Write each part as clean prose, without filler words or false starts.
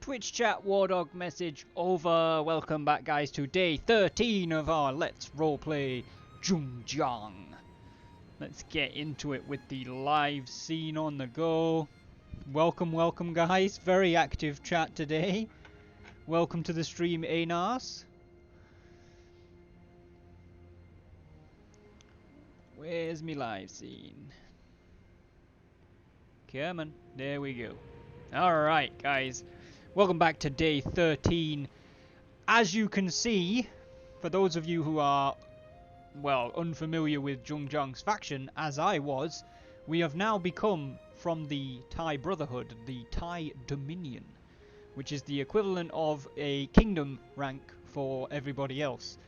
Twitch chat, Wardog message over. Welcome back, guys, to day 13 of our Let's Roleplay Zhongjiang. Let's get into it with the live scene on the go. Welcome, welcome, guys. Very active chat today. Welcome to the stream, Anas. Where's me live scene? Come on, there we go. Alright, guys. Welcome back to day 13. As you can see, for those of you who are, well, unfamiliar with Zhongjiang's faction, as I was, we have now become from the Thai Brotherhood, the Thai Dominion, which is the equivalent of a kingdom rank for everybody else.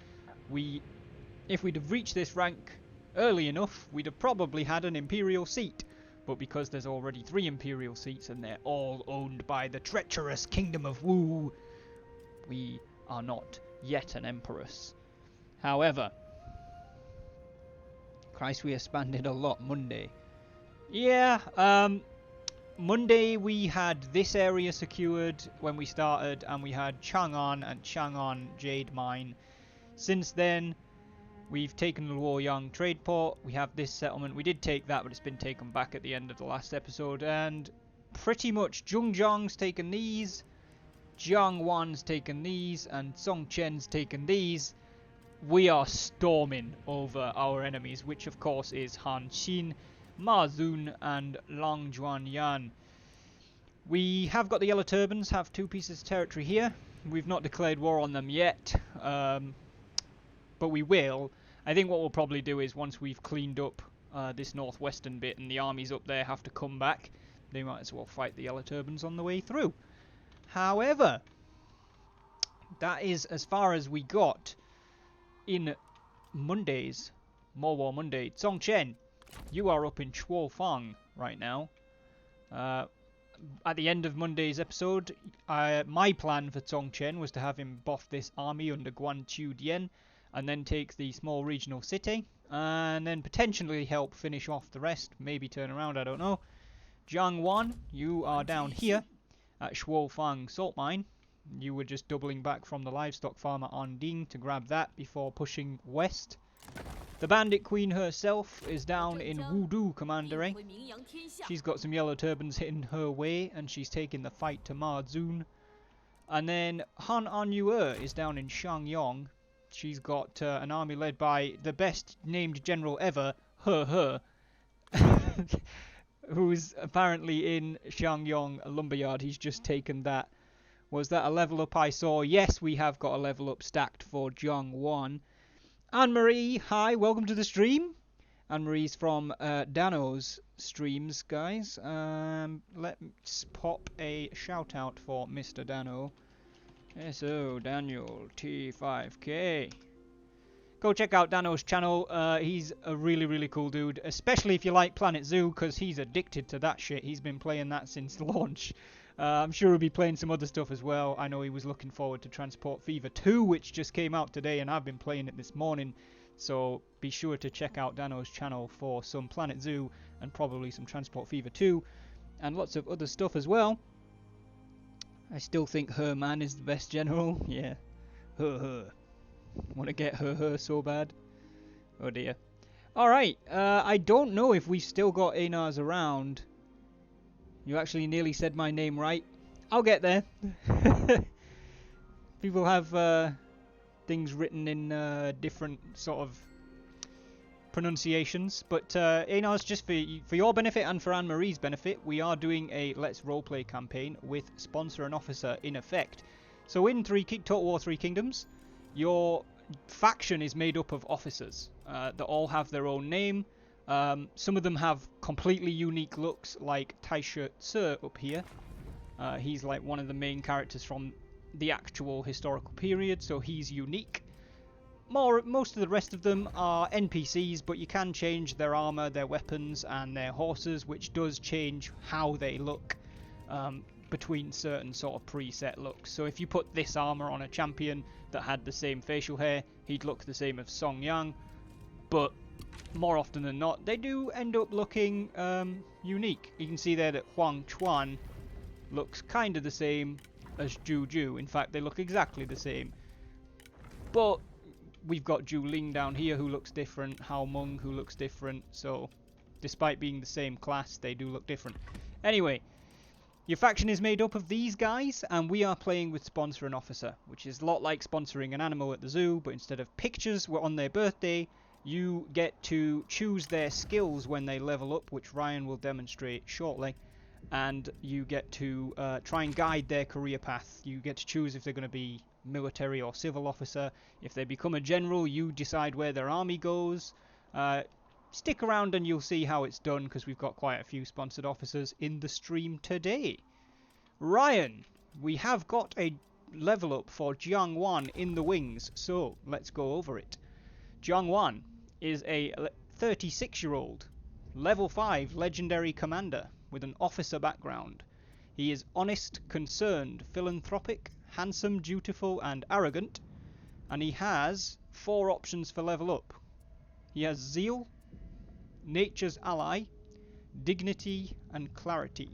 If we'd have reached this rank early enough, we'd have probably had an imperial seat. But because there's already 3 imperial seats and they're all owned by the treacherous Kingdom of Wu, we are not yet an empress. However, Christ, we expanded a lot Monday. Yeah, Monday we had this area secured when we started, and we had Chang'an and Chang'an Jade Mine. Since then, we've taken the Luoyang trade port. We have this settlement. We did take that, but it's been taken back at the end of the last episode. And pretty much Zhongjiang's taken these, Jiangwan's taken these, and Songchen's taken these. We are storming over our enemies, which of course is Hanxin, Mazun, and Langjuanyan. We have got the Yellow Turbans, have 2 pieces of territory here. We've not declared war on them yet, but we will. I think what we'll probably do is once we've cleaned up this northwestern bit and the armies up there have to come back, they might as well fight the Yellow Turbans on the way through. However, that is as far as we got in Monday's More War Monday. Songchen, you are up in Chuofang right now. At the end of Monday's episode, my plan for Songchen was to have him buff this army under Guan Chu Dian, and then take the small regional city, and then potentially help finish off the rest, maybe turn around, I don't know. Jiang Wan, you are down here at Shuofang Salt Mine. You were just doubling back from the livestock farmer on Ding to grab that before pushing west. The Bandit Queen herself is down in Wudu Commandery. She's got some Yellow Turbans hitting her way, and she's taking the fight to Mazun. And then Han An Yue is down in Shangyong. She's got an army led by the best named general ever, who's apparently in Shangyong Lumberyard. He's just taken that. Was that a level up I saw? Yes, we have got a level up stacked for Jiangwan. Anne-Marie, hi, welcome to the stream. Anne-Marie's from Dano's streams, guys. Let's pop a shout out for Mr. Dano. So, Daniel, T5K. Go check out Dano's channel. He's a really, really cool dude, especially if you like Planet Zoo, because he's addicted to that shit. He's been playing that since launch. I'm sure he'll be playing some other stuff as well. I know he was looking forward to Transport Fever 2, which just came out today, and I've been playing it this morning. So, be sure to check out Dano's channel for some Planet Zoo, and probably some Transport Fever 2, and lots of other stuff as well. I still think her man is the best general. Yeah. Her. Want to get her so bad. Oh dear. Alright. I don't know if we've still got Einars around. You actually nearly said my name right. I'll get there. People have things written in different sort of pronunciations, but Einars, just for your benefit and for Anne-Marie's benefit, we are doing a Let's Roleplay campaign with sponsor and officer in effect. So in Total War 3 Kingdoms, your faction is made up of officers that all have their own name. Some of them have completely unique looks, like Taisha Tse up here. He's like one of the main characters from the actual historical period, so he's unique. Most of the rest of them are NPCs, but you can change their armor, their weapons, and their horses, which does change how they look between certain sort of preset looks. So if you put this armor on a champion that had the same facial hair, he'd look the same as Song Yang, but more often than not, they do end up looking unique. You can see there that Huang Chuan looks kind of the same as Juju. In fact, they look exactly the same. But we've got Ju Ling down here who looks different, Hao Meng who looks different, so despite being the same class, they do look different. Anyway, your faction is made up of these guys, and we are playing with Sponsor and Officer, which is a lot like sponsoring an animal at the zoo, but instead of pictures on their birthday, you get to choose their skills when they level up, which Ryan will demonstrate shortly, and you get to try and guide their career path. You get to choose if they're going to be military or civil officer. If they become a general, you decide where their army goes. Stick around and you'll see how it's done, because we've got quite a few sponsored officers in the stream today. Ryan, we have got a level up for Jiang Wan in the wings, so let's go over it. Jiang Wan is a 36-year-old, level 5 legendary commander with an officer background. He is honest, concerned, philanthropic, handsome, dutiful, and arrogant, and he has 4 options for level up. He has zeal, nature's ally, dignity, and clarity.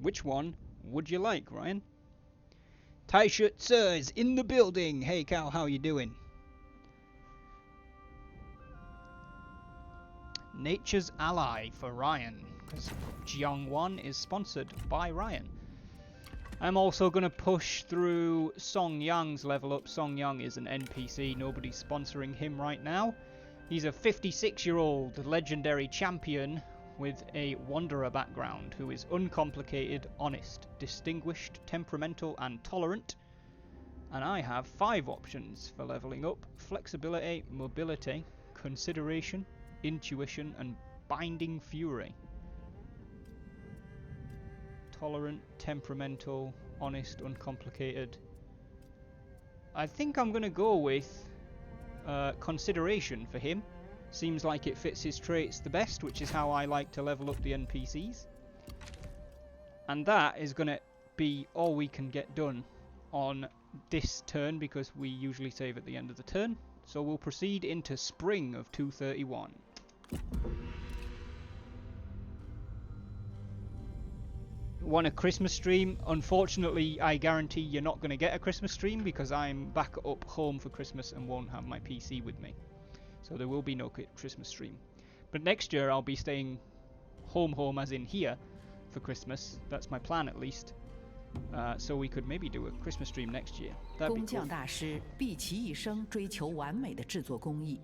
Which one would you like, Ryan? Tie Shirt Sir is in the building. Hey Cal, how you doing? Nature's ally for Ryan, because Jiang Wan is sponsored by Ryan. I'm also going to push through Song Yang's level up. Song Yang is an NPC, nobody's sponsoring him right now. He's a 56-year-old legendary champion with a wanderer background who is uncomplicated, honest, distinguished, temperamental and tolerant. And I have 5 options for leveling up: flexibility, mobility, consideration, intuition and binding fury. Tolerant, temperamental, honest, uncomplicated. I think I'm going to go with consideration for him. Seems like it fits his traits the best, which is how I like to level up the NPCs. And that is going to be all we can get done on this turn, because we usually save at the end of the turn. So we'll proceed into spring of 231. Want a Christmas stream? Unfortunately, I guarantee you're not going to get a Christmas stream, because I'm back up home for Christmas and won't have my PC with me. So there will be no Christmas stream. But next year I'll be staying home as in here for Christmas. That's my plan at least. So we could maybe do a Christmas stream next year. That'd be cool. 工匠大师毕其一生追求完美的制作工艺，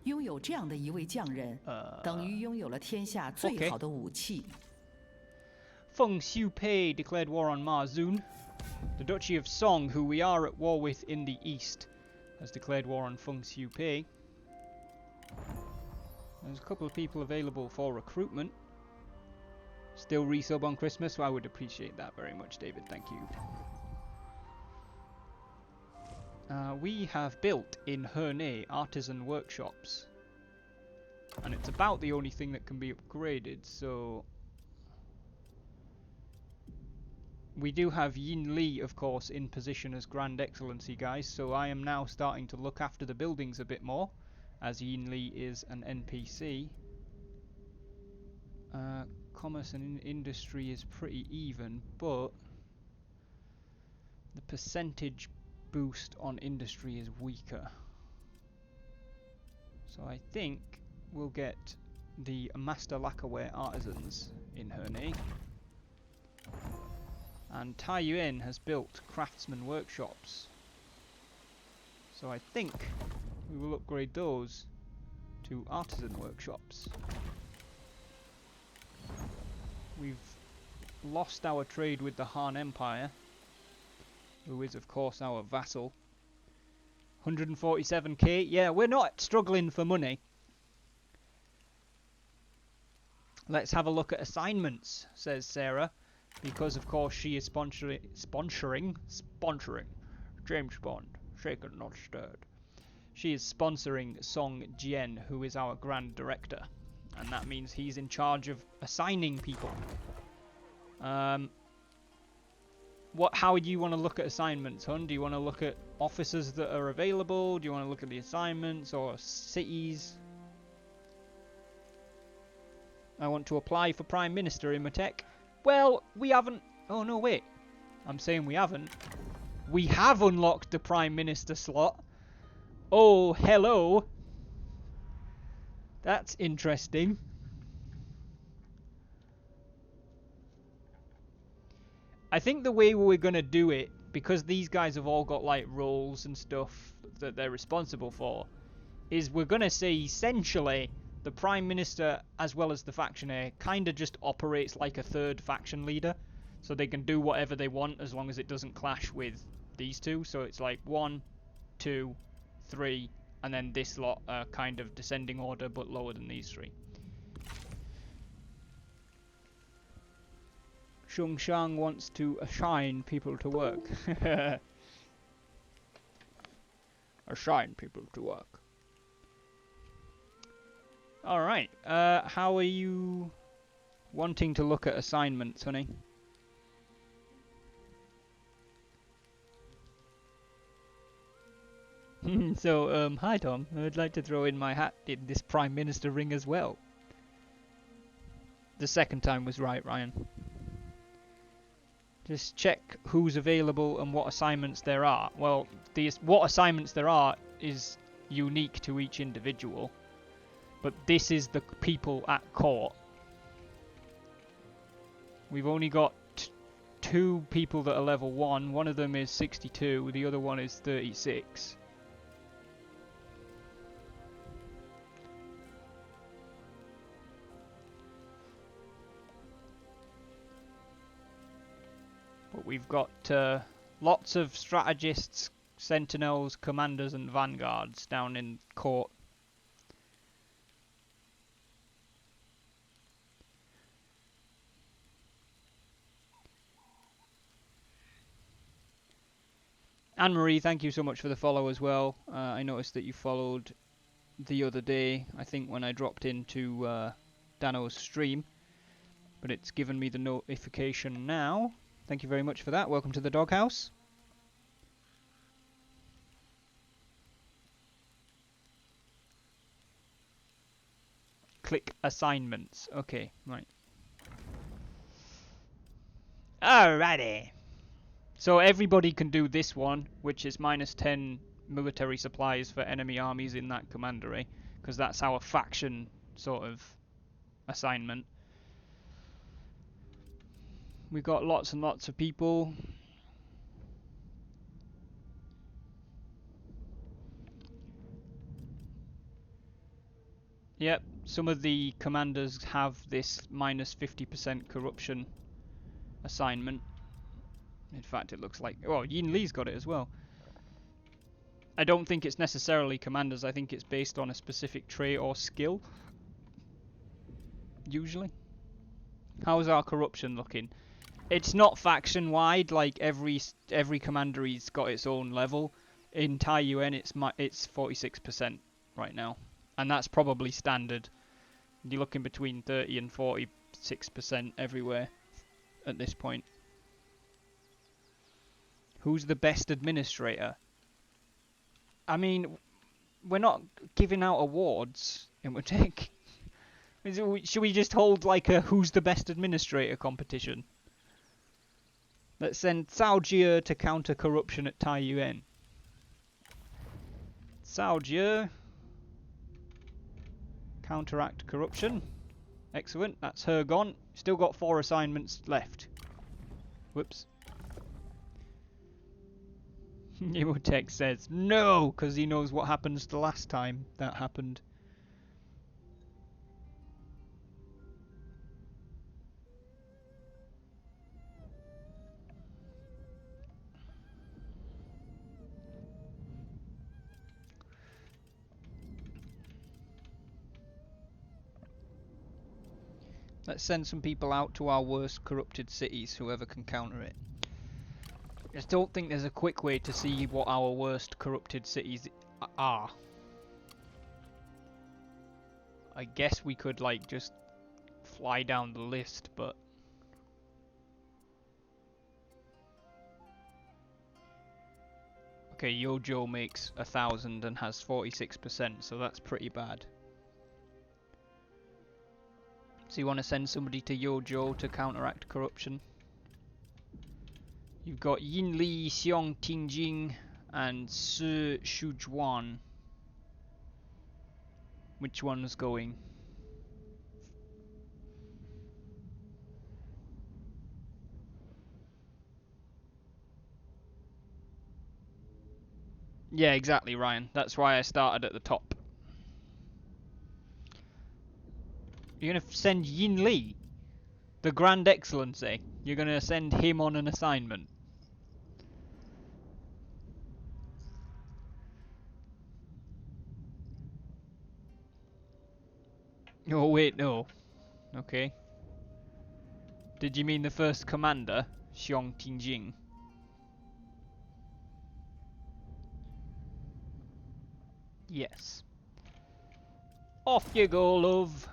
拥有这样的一位匠人，等于拥有了天下最好的武器。Feng Xiupei declared war on Marzun. The Duchy of Song, who we are at war with in the east, has declared war on Feng Xiupei. There's a couple of people available for recruitment. Still resub on Christmas, so I would appreciate that very much, David. Thank you. We have built in Hernay artisan workshops, and it's about the only thing that can be upgraded, so we do have Yin Li, of course, in position as Grand Excellency, guys, so I am now starting to look after the buildings a bit more, as Yin Li is an NPC. Commerce and industry is pretty even, but the percentage boost on industry is weaker. So I think we'll get the Master Lacquerware Artisans in Hernay. And Taiyuan has built craftsman workshops. So I think we will upgrade those to artisan workshops. We've lost our trade with the Han Empire, who is of course our vassal. 147k, yeah, we're not struggling for money. Let's have a look at assignments, says Sarah, because of course she is sponsoring James Bond, shaken not stirred. She is sponsoring Song Jian, who is our Grand Director, and that means he's in charge of assigning people. How do you want to look at assignments, Hun? Do you want to look at officers that are available? Do you want to look at the assignments or cities? I want to apply for Prime Minister in Matek. Well, we haven't... Oh, no, wait. I'm saying we haven't. We have unlocked the Prime Minister slot. Oh, hello. That's interesting. I think the way we're going to do it, because these guys have all got like roles and stuff that they're responsible for, is we're going to say essentially the Prime Minister as well as the factionaire kind of just operates like a third faction leader. So they can do whatever they want as long as it doesn't clash with these two. So it's like 1, 2, 3, and then this lot are kind of descending order but lower than these three. Shung Shang wants to assign people to work. Assign people to work. Alright, how are you wanting to look at assignments, honey? So, hi Tom, I'd like to throw in my hat in this Prime Minister ring as well. The second time was right, Ryan. Just check who's available and what assignments there are. Well, what assignments there are is unique to each individual. But this is the people at court. We've only got 2 people that are level 1. One of them is 62, the other one is 36. But we've got lots of strategists, sentinels, commanders and vanguards down in court. Anne-Marie, thank you so much for the follow as well. I noticed that you followed the other day, I think when I dropped into Dano's stream. But it's given me the notification now. Thank you very much for that. Welcome to the doghouse. Click assignments. Okay, right. Alrighty. So everybody can do this one, which is -10 military supplies for enemy armies in that commandery, because that's our faction sort of assignment. We've got lots and lots of people. Yep, some of the commanders have this -50% corruption assignment. In fact, it looks like... well, Yin Li's got it as well. I don't think it's necessarily commanders. I think it's based on a specific trait or skill. Usually. How's our corruption looking? It's not faction-wide. Like every commandery's got its own level. In Tai Yuan, it's 46% right now, and that's probably standard. You're looking between 30 and 46% everywhere at this point. Who's the best administrator? I mean, we're not giving out awards in Watek. Should we just hold like a who's the best administrator competition? Let's send Cao Jie to counter corruption at Tai Yuan. Cao Jie. Counteract corruption. Excellent, that's her gone. Still got 4 assignments left. Whoops. Nemotex says no, because he knows what happens the last time that happened. Let's send some people out to our worst corrupted cities, whoever can counter it. I just don't think there's a quick way to see what our worst corrupted cities are. I guess we could like just fly down the list, but... okay, Yojo makes 1,000 and has 46%, so that's pretty bad. So you want to send somebody to Yojo to counteract corruption? You've got Yin Li, Xiong Tingjing, and Si Shujuan. Which one's going? Yeah, exactly, Ryan. That's why I started at the top. You're gonna send Yin Li, the Grand Excellency. You're gonna send him on an assignment. Oh wait, no. Okay. Did you mean the first commander, Xiong Tingjing? Yes. Off you go, love.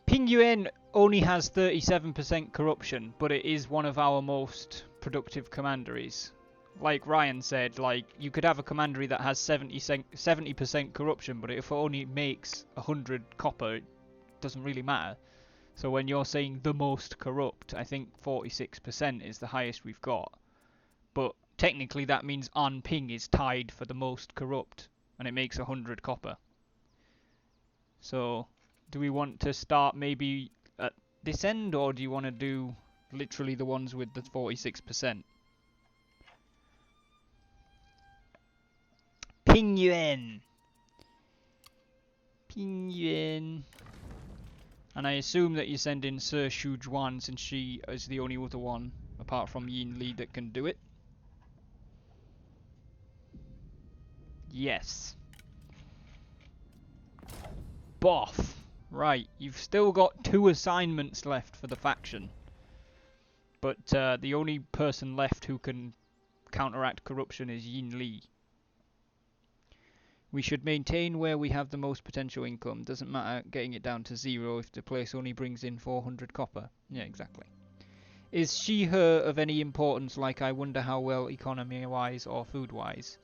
Ping Yuan only has 37% corruption, but it is one of our most productive commanderies. Like Ryan said, like you could have a commandery that has 70% corruption, but if it only makes 100 copper, it doesn't really matter. So when you're saying the most corrupt, I think 46% is the highest we've got. But technically that means An Ping is tied for the most corrupt, and it makes 100 copper. So, do we want to start maybe at this end, or do you want to do literally the ones with the 46%? Ping Yuan! Ping Yuan! And I assume that you send in Sir Shujuan, since she is the only other one, apart from Yin Li, that can do it. Yes. Boff! Right, you've still got 2 assignments left for the faction. But the only person left who can counteract corruption is Yin Li. We should maintain where we have the most potential income. Doesn't matter getting it down to 0 if the place only brings in 400 copper. Yeah, exactly. Is she her of any importance, like I wonder how well economy-wise or food-wise?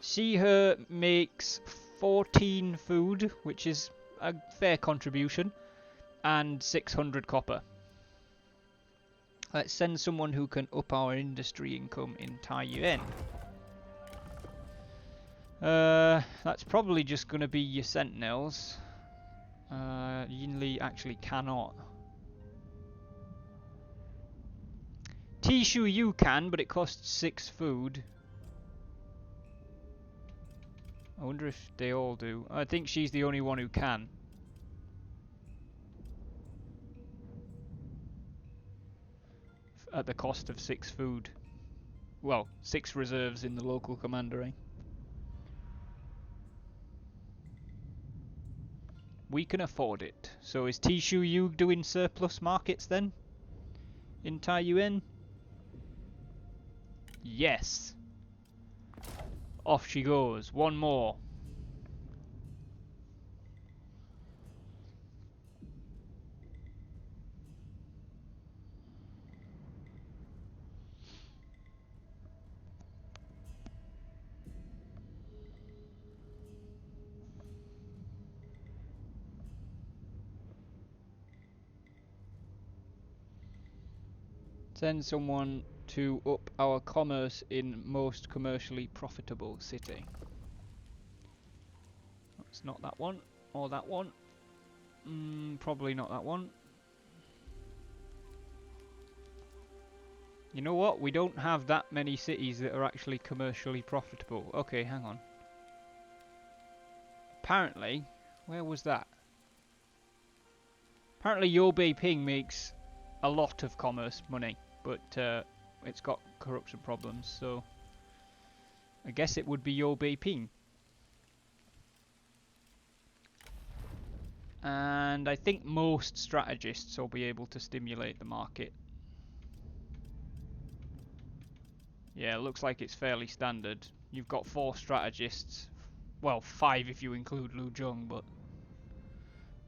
She her makes 14 food, which is a fair contribution, and 600 copper. Let's send someone who can up our industry income in Taiyuan. That's probably just going to be your sentinels. Yinli actually cannot. Tishu you can, but it costs 6 food. I wonder if they all do. I think she's the only one who can. At the cost of 6 food. Well, 6 reserves in the local commandery. We can afford it. So is Tishu Yu doing surplus markets then? In Taiyuan? Yes. Off she goes. One more. Send someone to up our commerce in most commercially profitable city. It's not that one, or that one. Probably not that one. You know what? We don't have that many cities that are actually commercially profitable. Okay, hang on. Apparently, where was that? Apparently Yobei Ping makes a lot of commerce money, but it's got corruption problems, so I guess it would be Yobei Ping. And I think most strategists will be able to stimulate the market. Yeah, it looks like it's fairly standard. You've got 4 strategists. Well, 5 if you include Lu Zhong, but...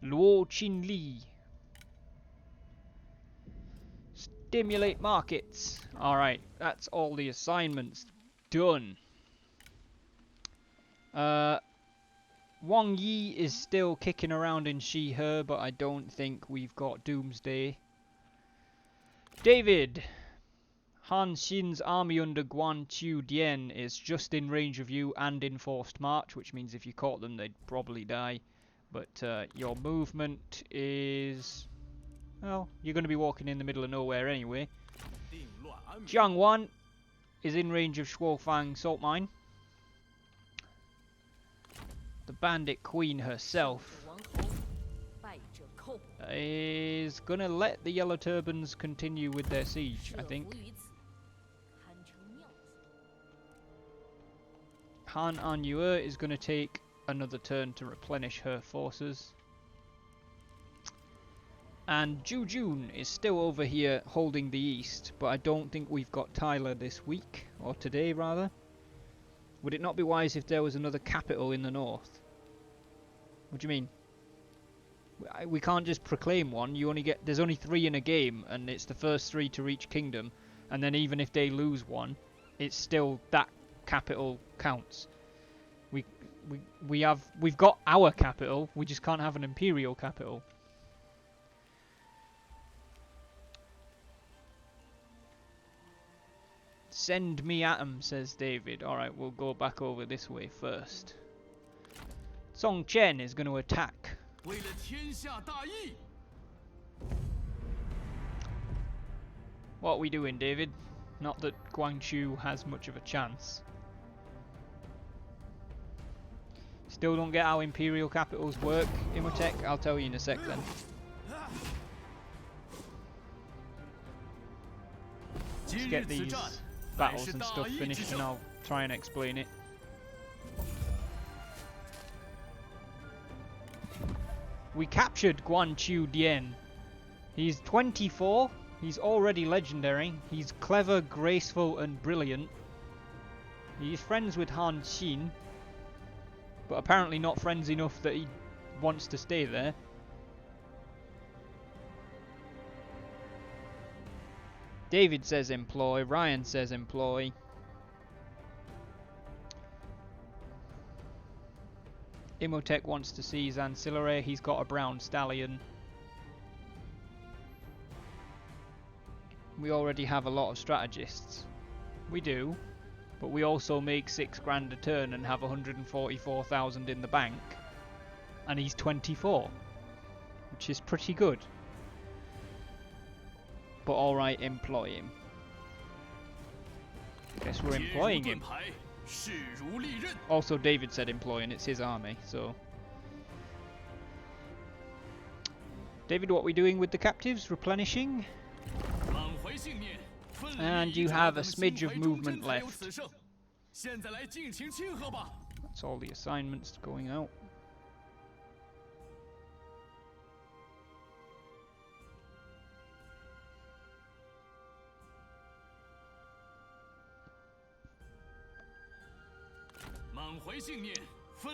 Luo Qin Li. Stimulate markets. Alright, that's all the assignments done. Wang Yi is still kicking around in Shi-He, but I don't think we've got Doomsday David! Han Xin's army under Guan Chu Dian is just in range of you and in forced march, which means if you caught them they'd probably die. But your movement is... well, you're going to be walking in the middle of nowhere anyway. Jiang Wan is in range of Shuofang salt mine. The Bandit Queen herself is going to let the Yellow Turbans continue with their siege, I think. Han Anyue is going to take another turn to replenish her forces. And Ju Jun is still over here holding the east, but I don't think we've got Tyler this week, or today rather. Would it not be wise if there was another capital in the north? What do you mean? We can't just proclaim one. You only get, there's only 3 in a game, and it's the first 3 to reach kingdom. And then even if they lose one, it's still that capital counts. We've got our capital. We just can't have an imperial capital. Send me at 'em, says David. Alright, we'll go back over this way first. Song Chen is going to attack. What are we doing, David? Not that Guangzhou has much of a chance. Still don't get how imperial capitals work, Imhotep? I'll tell you in a sec then. Let's get these battles and stuff finished and I'll try and explain it. We captured Guan Chu Dian. He's 24. He's already legendary. He's clever, graceful and brilliant. He's friends with Han Xin, but apparently not friends enough that he wants to stay there. David says employ, Ryan says employ. Imhotep wants to seize ancillary, he's got a brown stallion. We already have a lot of strategists. We do, but we also make 6 grand a turn and have 144,000 in the bank. And he's 24, which is pretty good. But alright, employ him. Guess we're employing him. Also, David said employ, and it's his army, so... David, what are we doing with the captives? Replenishing? And you have a smidge of movement left. That's all the assignments going out.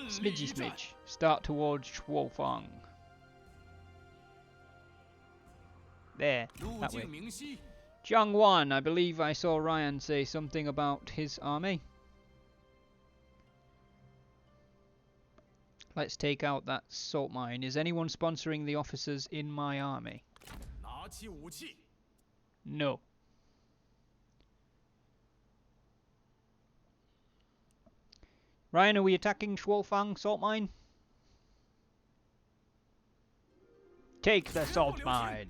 Smidgy smidge. Start towards Shuofang. There, that way. Jiang Wan, I believe I saw Ryan say something about his army. Let's take out that salt mine. Is anyone sponsoring the officers in my army? No. Ryan, are we attacking Shuofang salt mine? Take the salt mine.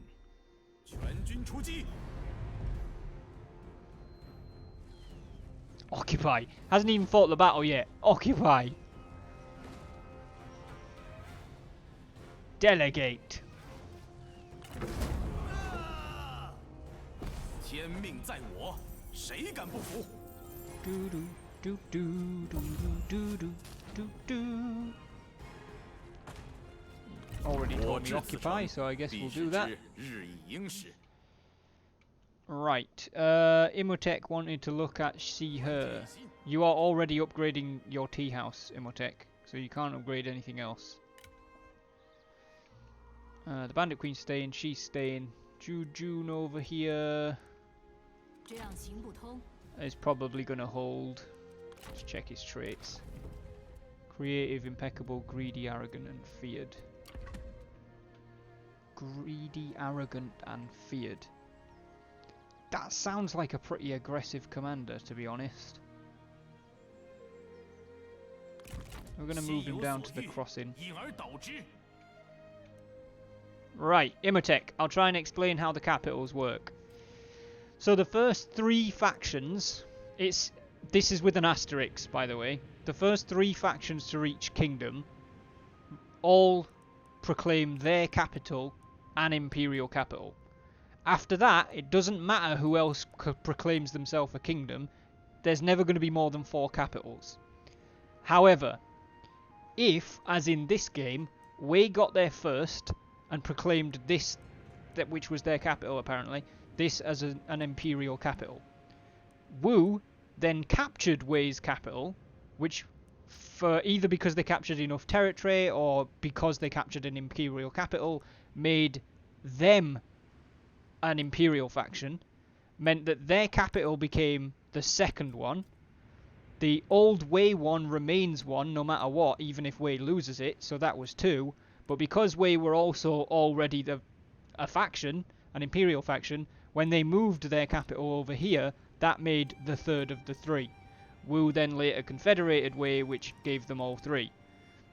Occupy. Hasn't even fought the battle yet. Occupy. Delegate. Do do do do do do do do do. Already told me occupy, so I guess we'll do that. Right, Imhotep wanted to look at see her. You are already upgrading your tea house, Imhotep, so you can't upgrade anything else. The Bandit Queen's staying, she's staying. Ju Jun over here is probably going to hold. Let's check his traits. Creative, impeccable, greedy, arrogant and feared. Greedy, arrogant and feared. That sounds like a pretty aggressive commander, to be honest. We're going to move him down to the crossing. Right, Imhotep. I'll try and explain how the capitals work. So the first 3 factions, this is with an asterisk, by the way. The first 3 factions to reach kingdom all proclaim their capital an imperial capital. After that, it doesn't matter who else proclaims themselves a kingdom. There's never going to be more than 4 capitals. However, if, as in this game, Wei got there first and proclaimed this, which was their capital apparently, this as an imperial capital, Wu then captured Wei's capital, which, for either because they captured enough territory or because they captured an imperial capital, made them an imperial faction, meant that their capital became the second one. The old Wei one remains one no matter what, even if Wei loses it, so that was 2. But because Wei were also already a faction, an imperial faction, when they moved their capital over here, that made the third of the 3. Wu then later confederated Wei, which gave them all 3.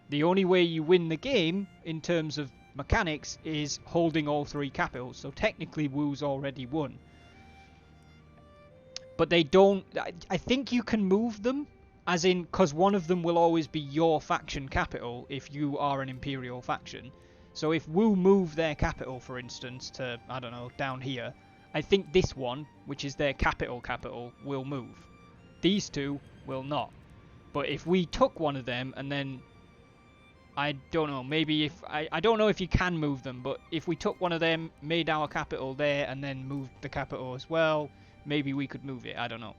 The only way you win the game, in terms of mechanics, is holding all 3 capitals, so technically Wu's already won. But they don't... I think you can move them, as in, because one of them will always be your faction capital if you are an imperial faction. So if Wu move their capital, for instance, to, I don't know, down here, I think this one, which is their capital, will move. These 2 will not. But if we took one of them and then... I don't know, maybe if... I don't know if you can move them, but if we took one of them, made our capital there, and then moved the capital as well, maybe we could move it, I don't know.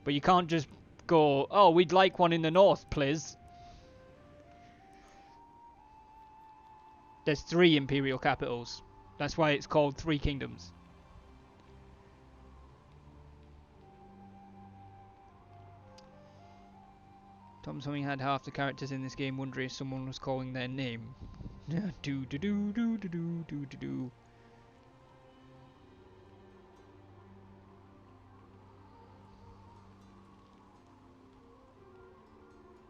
But you can't just go, oh, we'd like one in the north, please. There's 3 imperial capitals. That's why it's called 3 kingdoms. Tom Summing had half the characters in this game wondering if someone was calling their name. Do do do do do do do do do.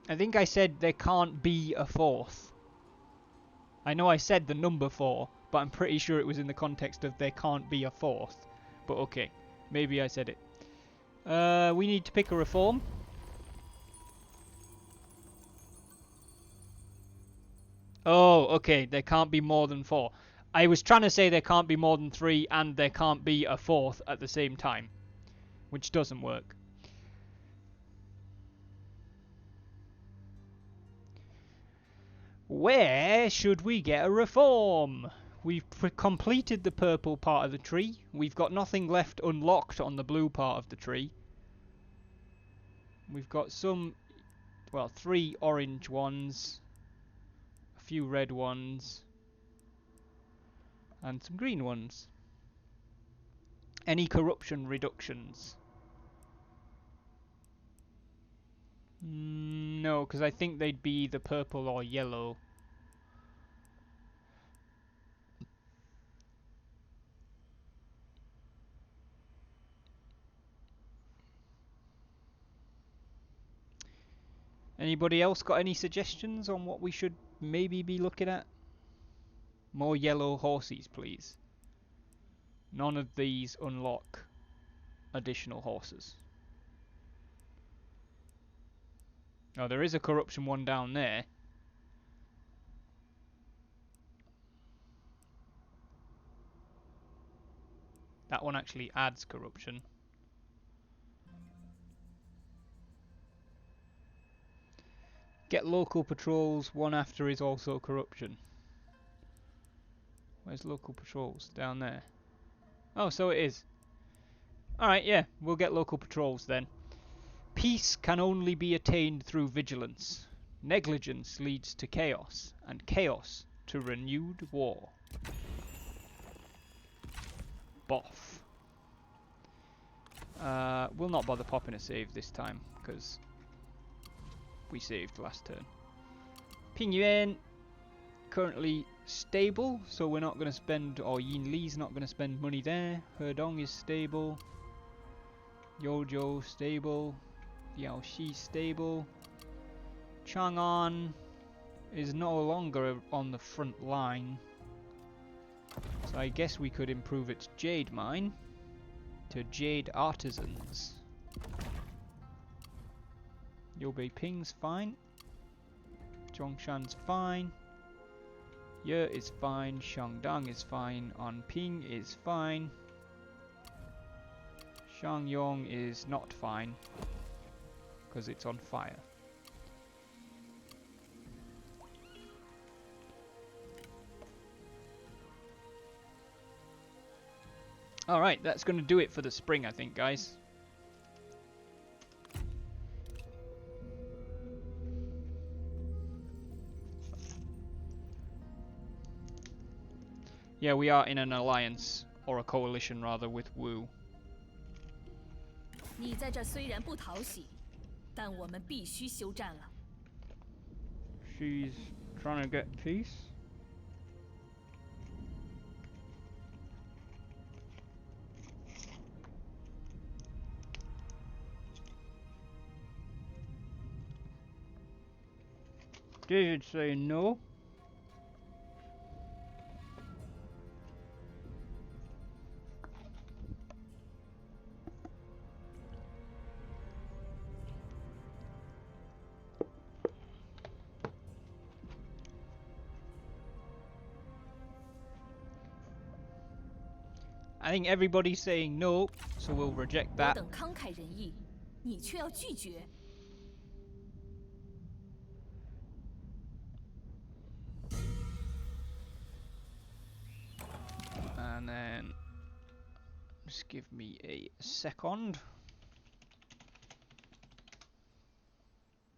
I think I said there can't be a 4th. I know I said the number 4, but I'm pretty sure it was in the context of there can't be a 4th. But okay, maybe I said it. We need to pick a reform. Oh, okay, there can't be more than 4. I was trying to say there can't be more than 3 and there can't be a 4th at the same time, which doesn't work. Where should we get a reform? We've completed the purple part of the tree. We've got nothing left unlocked on the blue part of the tree. We've got some, well, 3 orange ones, a few red ones, and some green ones. Any corruption reductions? No, because I think they'd be either purple or yellow. Anybody else got any suggestions on what we should maybe be looking at? More yellow horses, please. None of these unlock additional horses. Oh, there is a corruption one down there. That one actually adds corruption. Get local patrols, one after is also corruption. Where's local patrols? Down there. Oh, so it is. Alright, yeah, we'll get local patrols then. Peace can only be attained through vigilance. Negligence leads to chaos, and chaos to renewed war. Boff. We'll not bother popping a save this time, because we saved last turn. Ping Yuan, currently stable, so we're not going to spend, or Yin Li's not going to spend money there. Herdong is stable. Yojo stable. Yaoxi stable. Chang'an is no longer on the front line. So I guess we could improve its jade mine to jade artisans. Yobei Ping's fine. Zhongshan's fine. Ye is fine. Shangdang is fine. Anping is fine. Shangyong is not fine because it's on fire. Alright, that's going to do it for the spring, I think, guys. Yeah, we are in an alliance, or a coalition rather, with Wu. 你在这虽然不讨喜，但我们必须休战了。 She's trying to get peace. Did it say no? I think everybody's saying no, so we'll reject 我 that. 等慷慨仁义，你却要拒绝。 And then just give me a second.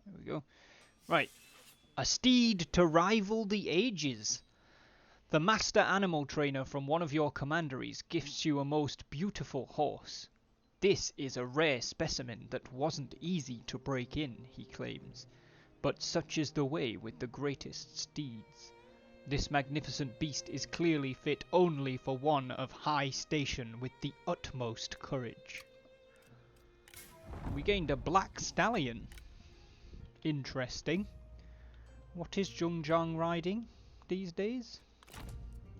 There we go. Right. A steed to rival the ages. The master animal trainer from one of your commanderies gifts you a most beautiful horse. This is a rare specimen that wasn't easy to break in, he claims. But such is the way with the greatest steeds. This magnificent beast is clearly fit only for one of high station with the utmost courage. We gained a black stallion. Interesting. What is Zhongzhang riding these days?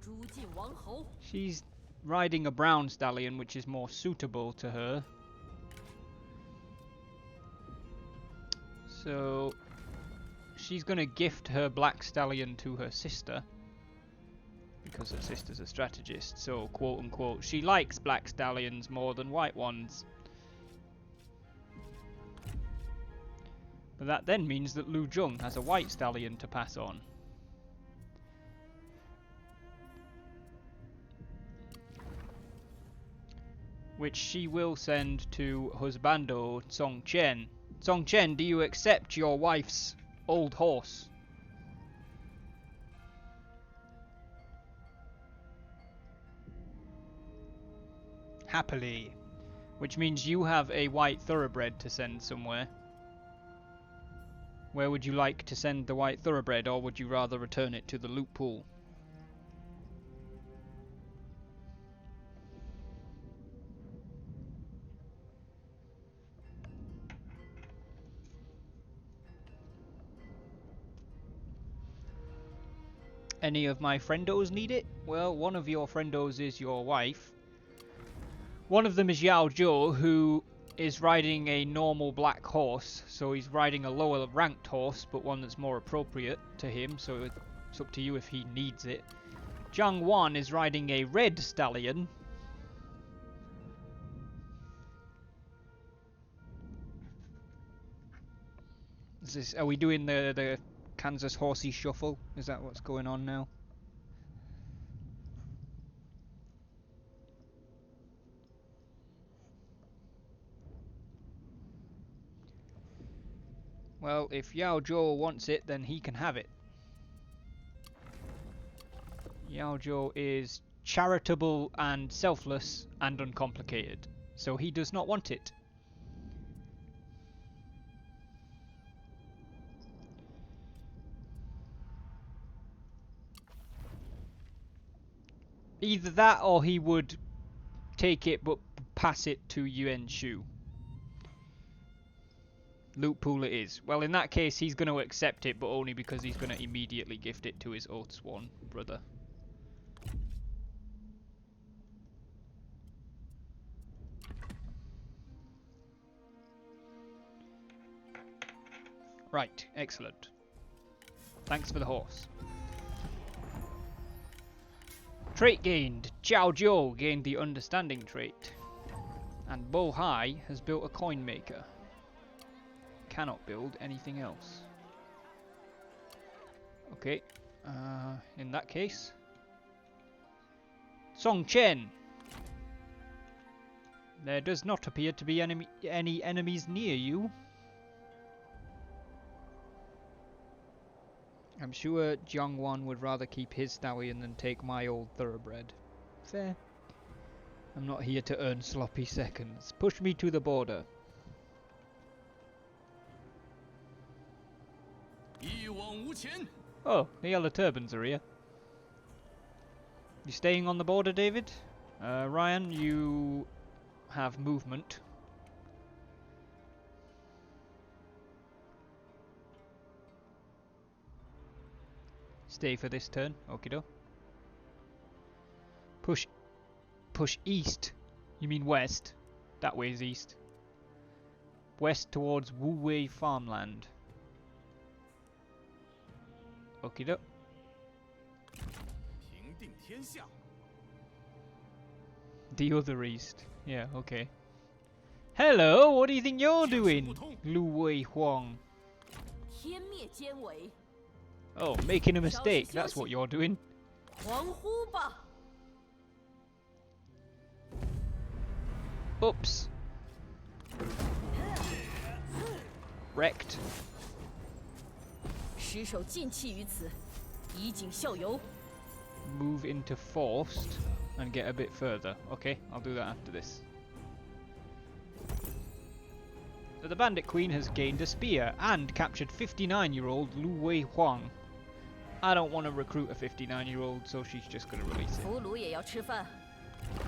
诸暨王侯， She's riding a brown stallion, which is more suitable to her. So she's going to gift her black stallion to her sister because her sister's a strategist, so quote unquote she likes black stallions more than white ones. But that then means that Lu Zheng has a white stallion to pass on. Which she will send to husbando Song Chen. Song Chen, do you accept your wife's old horse? Happily. Which means you have a white thoroughbred to send somewhere. Where would you like to send the white thoroughbred, or would you rather return it to the loot pool? Any of my friendos need it? Well, one of your friendos is your wife. One of them is Yao Zhou, who is riding a normal black horse, so he's riding a lower ranked horse, but one that's more appropriate to him, so it's up to you if he needs it. Zhang Wan is riding a red stallion. Are we doing the Kansas horsey shuffle? Is that what's going on now? Well, if Yao Zhou wants it, then he can have it. Yao Zhou is charitable and selfless and uncomplicated, so he does not want it. Either that or he would take it but pass it to Yuan Shu. Loot pool it is. Well, in that case, he's going to accept it, but only because he's going to immediately gift it to his Oathsworn brother. Right, excellent. Thanks for the horse. Trait gained. Jiao Zhou gained the understanding trait. And Bo Hai has built a coin maker. Cannot build anything else. Okay, in that case, Song Chen. There does not appear to be any enemies near you. I'm sure Jiangwan would rather keep his stallion than take my old thoroughbred. Fair. I'm not here to earn sloppy seconds. Push me to the border. Oh, the Yellow Turbans are here. You staying on the border, David? Ryan, you have movement. Stay for this turn, okido. Push east. You mean west? That way is east. West towards Wu Wei farmland. Okido. The other east. Yeah, okay. Hello, what do you think you're doing, Lu Wei Huang? Oh, making a mistake, that's what you're doing. Oops. Wrecked. Move into forced and get a bit further. Okay, I'll do that after this. So the Bandit Queen has gained a spear and captured 59-year-old Lu Wei Huang. I don't want to recruit a 59-year-old, so she's just going to release it.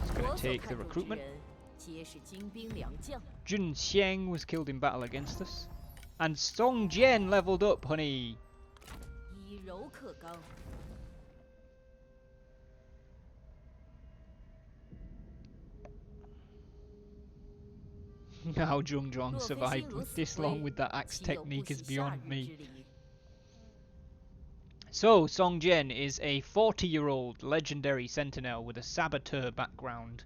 It's going to take the recruitment. Jun Xiang was killed in battle against us. And Song Jian leveled up, honey. How Zhongzhong survived this long with that axe technique is beyond me. So, Song Jian is a 40-year-old legendary sentinel with a saboteur background.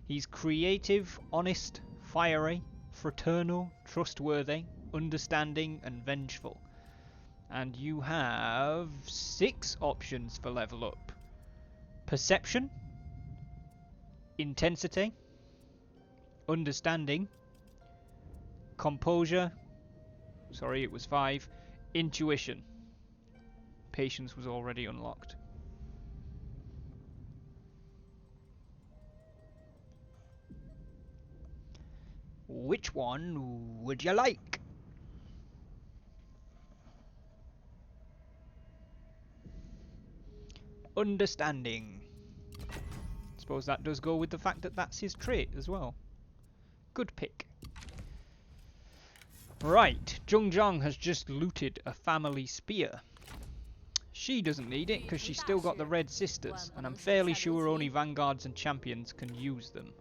He's creative, honest, fiery, fraternal, trustworthy, understanding, and vengeful. And you have 6 options for level up. Perception, intensity, understanding, composure, sorry it was 5, intuition. Patience was already unlocked. Which one would you like? Understanding. Suppose that does go with the fact that that's his trait as well. Good pick. Right, Zhongzhang has just looted a family spear. She doesn't need it because she's still got the Red Sisters, and I'm fairly sure only Vanguards and Champions can use them.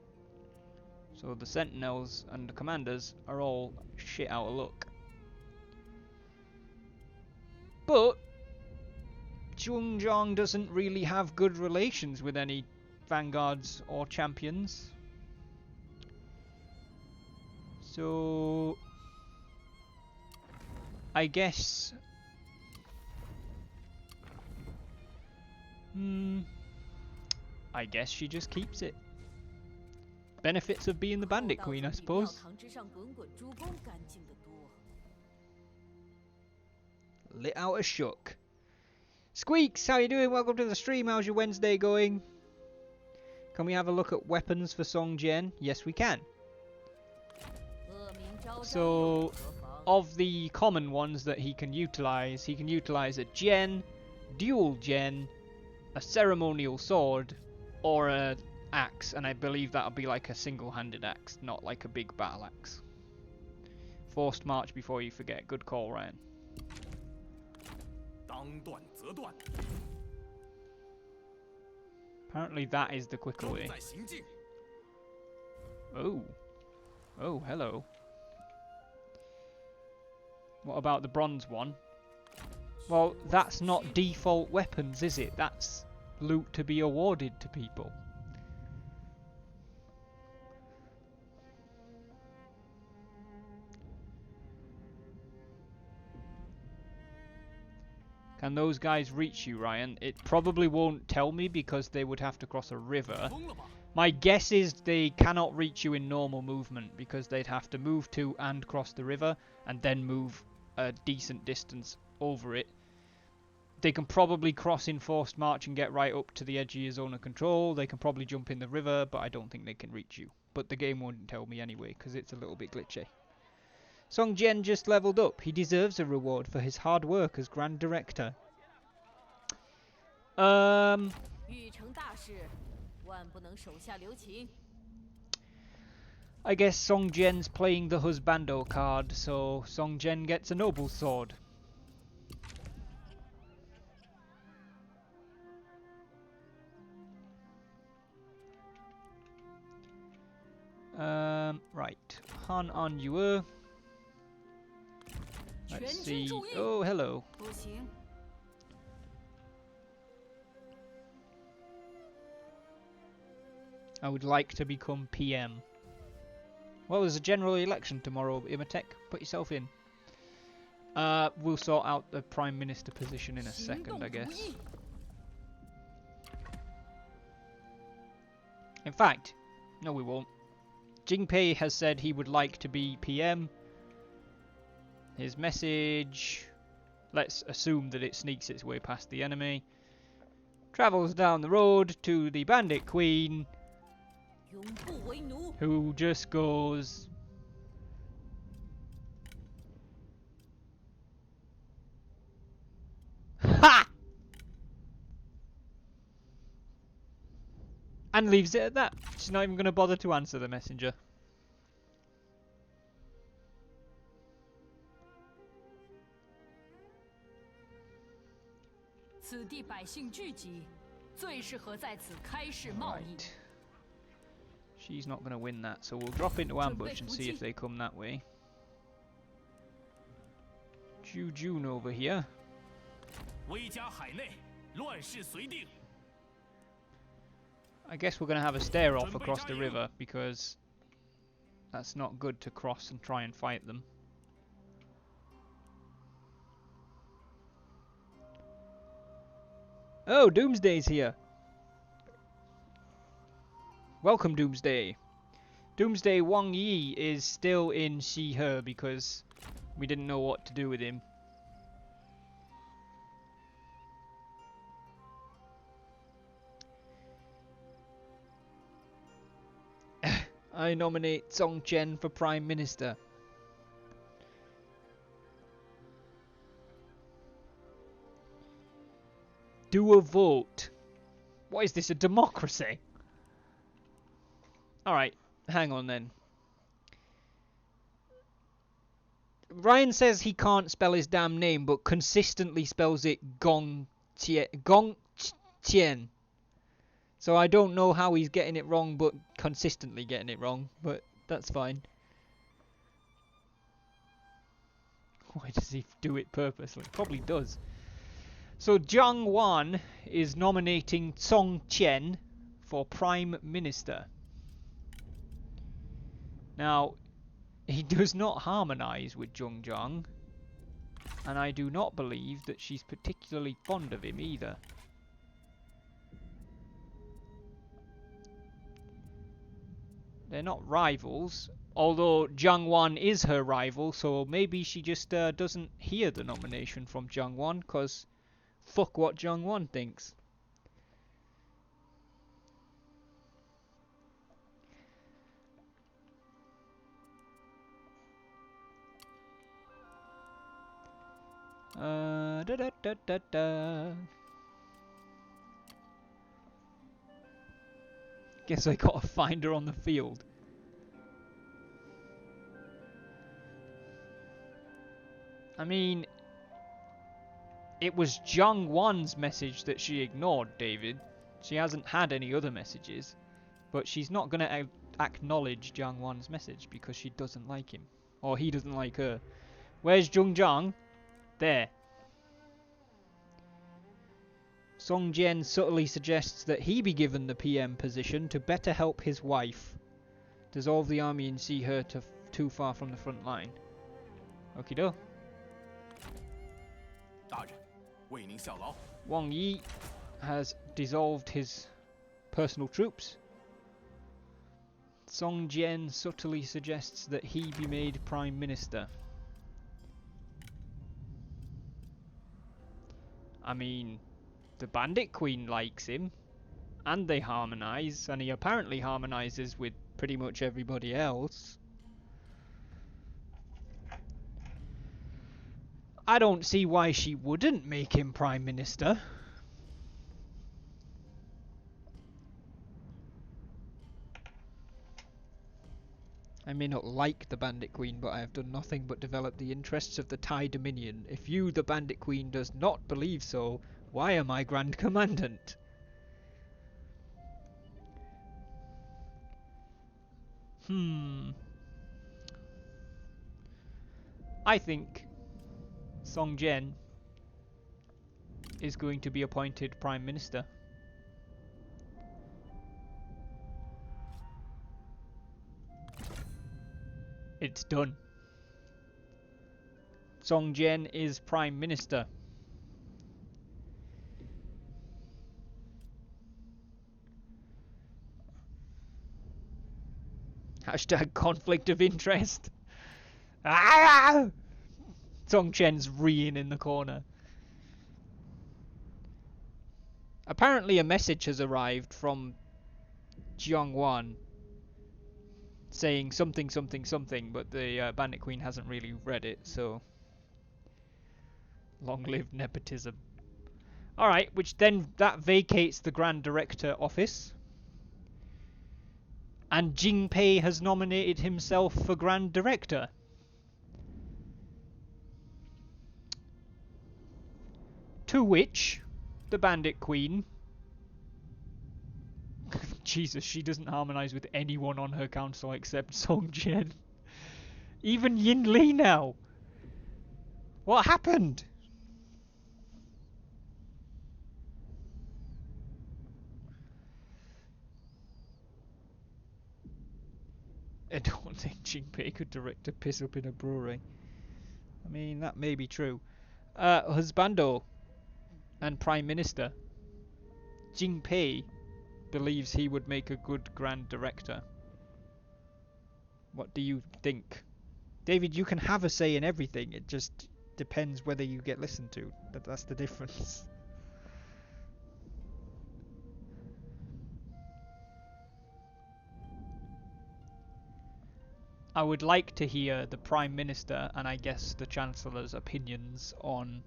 So the Sentinels and the Commanders are all shit out of luck. But Zhongzhang doesn't really have good relations with any Vanguards or Champions. So I guess I guess she just keeps it. Benefits of being the Bandit Queen, I suppose. Lit out a shook. Squeaks, how you doing? Welcome to the stream. How's your Wednesday going? Can we have a look at weapons for Song Jian? Yes, we can. So, of the common ones that he can utilize a Jian, dual Jian, a ceremonial sword, or a axe, and I believe that'll be like a single-handed axe, not like a big battle axe. Forced march before you forget. Good call, Ryan. 当断则断， Apparently that is the quicker 正 way. 在行进。 Oh. Oh, hello. What about the bronze one? Well, that's not default weapons, is it? That's loot to be awarded to people. Can those guys reach you, Ryan? It probably won't tell me because they would have to cross a river. 疯了吧？ My guess is they cannot reach you in normal movement because they'd have to move to and cross the river and then move a decent distance over it. They can probably cross in forced march and get right up to the edge of your zone of control. They can probably jump in the river, but I don't think they can reach you. But the game won't tell me anyway because it's a little bit glitchy. Song Jian just leveled up. He deserves a reward for his hard work as Grand Director. 欲成大事，万不能手下留情。 I guess Song Jian's playing the Husbando card, so Song Jian gets a noble sword. Right. Han on Yue. Let's see. Oh, hello. 不行， I would like to become PM. Well, there's a general election tomorrow, Imatek. Put yourself in. We'll sort out the Prime Minister position in a second, I guess. In fact, no we won't. Jingpei has said he would like to be PM. His message... Let's assume that it sneaks its way past the enemy. Travels down the road to the Bandit Queen, 永不为奴。 who just goes... Ha! And leaves it at that. She's not even going to bother to answer the messenger. 此地百姓聚集，最适合在此开市贸易。 Right. She's not going to win that, so we'll drop into ambush and see if they come that way. Jujun over here. 威加海内，乱世随定。 I guess we're going to have a stare off across the river because that's not good to cross and try and fight them. Oh, Doomsday's here. Welcome, Doomsday. Doomsday Wang Yi is still in Shi-He because we didn't know what to do with him. I nominate Song Chen for Prime Minister. Do a vote. What is this, a democracy? Alright, hang on then. Ryan says he can't spell his damn name, but consistently spells it Gong Tien. So I don't know how he's getting it wrong, but consistently getting it wrong. But that's fine. Why does he do it purposely? Probably does. So Jiang Wan is nominating Song Chen for Prime Minister. Now, he does not harmonise with Zhong Zhang, and I do not believe that she's particularly fond of him either. They're not rivals, although Jiang Wan is her rival, so maybe she just doesn't hear the nomination from Jiang Wan, because fuck what Jiang Wan thinks. Da da da da da. Guess I gotta find her on the field. I mean, it was Jiang Wan's message that she ignored, David. She hasn't had any other messages. But she's not going to acknowledge Jiang Wan's message because she doesn't like him. Or he doesn't like her. Where's Zheng Zhang? There. Song Jian subtly suggests that he be given the PM position to better help his wife. Dissolve the army and see her too far from the front line. Okie do. 大人，为您效劳。 Wang Yi has dissolved his personal troops. Song Jian subtly suggests that he be made Prime Minister. I mean, the Bandit Queen likes him, and they harmonise, and he apparently harmonises with pretty much everybody else. I don't see why she wouldn't make him Prime Minister. I may not like the Bandit Queen, but I have done nothing but develop the interests of the Thai Dominion. If you, the Bandit Queen, does not believe so, why am I Grand Commandant? I think Song Jian is going to be appointed Prime Minister. It's done. Song Jian is Prime Minister. Hashtag conflict of interest. Ah! Song Chen's reeing in the corner. Apparently a message has arrived from Jiang Wan saying something, but the Bandit Queen hasn't really read it, so... Long live nepotism. Alright, which then that vacates the Grand Director office. And Jing Pei has nominated himself for Grand Director. To which the Bandit Queen... Jesus, she doesn't harmonise with anyone on her council except Song Jian. Even Yin Li now. What happened? I don't think Jinpei could direct a piss up in a brewery. I mean, that may be true. Husbando and Prime Minister. Jinpei believes he would make a good Grand Director. What do you think? David, you can have a say in everything. It just depends whether you get listened to. That's the difference. I would like to hear the Prime Minister and I guess the Chancellor's opinions on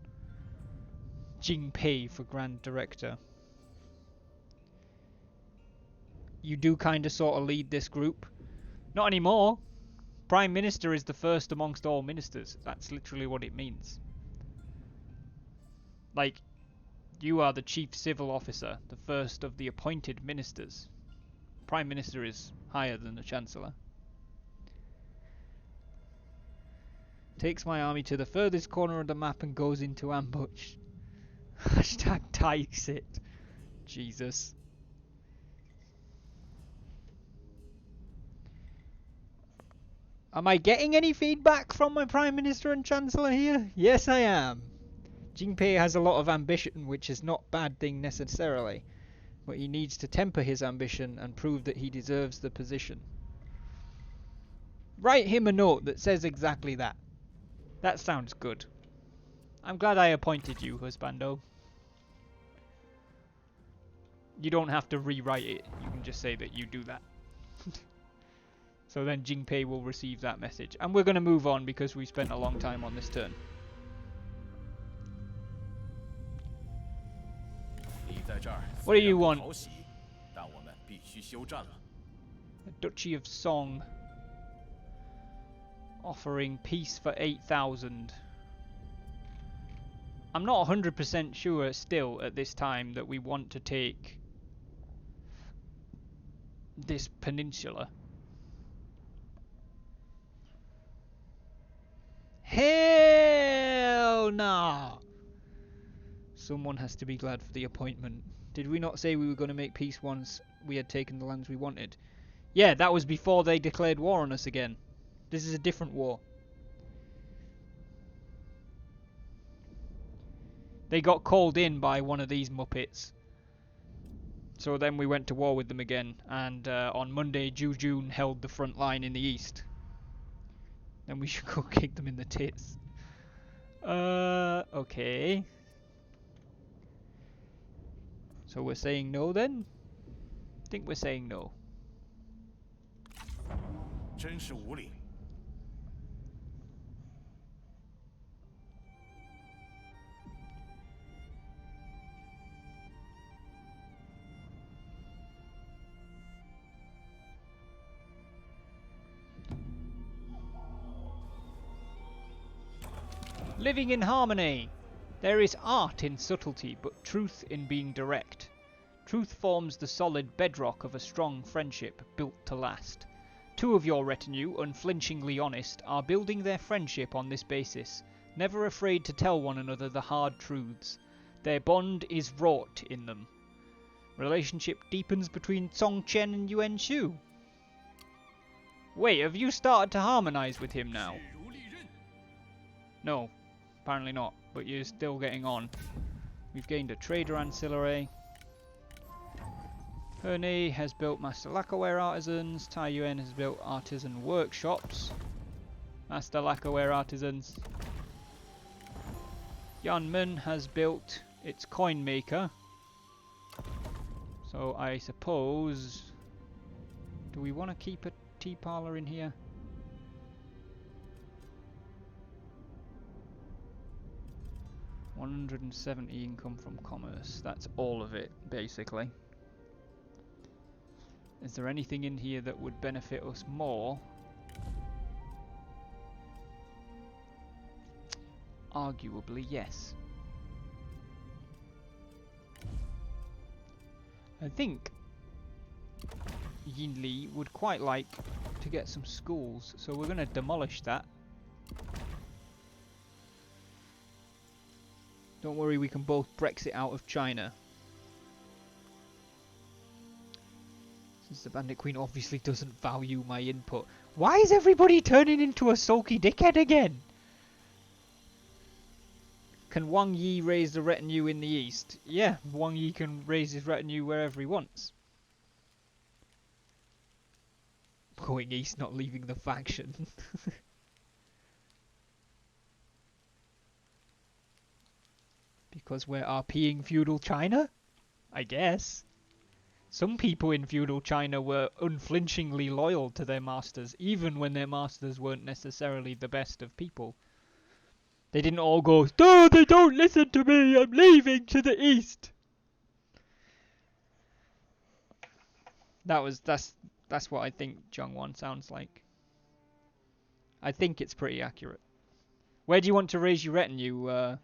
Jinpei for Grand Director. You do kind of sort of lead this group. Not anymore. Prime Minister is the first amongst all ministers. That's literally what it means. Like, you are the Chief Civil Officer, the first of the appointed ministers. Prime Minister is higher than the Chancellor. Takes my army to the furthest corner of the map and goes into ambush. Hashtag takes it. Jesus. Am I getting any feedback from my Prime Minister and Chancellor here? Yes, I am. Jinpei has a lot of ambition, which is not a bad thing necessarily. But he needs to temper his ambition and prove that he deserves the position. Write him a note that says exactly that. That sounds good. I'm glad I appointed you, Husbando. You don't have to rewrite it. You can just say that you do that. So then Jinpei will receive that message. And we're going to move on because we spent a long time on this turn. What do you want? The Duchy of Song. Offering peace for 8,000. I'm not 100% sure still at this time that we want to take this peninsula. Hell no! Someone has to be glad for the appointment. Did we not say we were going to make peace once we had taken the lands we wanted? Yeah, that was before they declared war on us again. This is a different war. They got called in by one of these Muppets. So then we went to war with them again. And on Monday, Jujun held the front line in the east. Then we should go kick them in the tits. Okay. So we're saying no then? I think we're saying no. 真是无礼。 Living in harmony. There is art in subtlety, but truth in being direct. Truth forms the solid bedrock of a strong friendship built to last. Two of your retinue, unflinchingly honest, are building their friendship on this basis, never afraid to tell one another the hard truths. Their bond is wrought in them. Relationship deepens between Song Chen and Yuan Shu. Wait, have you started to harmonise with him now? 势如利刃。 No, apparently not, but you're still getting on. We've gained a trader ancillary. Herne has built master lacquerware artisans. Tai Yuan has built artisan workshops. Master lacquerware artisans. Yanmen has built its coin maker. So I suppose... Do we want to keep a tea parlour in here? $170 income from commerce. That's all of it, basically. Is there anything in here that would benefit us more? Arguably, yes. I think Yinli would quite like to get some schools, so we're going to demolish that. Don't worry, we can both Brexit out of China. Since the Bandit Queen obviously doesn't value my input. Why is everybody turning into a sulky dickhead again? Can Wang Yi raise the retinue in the east? Yeah, Wang Yi can raise his retinue wherever he wants. Going east, not leaving the faction. Because we're RPing feudal China? I guess. Some people in feudal China were unflinchingly loyal to their masters, even when their masters weren't necessarily the best of people. They didn't all go, "No, they don't listen to me, I'm leaving to the east." That's what I think Zhongwan sounds like. I think it's pretty accurate. Where do you want to raise your retinue,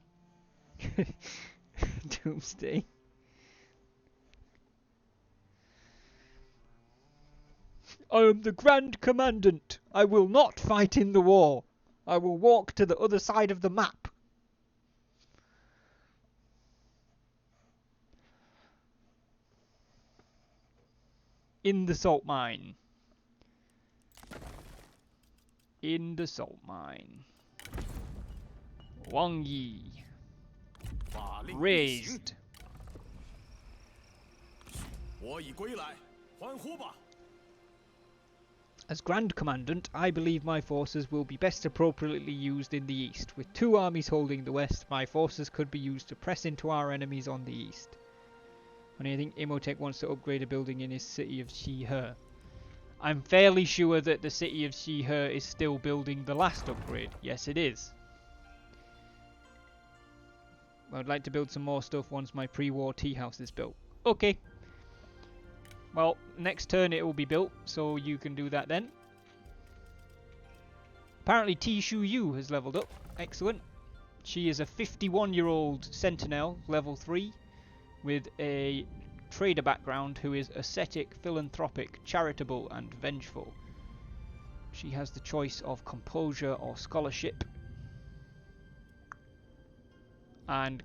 Doomsday? I am the Grand Commandant. I will not fight in the war. I will walk to the other side of the map. In the salt mine. In the salt mine. Wang Yi. 法令运行， Raised. 我已归来，欢呼吧！ As Grand Commandant, I believe my forces will be best appropriately used in the east. With two armies holding the west, my forces could be used to press into our enemies on the east. And I think Imhotep wants to upgrade a building in his city of Shihe. I'm fairly sure that the city of Shihe is still building the last upgrade. Yes, it is. I'd like to build some more stuff once my pre-war tea house is built. Okay. Well, next turn it will be built, so you can do that then. Apparently T Shu Yu has leveled up. Excellent. She is a 51-year-old sentinel, level 3, with a trader background who is ascetic, philanthropic, charitable, and vengeful. She has the choice of composure or scholarship. And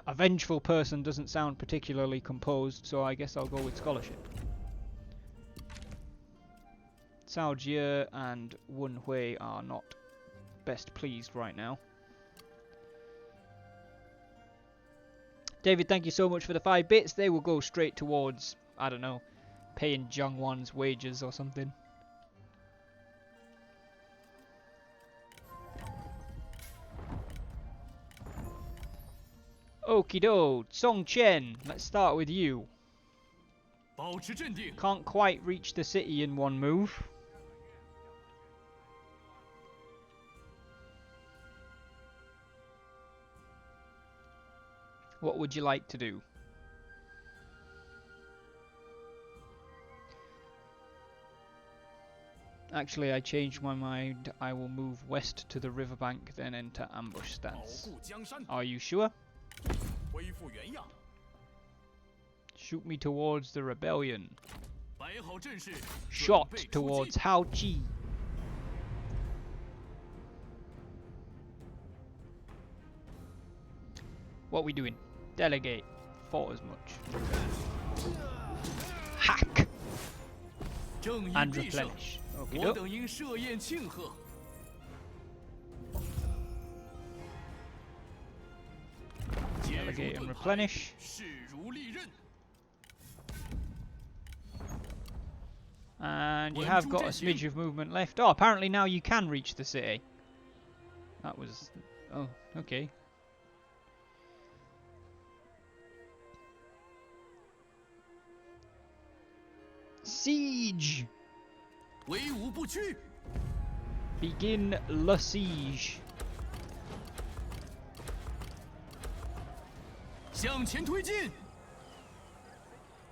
a vengeful person doesn't sound particularly composed, so I guess I'll go with scholarship. Cao Jie and Wen Hui are not best pleased right now. David, thank you so much for the 5 bits. They will go straight towards, I don't know, paying Jiangwan's wages or something. Okie do, Song Chen, let's start with you. Can't quite reach the city in one move. What would you like to do? Actually, I changed my mind. I will move west to the riverbank, then enter ambush stance. Are you sure? Shoot me towards the rebellion. Shot towards Hao Qi. What are we doing? Delegate. Thought as much. Hack! And replenish. Okay, delegate and replenish. And you have got a smidge of movement left. Oh, apparently now you can reach the city. That was... oh, okay. Siege! Begin le siege. If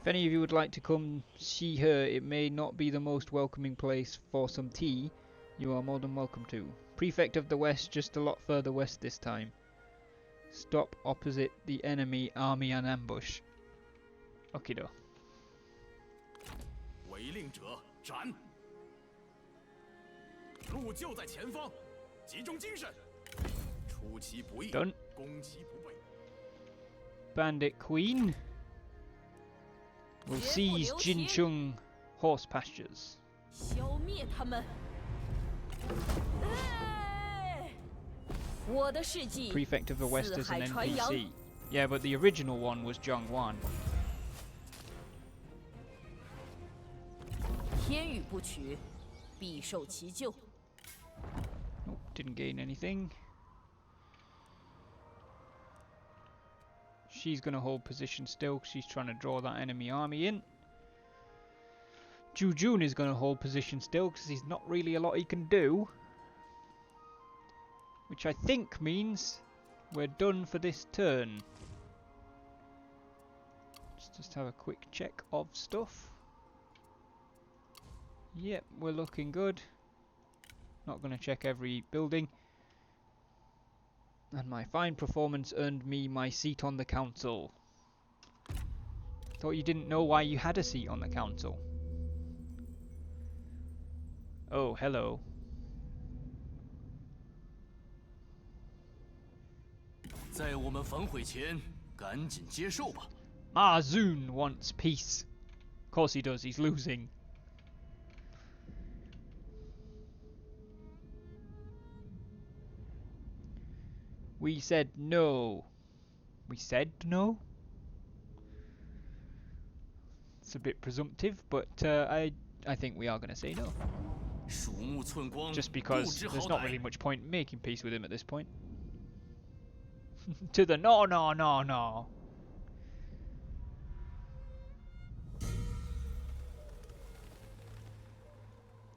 any of you would like to come see her, it may not be the most welcoming place for some tea. You are more than welcome to. Prefect of the West, just a lot further west this time. Stop opposite the enemy army and ambush. Okido. Done. Bandit Queen will seize Jincheng horse pastures. Prefect of the West is an NPC. Yeah, but the original one was Zhongwan. Oh, didn't gain anything. She's going to hold position still because she's trying to draw that enemy army in. Zhu Jun is going to hold position still because there's not really a lot he can do. Which I think means we're done for this turn. Let's just have a quick check of stuff. Yep, we're looking good. Not going to check every building. And my fine performance earned me my seat on the council. Thought you didn't know why you had a seat on the council. Oh, hello. Ma Zun wants peace. Of course he does, he's losing. We said no. We said no? It's a bit presumptive, but I think we are going to say no. Just because there's not really much point in making peace with him at this point. To the no, no, no, no.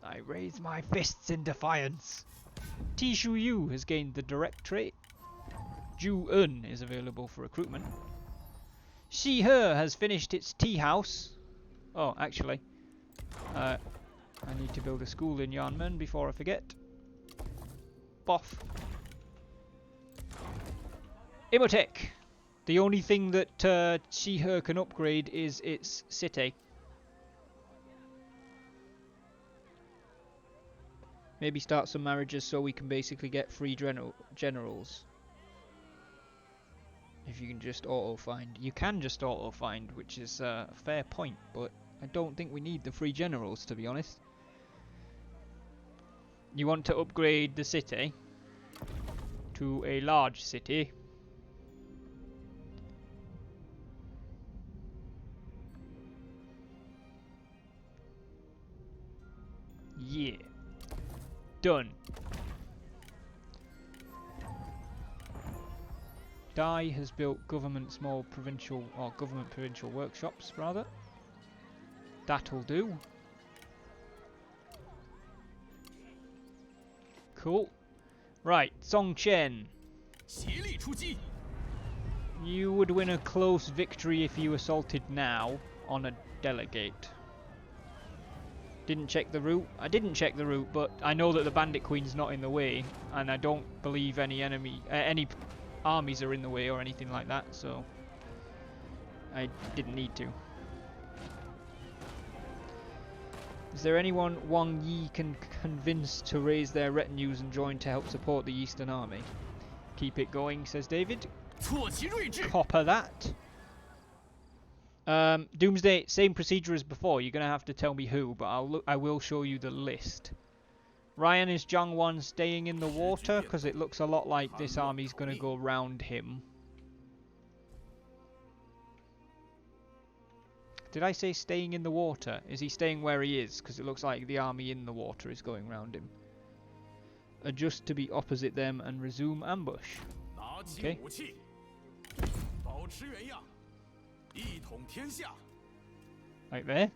I raise my fists in defiance. Tishu Yu has gained the direct trait. Ju Un is available for recruitment. Shi He has finished its tea house. Oh, actually, I need to build a school in Yanmen before I forget. Boff. Imhotep. The only thing that Shihe can upgrade is its city. Maybe start some marriages so we can basically get free generals. If you can just auto-find. You can just auto-find, which is a fair point, but I don't think we need the free generals, to be honest. You want to upgrade the city to a large city. Yeah. Done. Dai has built government provincial workshops, rather. That'll do. Cool. Right, Song Chen. You would win a close victory if you assaulted now on a delegate. Didn't check the route. I didn't check the route, but I know that the Bandit Queen's not in the way, and I don't believe any armies are in the way or anything like that, so I didn't need to. Is there anyone Wang Yi can convince to raise their retinues and join to help support the Eastern Army? Keep it going, says David. Copper that. Doomsday, same procedure as before. You're going to have to tell me who, but I will show you the list. Ryan, is Jiang staying in the water? Because it looks a lot like this army's going to go round him. Did I say staying in the water? Is he staying where he is? Because it looks like the army in the water is going round him. Adjust to be opposite them and resume ambush. Okay. Right there.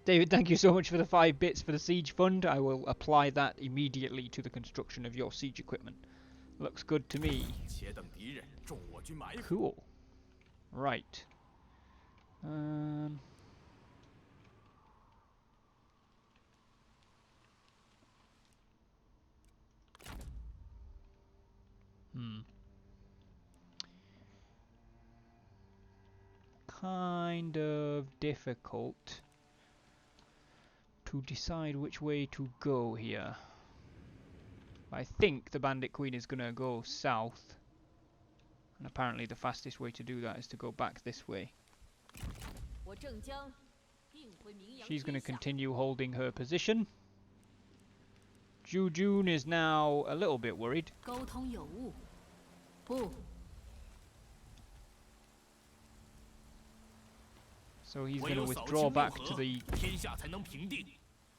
David, thank you so much for the 5 bits for the siege fund. I will apply that immediately to the construction of your siege equipment. Looks good to me. Cool. Right. Kind of difficult to decide which way to go here. I think the Bandit Queen is going to go south, and apparently the fastest way to do that is to go back this way. She's going to continue holding her position. Jujun is now a little bit worried. So he's going to withdraw back to the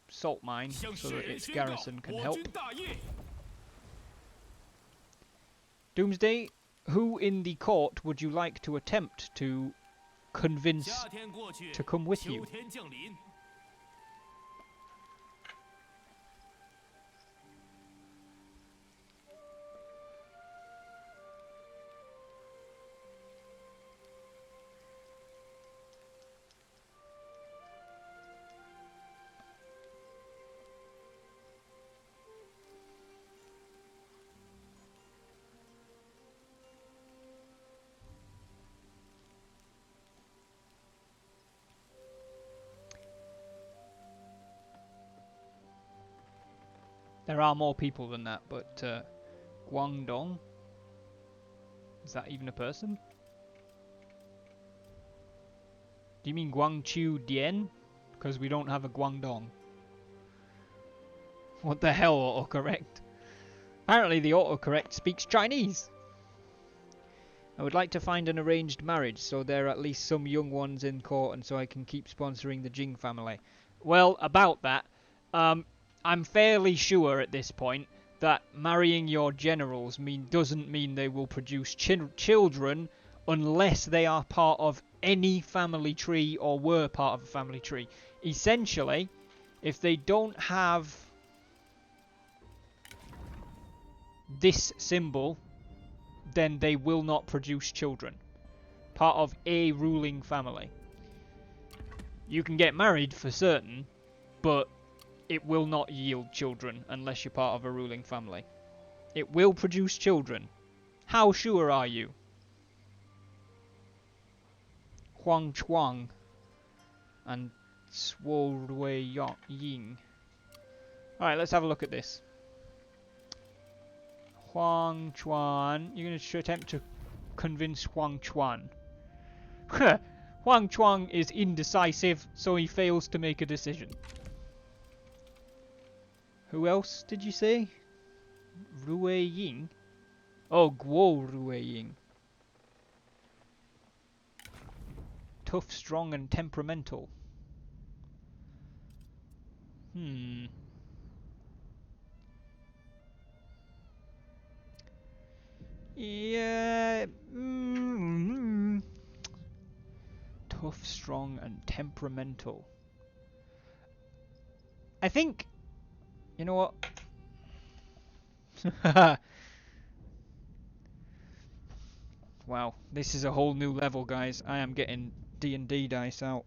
salt mine so that its garrison can help. Doomsday, who in the court would you like to attempt to convince to come with you? There are more people than that, but Guangdong? Is that even a person? Do you mean Guangqiu Dian? Because we don't have a Guangdong. What the hell, autocorrect? Apparently the autocorrect speaks Chinese! I would like to find an arranged marriage, so there are at least some young ones in court and so I can keep sponsoring the Jing family. Well, about that, I'm fairly sure at this point that marrying your generals doesn't mean they will produce children unless they are part of any family tree or were part of a family tree. Essentially, if they don't have this symbol, then they will not produce children. Part of a ruling family. You can get married for certain, but it will not yield children unless you're part of a ruling family. It will produce children. How sure are you? Huang Chuang and Suo Wei Ying. Alright, let's have a look at this. Huang Chuan. You're going to attempt to convince Huang Chuan. Huang Chuang is indecisive, so he fails to make a decision. Who else did you say? Rue Ying? Oh, Guo Rue Ying. Tough, strong, and temperamental. Yeah. Tough, strong, and temperamental. I think... You know what? Wow, this is a whole new level, guys. I am getting D&D dice out.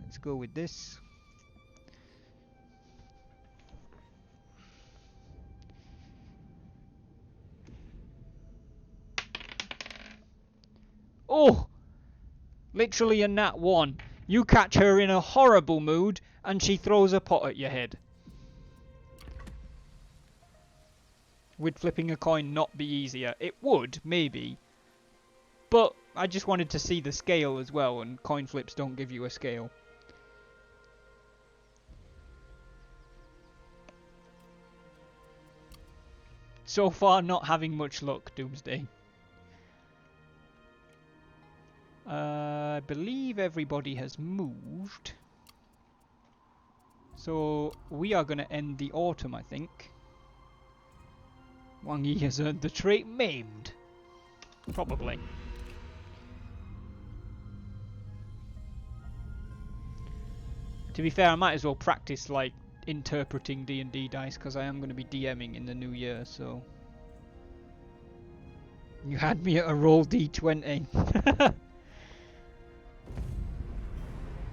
Let's go with this. Oh! Literally a nat 1. You catch her in a horrible mood and she throws a pot at your head. Would flipping a coin not be easier? It would, maybe. But I just wanted to see the scale as well, and coin flips don't give you a scale. So far, not having much luck, Doomsday. I believe everybody has moved. So we are going to end the autumn, I think. Wang Yi has earned the trait Maimed. Probably. To be fair, I might as well practice, like, interpreting D&D dice, because I am going to be DMing in the new year, so... You had me at a roll D20.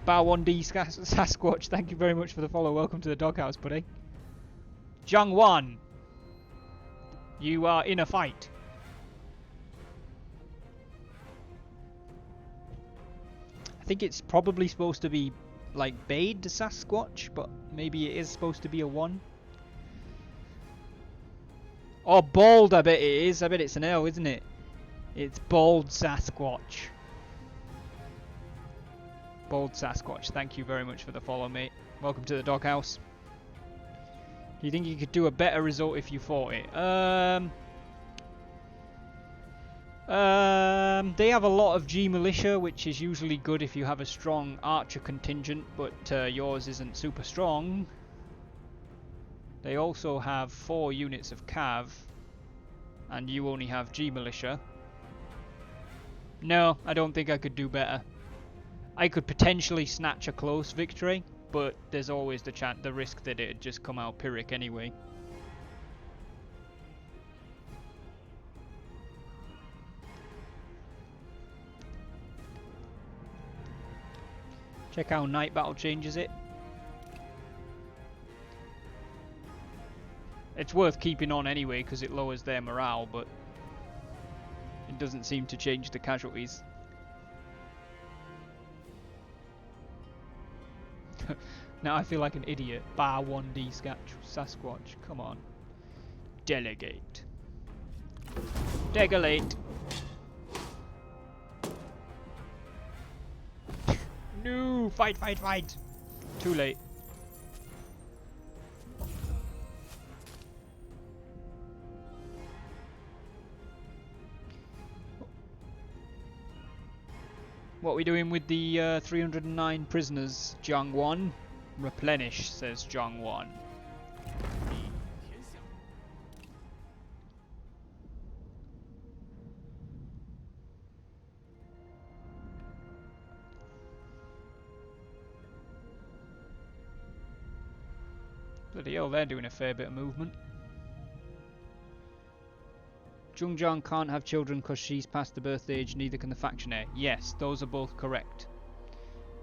Bar 1D Sasquatch, thank you very much for the follow. Welcome to the doghouse, buddy. Zhang Wan, you are in a fight. I think it's probably supposed to be like Bade Sasquatch, but maybe it is supposed to be a 1. Oh, Bald, I bet it is. I bet it's an L, isn't it? It's Bald Sasquatch. Bald Sasquatch, thank you very much for the follow, mate. Welcome to the doghouse. Do you think you could do a better result if you fought it? They have a lot of G militia, which is usually good if you have a strong archer contingent, but yours isn't super strong. They also have 4 units of cav, and you only have G militia. No, I don't think I could do better. I could potentially snatch a close victory, but there's always the risk that it'd just come out Pyrrhic anyway. Check how Night Battle changes it. It's worth keeping on anyway because it lowers their morale, but it doesn't seem to change the casualties. Now I feel like an idiot. Bar 1D Sasquatch. Come on. Delegate. Delegate. No! Fight, fight, fight! Too late. What are we doing with the 309 prisoners, Zhang Wan? Replenish, says Zhang Wan. Bloody hell, they're doing a fair bit of movement. Zhongjiang can't have children because she's past the birth age, neither can the faction heir. Yes, those are both correct.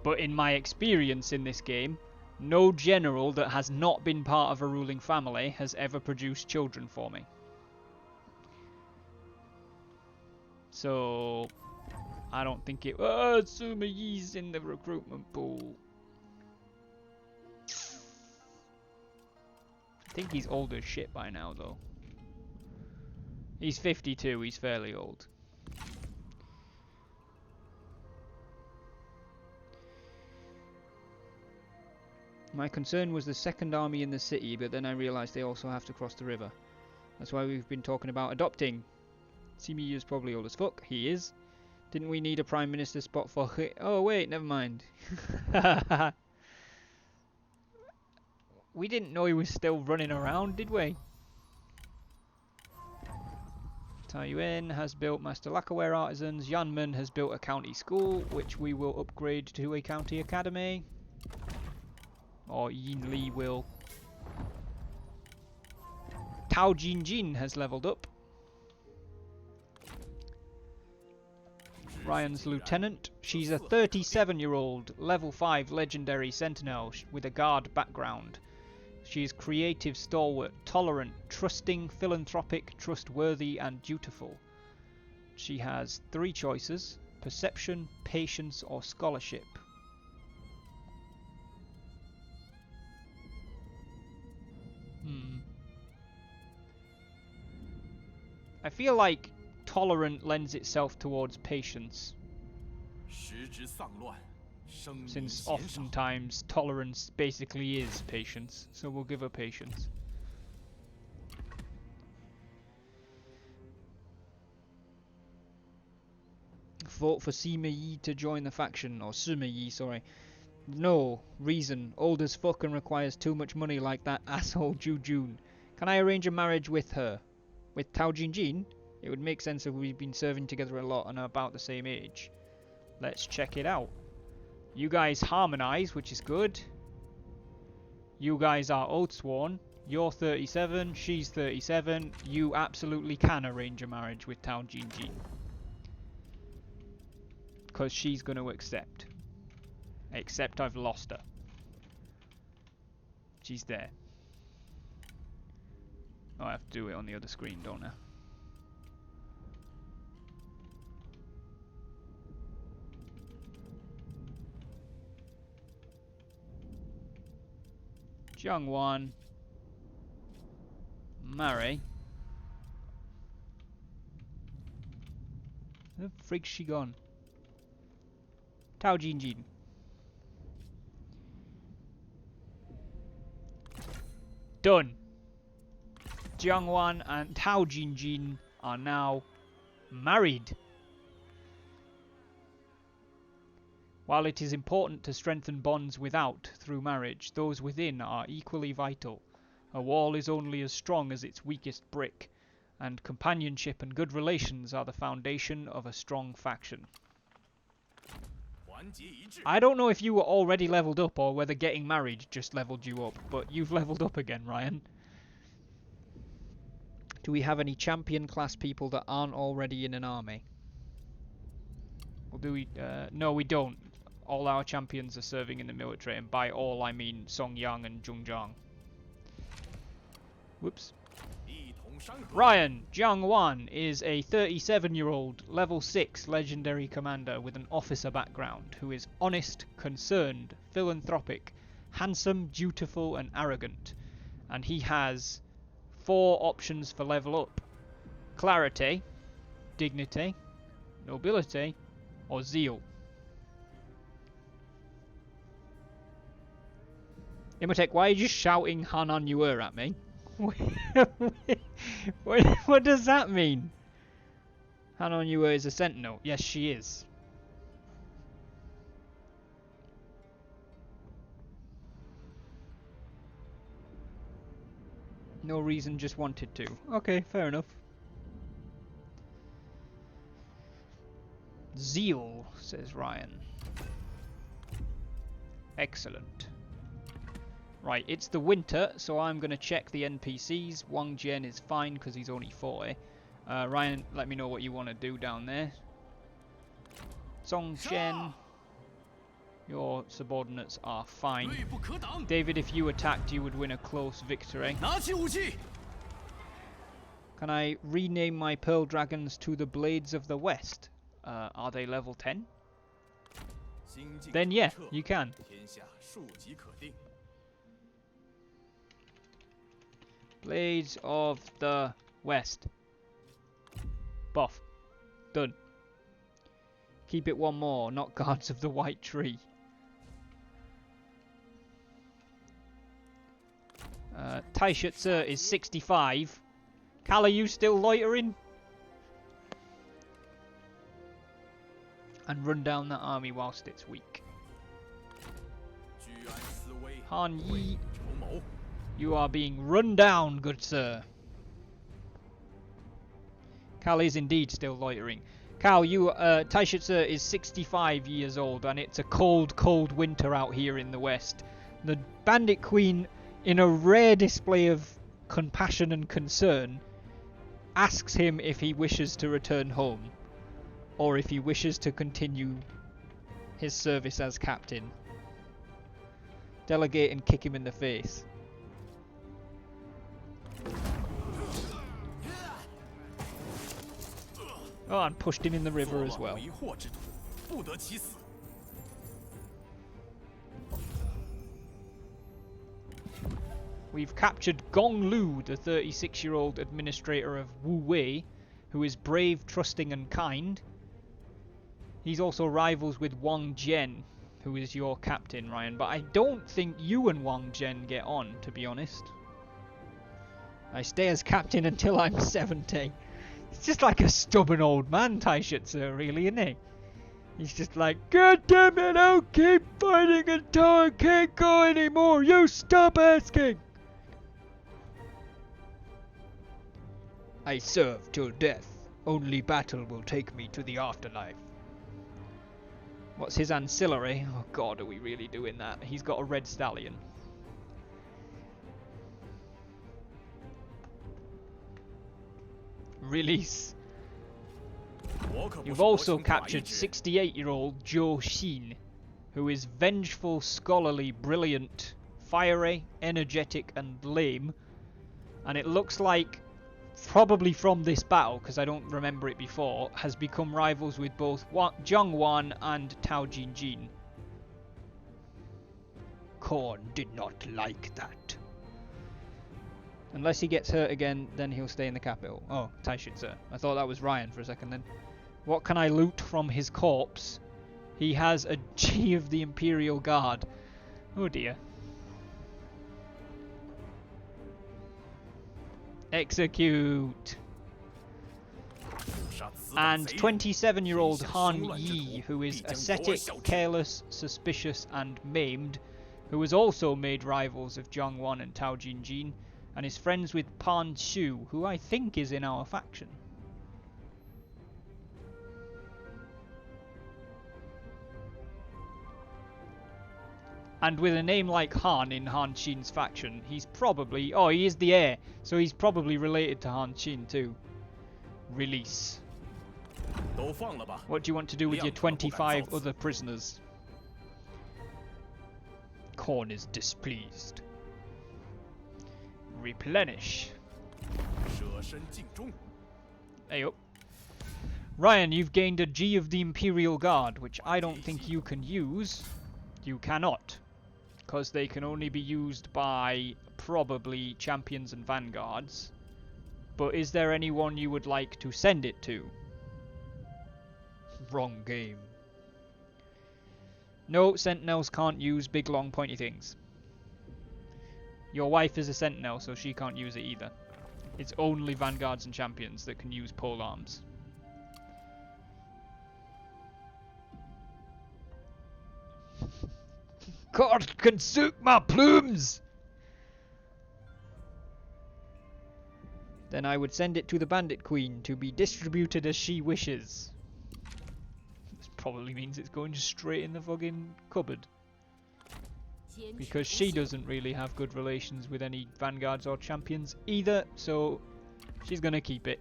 But in my experience in this game, no general that has not been part of a ruling family has ever produced children for me. So, I don't think it... Oh, Sima Yi's in the recruitment pool. I think he's old as shit by now, though. He's 52, he's fairly old. My concern was the second army in the city, but then I realised they also have to cross the river. That's why we've been talking about adopting. Simi is probably old as fuck. He is. Didn't we need a prime minister spot for... Oh wait, never mind. We didn't know he was still running around, did we? Taiyuan has built Master Lacquerware Artisans. Yanmen has built a county school, which we will upgrade to a county academy. Or Yin Li will. Tao Jinjin has leveled up. Ryan's lieutenant. She's a 37-year-old, level 5 legendary sentinel with a guard background. She is creative, stalwart, tolerant, trusting, philanthropic, trustworthy, and dutiful. She has 3 choices: perception, patience, or scholarship. I feel like tolerant lends itself towards patience, since oftentimes tolerance basically is patience, so we'll give her patience. Vote for Sima Yi to join the faction, or Sima Yi, sorry. No. Reason. Old as fuck and requires too much money like that asshole Ju Jun. Can I arrange a marriage with her? With Tao Jinjin? It would make sense if we've been serving together a lot and are about the same age. Let's check it out. You guys harmonise, which is good. You guys are oath-sworn. You're 37, she's 37. You absolutely can arrange a marriage with Tao Jinjin. Because she's going to accept. Except I've lost her. She's there. Oh, I have to do it on the other screen, don't I? Jiangwan. Marry. Where the freak's she gone? Tao Jinjin. Done. Jiangwan and Tao Jinjin are now married. While it is important to strengthen bonds without through marriage, those within are equally vital. A wall is only as strong as its weakest brick, and companionship and good relations are the foundation of a strong faction. I don't know if you were already leveled up or whether getting married just leveled you up, but you've leveled up again, Ryan. Do we have any champion class people that aren't already in an army? Or do we? No, we don't. All our champions are serving in the military, and by all I mean Song Yang and Zhongjiang. Whoops. Ryan Jiangwan is a 37-year-old level 6 legendary commander with an officer background who is honest, concerned, philanthropic, handsome, dutiful, and arrogant. And he has 4 options for level up: clarity, dignity, nobility, or zeal. Imhotep, why are you just shouting Hanan Yuer at me? What does that mean? Hanan Yuer is a sentinel. Yes, she is. No reason, just wanted to. Okay, fair enough. Zeal, says Ryan. Excellent. Right, it's the winter, so I'm going to check the NPCs. Wang Jian is fine because he's only 40. Ryan, let me know what you want to do down there. Song Chen, your subordinates are fine. David, if you attacked, you would win a close victory. Can I rename my Pearl Dragons to the Blades of the West? Are they level 10? Then yeah, you can. Blades of the West. Buff. Done. Keep it one more, not Guards of the White Tree. Taishutsu is 65. Cal, are you still loitering? And run down that army whilst it's weak. Han Yi, you are being run down, good sir. Cal is indeed still loitering. Cal, Taishutsu is 65 years old and it's a cold, cold winter out here in the west. The Bandit Queen, in a rare display of compassion and concern, asks him if he wishes to return home, or if he wishes to continue his service as captain. Delegate and kick him in the face. Oh, and pushed him in the river as well. We've captured Gong Lu, the 36-year-old administrator of Wu Wei, who is brave, trusting and kind. He's also rivals with Wang Jian, who is your captain, Ryan. But I don't think you and Wang Jian get on, to be honest. I stay as captain until I'm 70. It's just like a stubborn old man, Taishutsu, really, isn't he? He's just like, God damn it, I'll keep fighting until I can't go anymore. You stop asking. I serve till death. Only battle will take me to the afterlife. What's his ancillary? Oh god, are we really doing that? He's got a red stallion. Release. You've also captured 68-year-old Zhou Xin, who is vengeful, scholarly, brilliant, fiery, energetic and lame. And it looks like, probably from this battle, because I don't remember it before, has become rivals with both Zhang Wan and Tao Jinjin. Korn did not like that. Unless he gets hurt again, then he'll stay in the capital. Oh, Taishutsu. I thought that was Ryan for a second then. What can I loot from his corpse? He has a G of the Imperial Guard. Oh dear. Execute. And 27-year-old Han Yi, who is ascetic, careless, suspicious and maimed, who has also made rivals of Zhang Wan and Tao Jinjin, and is friends with Pan Shu, who I think is in our faction. And with a name like Han in Han Qin's faction, he's probably... Oh, he is the heir, so he's probably related to Han Qin too. Release. What do you want to do with your 25 other prisoners? Korn is displeased. Replenish. Hey up. Ryan, you've gained a G of the Imperial Guard, which I don't think you can use. You cannot. Because they can only be used by probably champions and vanguards. But is there anyone you would like to send it to? Wrong game. No, sentinels can't use big long pointy things. Your wife is a sentinel, so she can't use it either. It's only vanguards and champions that can use pole arms. God can suit my plumes! Then I would send it to the Bandit Queen to be distributed as she wishes. This probably means it's going straight in the fucking cupboard. Because she doesn't really have good relations with any vanguards or champions either, so she's gonna keep it.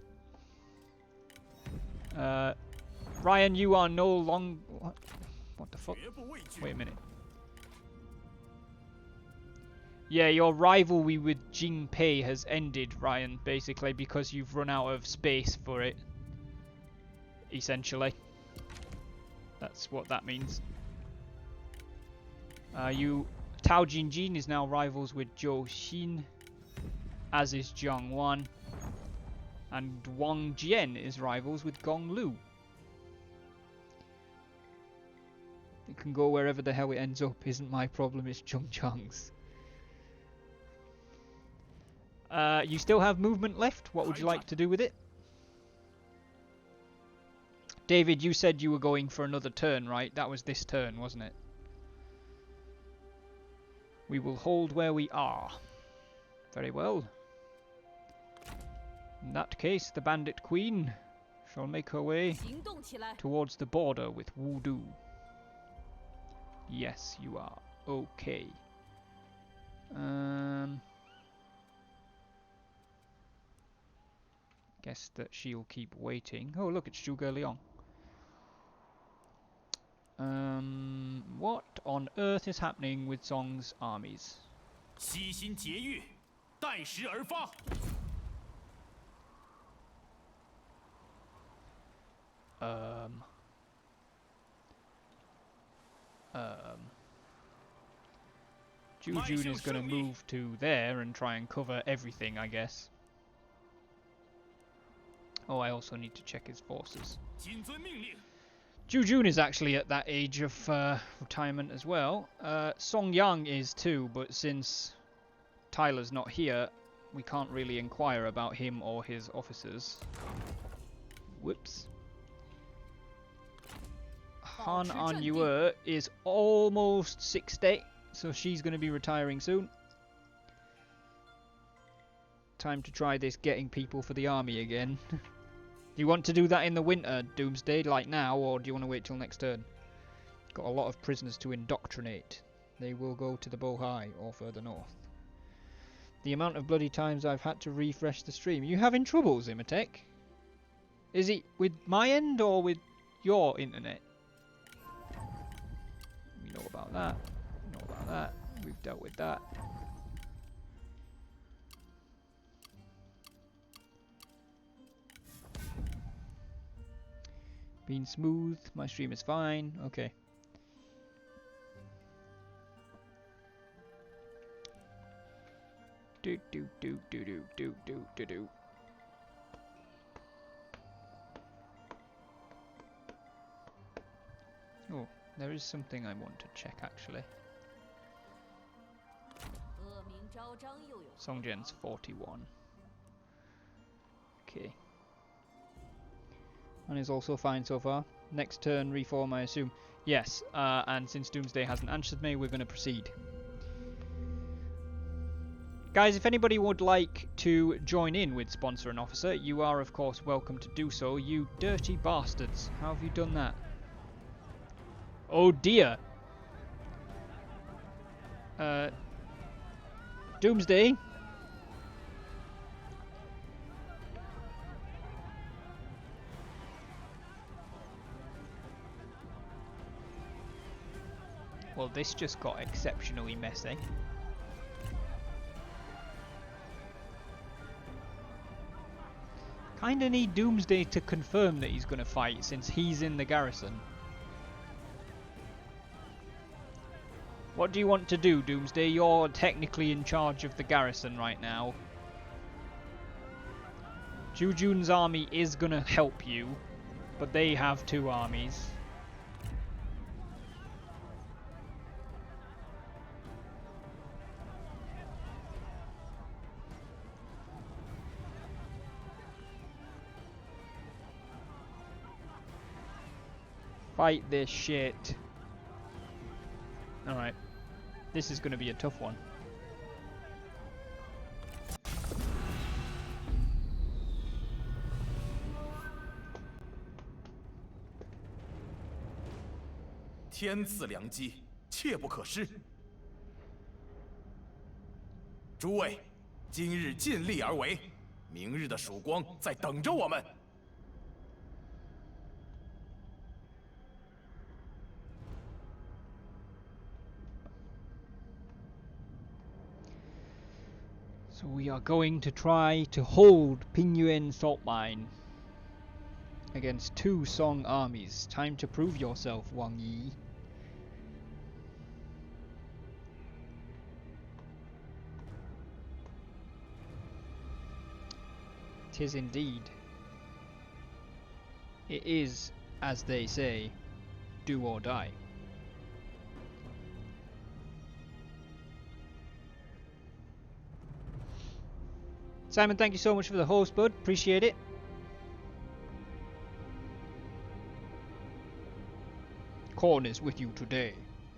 Ryan, you are no long. What the fuck? 绝不畏惧。 Wait a minute. Yeah, your rivalry with Jinpei has ended, Ryan, basically, because you've run out of space for it. Essentially. That's what that means. Tao Jinjin is now rivals with Zhou Xin, as is Jiang Wan. And Wang Jian is rivals with Gong Lu. It can go wherever the hell it ends up, isn't my problem, it's Chung Chang's. You still have movement left. What would you like to do with it? David, you said you were going for another turn, right? That was this turn, wasn't it? We will hold where we are. Very well. In that case, the Bandit Queen shall make her way 行动起来！ towards the border with Wudu. Yes, you are. Okay. Guess that she'll keep waiting. Oh, look, it's Zhuge Liang. What on earth is happening with Song's armies? 悉心节欲，待时而发。 Jujun is going to move to there and try and cover everything, I guess. Oh, I also need to check his forces. 谨遵命令。 Jujun is actually at that age of retirement as well. Song Yang is too, but since Tyler's not here, we can't really inquire about him or his officers. Whoops. Han An Yue is almost 60, so she's going to be retiring soon. Time to try this getting people for the army again. Do you want to do that in the winter, Doomsday, like now, or do you want to wait till next turn? Got a lot of prisoners to indoctrinate. They will go to the Bohai or further north. The amount of bloody times I've had to refresh the stream. You having trouble, Zimatek? Is it with my end or with your internet? We know about that. We know about that. We've dealt with that. Being smooth. My stream is fine. Okay. Do do do do do do do do do. Oh, there is something I want to check actually. 恶名昭彰又有 Songjian's 41. Okay. And is also fine so far. Next turn, reform, I assume. Yes, and since Doomsday hasn't answered me, we're going to proceed. Guys, if anybody would like to join in with Sponsor and Officer, you are of course welcome to do so. You dirty bastards. How have you done that? Oh dear. Doomsday. Well, this just got exceptionally messy. Kinda need Doomsday to confirm that he's gonna fight since he's in the garrison. What do you want to do, Doomsday? You're technically in charge of the garrison right now. Jujun's army is gonna help you, but they have 2 armies. Fight this shit. Alright. This is going to be a tough one.天赐良机，切不可失。诸位，今日尽力而为，明日的曙光在等着我们。So we are going to try to hold Pingyuan Salt Mine against 2 Song armies. Time to prove yourself, Wang Yi. Tis indeed. It is, as they say, do or die. Simon, thank you so much for the host, bud. Appreciate it. Korn is with you today,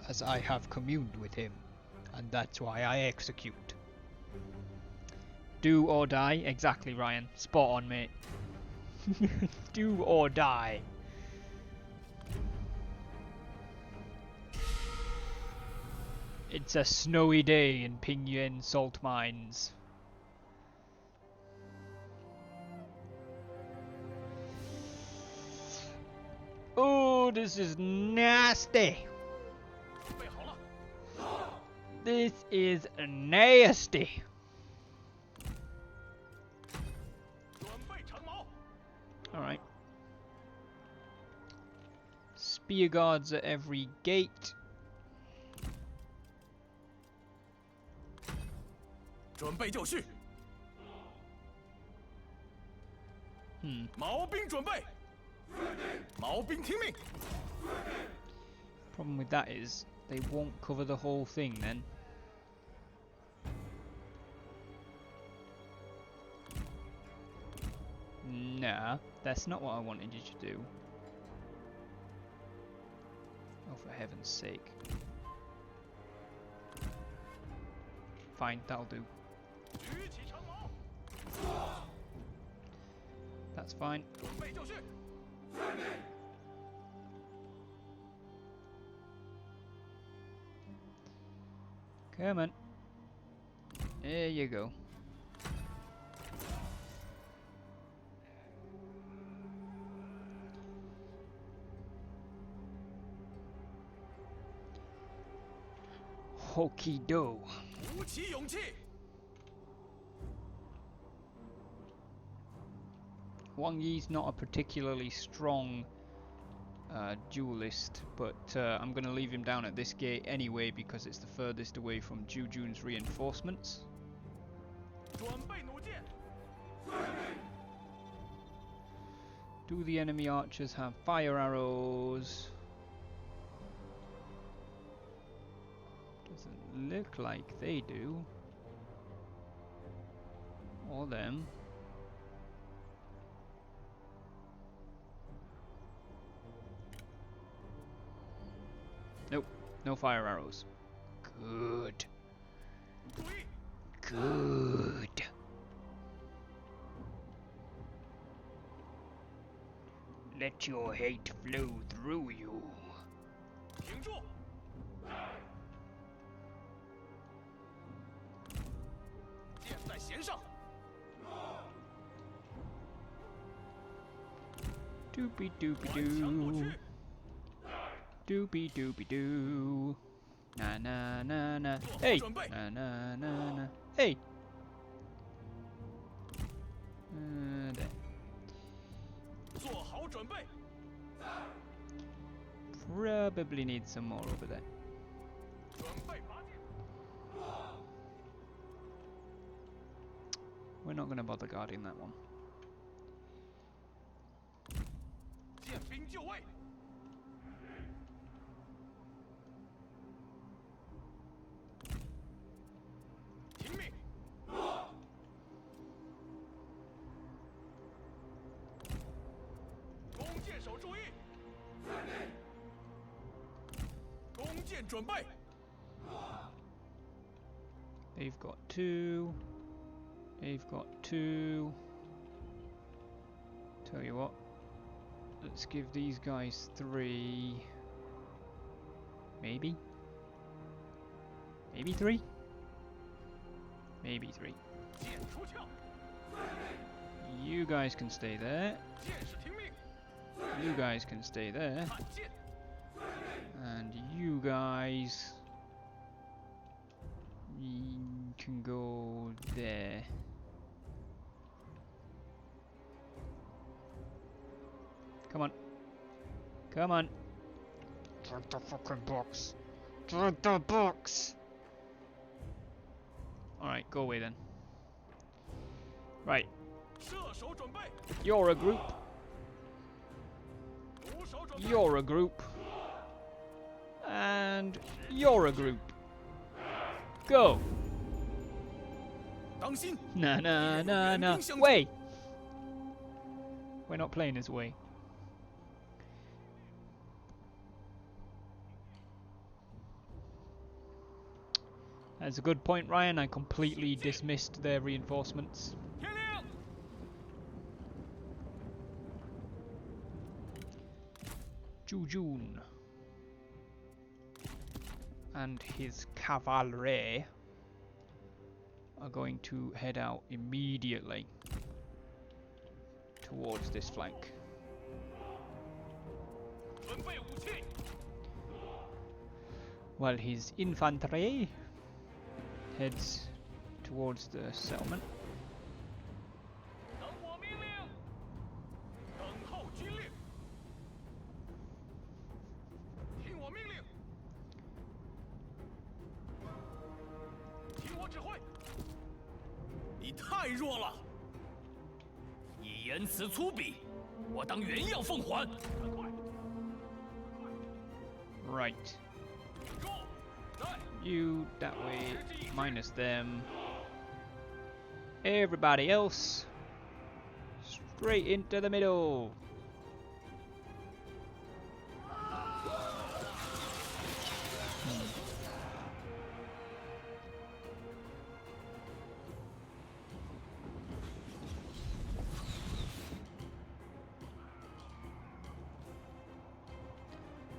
as I have communed with him, and that's why I execute. Do or die? Exactly, Ryan. Spot on, mate. Do or die. It's a snowy day in Pingyuan Salt Mines. Oh, this is nasty. This is nasty. Alright. Spear guards at every gate. Problem with that is they won't cover the whole thing then. Nah, that's not what I wanted you to do. Oh, for heaven's sake. Fine, that'll do. That's fine. Come on. There you go. Hoki do. Wang Yi's not a particularly strong duelist, but I'm going to leave him down at this gate anyway because it's the furthest away from Jujun's reinforcements. Do the enemy archers have fire arrows? Doesn't look like they do. Or them. Nope, no fire arrows. Good. Good. Let your hate flow through you. Doopy doopy doo. Doopy doopy doo. Na na na na. Hey! Na na na na. Hey! There. Probably need some more over there. We're not going to bother guarding that one. They've got 2. They've got 2. Tell you what, let's give these guys 3. Maybe? Maybe 3? Maybe 3. You guys can stay there. You guys can stay there. And you guys can go there. Come on. Come on. Get the fucking box. Get the box. Alright, go away then. Right. You're a group. You're a group. And you're a group. Go. Nah, nah, nah, nah. Wait. We're not playing this way. That's a good point, Ryan. I completely dismissed their reinforcements. Jujun and his cavalry are going to head out immediately towards this flank. While his infantry heads towards the settlement. Right. You that way, minus them. Everybody else, straight into the middle.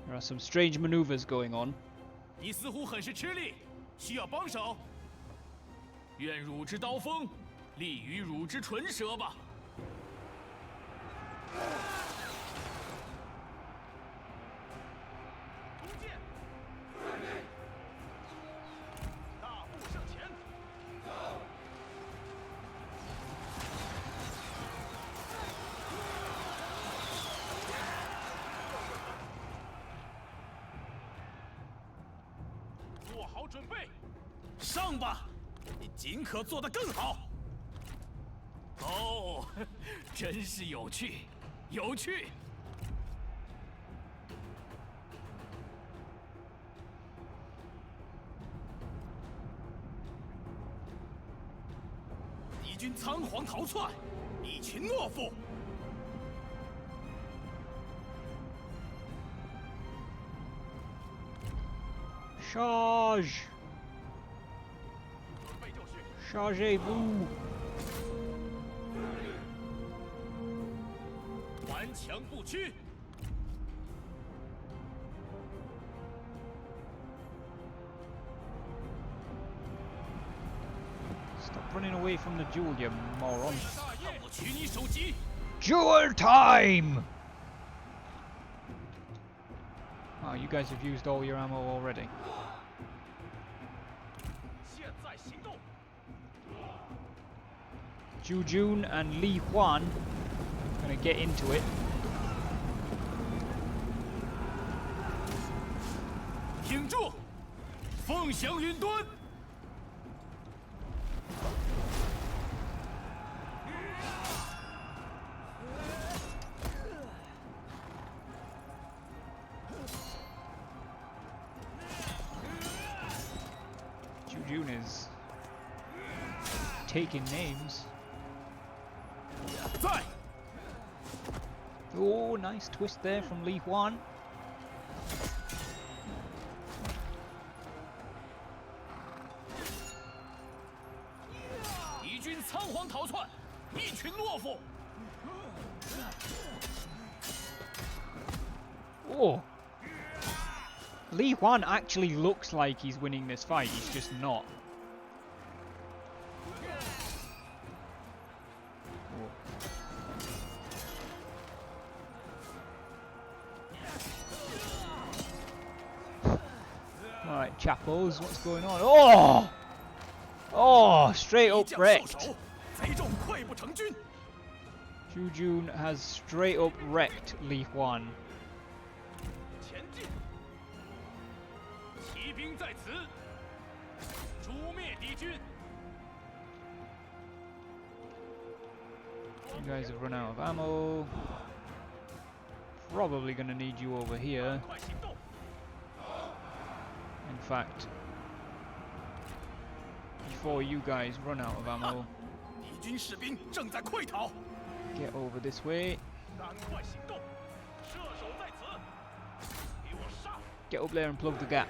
There are some strange maneuvers going on. 你似乎很是吃力，需要帮手。愿汝之刀锋利于汝之唇舌吧。弓箭，大步向前。做好准备，上吧！你尽可做得更好。哦，真是有趣，有趣。敌军仓皇逃窜，一群懦夫。 Charge! Chargez-vous! 顽强不屈。 Stop running away from the duel, you moron. 让我取你首级。 Duel time! Oh, you guys have used all your ammo already. 现在行动。 Jujun and Li Huan gonna get into it. 挺住！凤翔云端。 Jujun is taking names. 在。 Oh, nice twist there from Li Huan. 敌军仓皇逃窜，一群懦夫。 Oh. Li Huan actually looks like he's winning this fight, he's just not. Alright, Chapos, what's going on? Oh! Oh, straight up 将受 wrecked. 手，贼众溃不成军。 Zhu Jun has straight up wrecked Li Huan. 前进！骑兵在此，诛灭敌军。 You guys have run out of ammo. Probably gonna need you over here. 快行动！ In fact, before you guys run out of ammo, 敌军士兵正在溃逃， get over this way. 赶快行动！射手在此，给我杀！ Get up there and plug the gap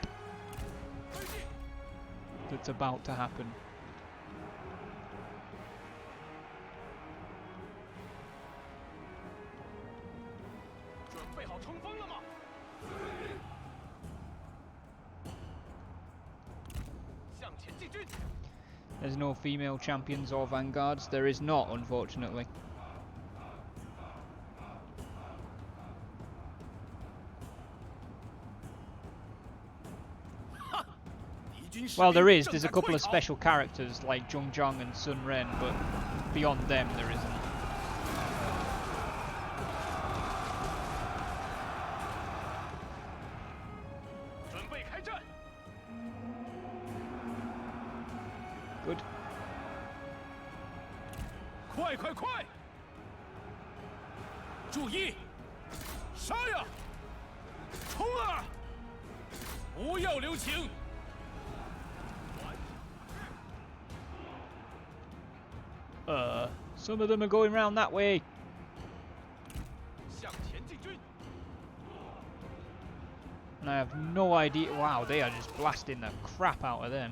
推进！ that's about to happen. 准备好冲锋了吗？向前进军！ There's no female champions or vanguards. There is not, unfortunately. 敌军士 Well, 兵 there is. 正 There's 在 a couple 溃 of 逃 special characters like Zhong Zhang and Sun Ren, but beyond them, there isn't. 准备开战！ Good. 快快快！注意，杀呀！冲啊！不要留情！ Some of them are going round that way. 向前进军！ And I have no idea. Wow, they are just blasting the crap out of them.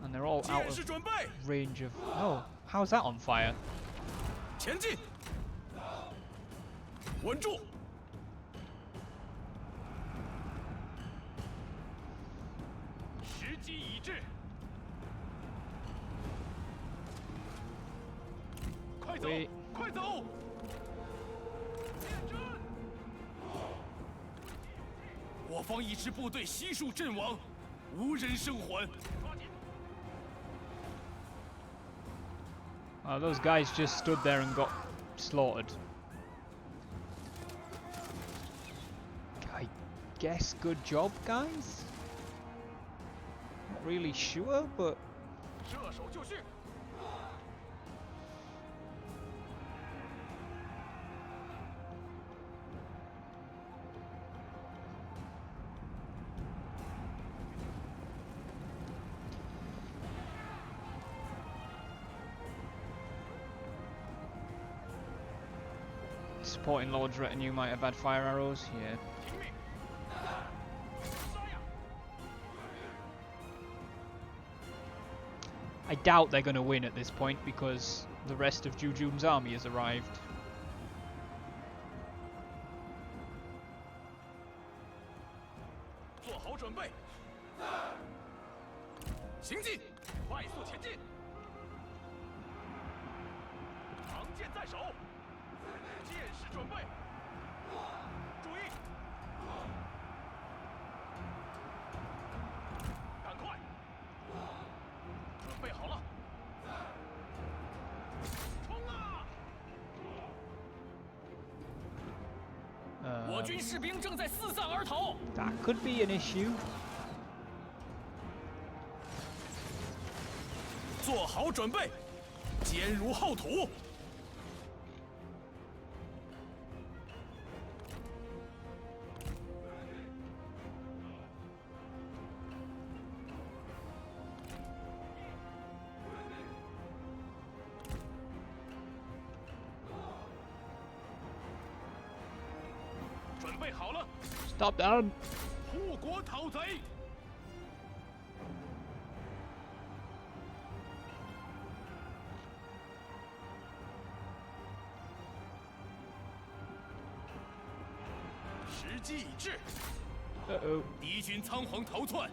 And they're all out 剑士 of 准备， range of... Oh, how's that on fire? 前进！稳住！ 时机已至，快走 Wait.，快走！练阵！我方一支部队悉数阵亡，无人生还。抓紧！ Those guys just stood there and got slaughtered. I guess good job, guys? Not really sure, but... 射手就绪。 Supporting Lord's retinue might have had fire arrows, yeah. 听命！杀呀！ I doubt they're going to win at this point because the rest of Zhu Jun's army has arrived. 做好准备，行进，快速前进。长剑在手，剑士准备，注意，赶快，准备好了，冲啊！ 我军士兵正在四散而逃。 That could be an issue. 做好准备，坚如厚土。准备好了， Stop down. 护国讨贼。 时机已至， Uh-oh. 敌军仓皇逃窜，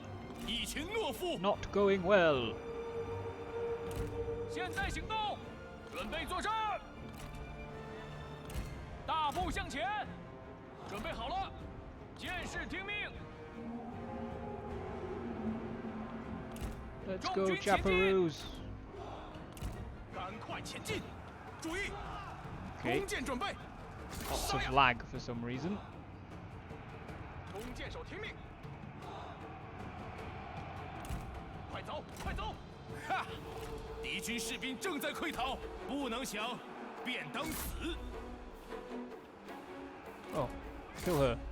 一群懦夫。 Not going well. 现在行动，准备作战。大步向前，准备好了，剑士听命。Let's go, Chaperoos. 赶快前进！注意， Okay, 弓箭准备， lots of lag for some reason. 弓箭手听命，快走，快走！哈，敌军士兵正在溃逃，不能想，便当死。 Oh, kill her. "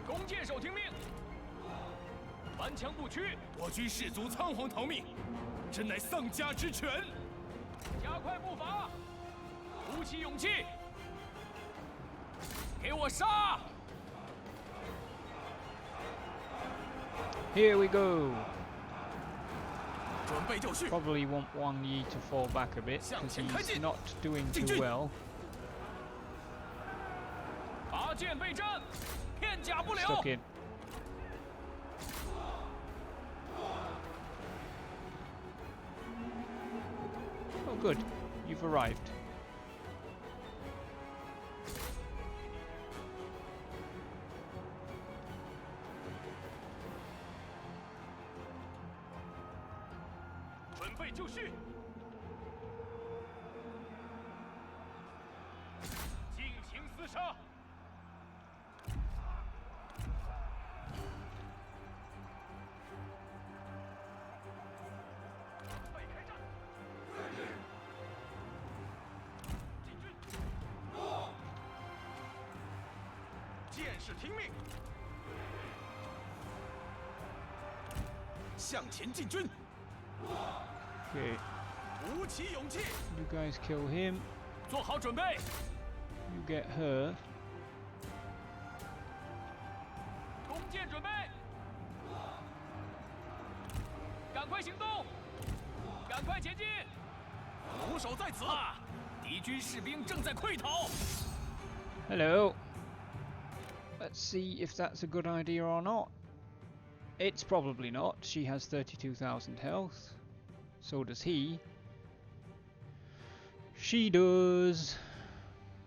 弓箭手听命，顽强不屈，我军士卒仓皇逃命，真乃丧家之犬。加快步伐，鼓起勇气，给我杀！ Here we go. 准备就绪， Probably want Wang Yi to fall back a bit because he's not doing too well. 拔剑备战，片甲不留。 Stuck in. Oh, good. You've arrived. 准备就绪，尽情厮杀。准备开战，进军，剑士听命，向前进军。 Okay, 鼓起勇气， you guys kill him. 做好准备。 You get her. 弓箭准备，赶快行动，赶快前进。弩手在此，敌军士兵正在溃逃。 Hello. Let's see if that's a good idea or not. It's probably not. She has 32,000 health. So does he. She does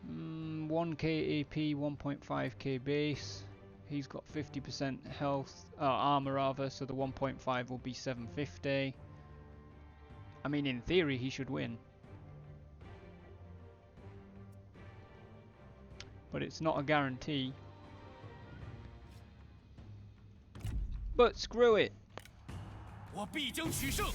1k AP, 1.5k base. He's got 50% health, armor rather, so the 1.5 will be 750. I mean, in theory, he should win. But it's not a guarantee. But screw it. 我必将取胜。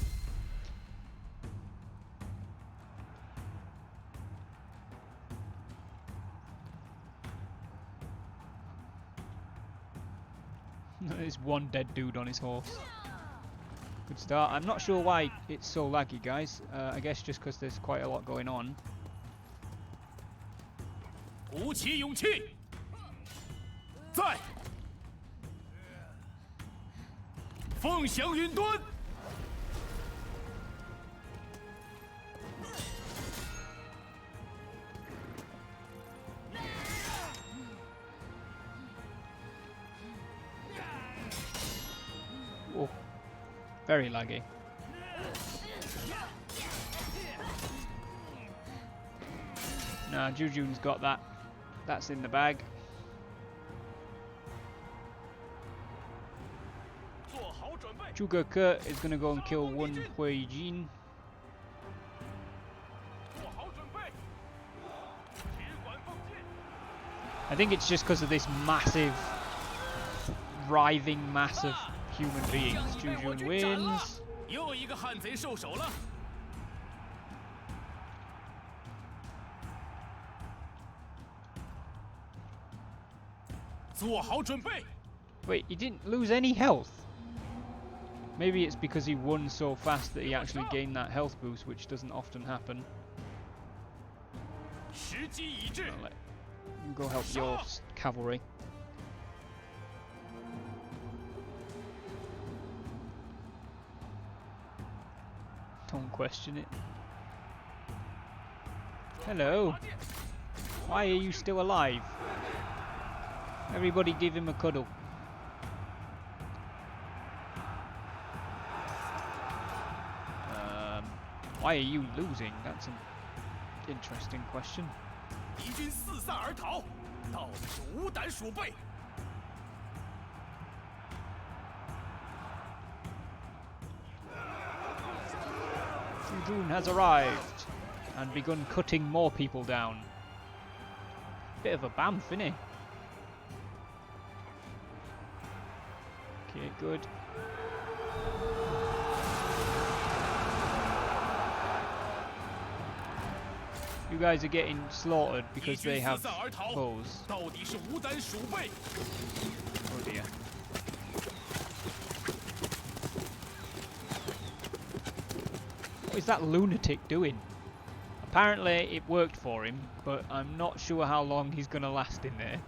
There's one dead dude on his horse. Good start. I'm not sure why it's so laggy, guys. I guess just because there's quite a lot going on. 鼓起勇气，在，凤翔云端。 Oh, very laggy. Nah, Jujun's got that. That's in the bag. 做好准备， Zhuge Ke is going to go and kill Wen Huijin. 做好准备，只管放箭。 I think it's just because of this massive, writhing mass of human beings. Jujun wins. 又一个汉贼受手了。做好准备。 Wait, he didn't lose any health? Maybe it's because he won so fast that he actually gained that health boost, which doesn't often happen. 时机已至。 I'll let you go help your cavalry. Don't question it. Hello. Why are you still alive? Everybody give him a cuddle. Why are you losing? That's an interesting question. 敌军四散而逃，到底是无胆鼠辈。 Jun has arrived and begun cutting more people down. Bit of a bamf, innit? Okay, good. You guys are getting slaughtered because they have bows. 到底是无胆鼠辈。 Oh dear. What is that lunatic doing? Apparently it worked for him, but I'm not sure how long he's gonna last in there.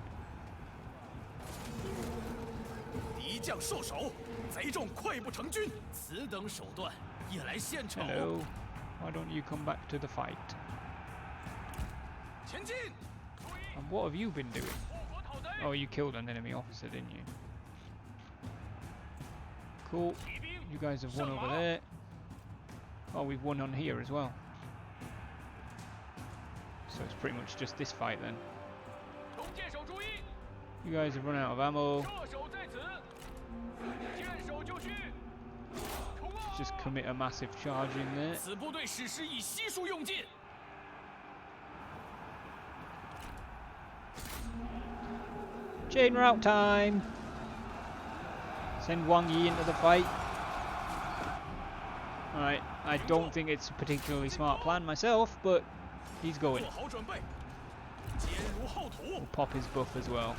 敌将受首，贼众溃不成军。此等手段也来献丑。 Hello. Why don't you come back to the fight? 前进！ And what have you been doing? Oh, you killed an enemy officer, didn't you? Cool. You guys have won over there. Oh, we've won on here as well. So it's pretty much just this fight then. You guys have run out of ammo. Just commit a massive charge in there. 此部队史诗已悉数用尽。 Chain route time! Send Wang Yi into the fight. Alright, I don't think it's a particularly smart plan myself, but he's going. 做好准备，坚如厚土。 We'll pop his buff as well.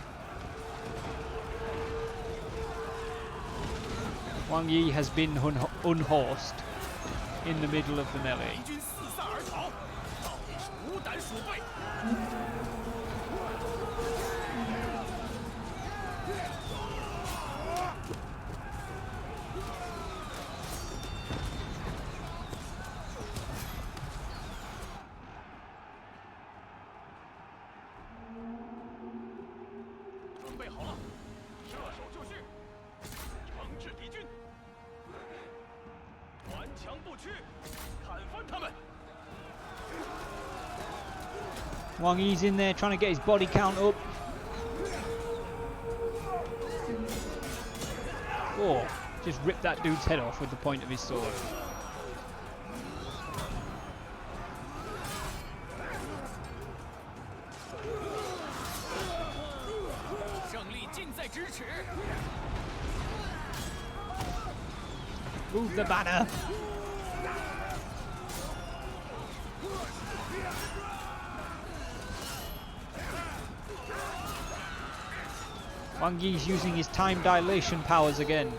Wang Yi has been unhorsed in the middle of the melee. 敌军四散而逃，到底是无胆鼠辈。 准备好了，射手就绪，惩治敌军，顽强不屈，砍翻他们。 Wang Yi's in there trying to get his body count up. Oh, just ripped that dude's head off with the point of his sword. 胜利近在咫尺。 Move the banner! Wang Yi's using his time dilation powers again.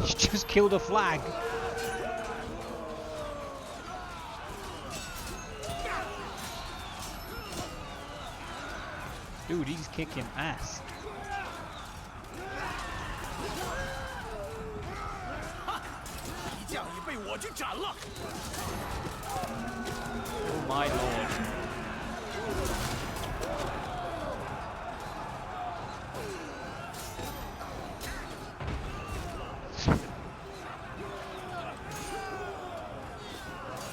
He just killed a flag. Dude, he's kicking ass. 敌将已被我军斩了。 Oh my lord.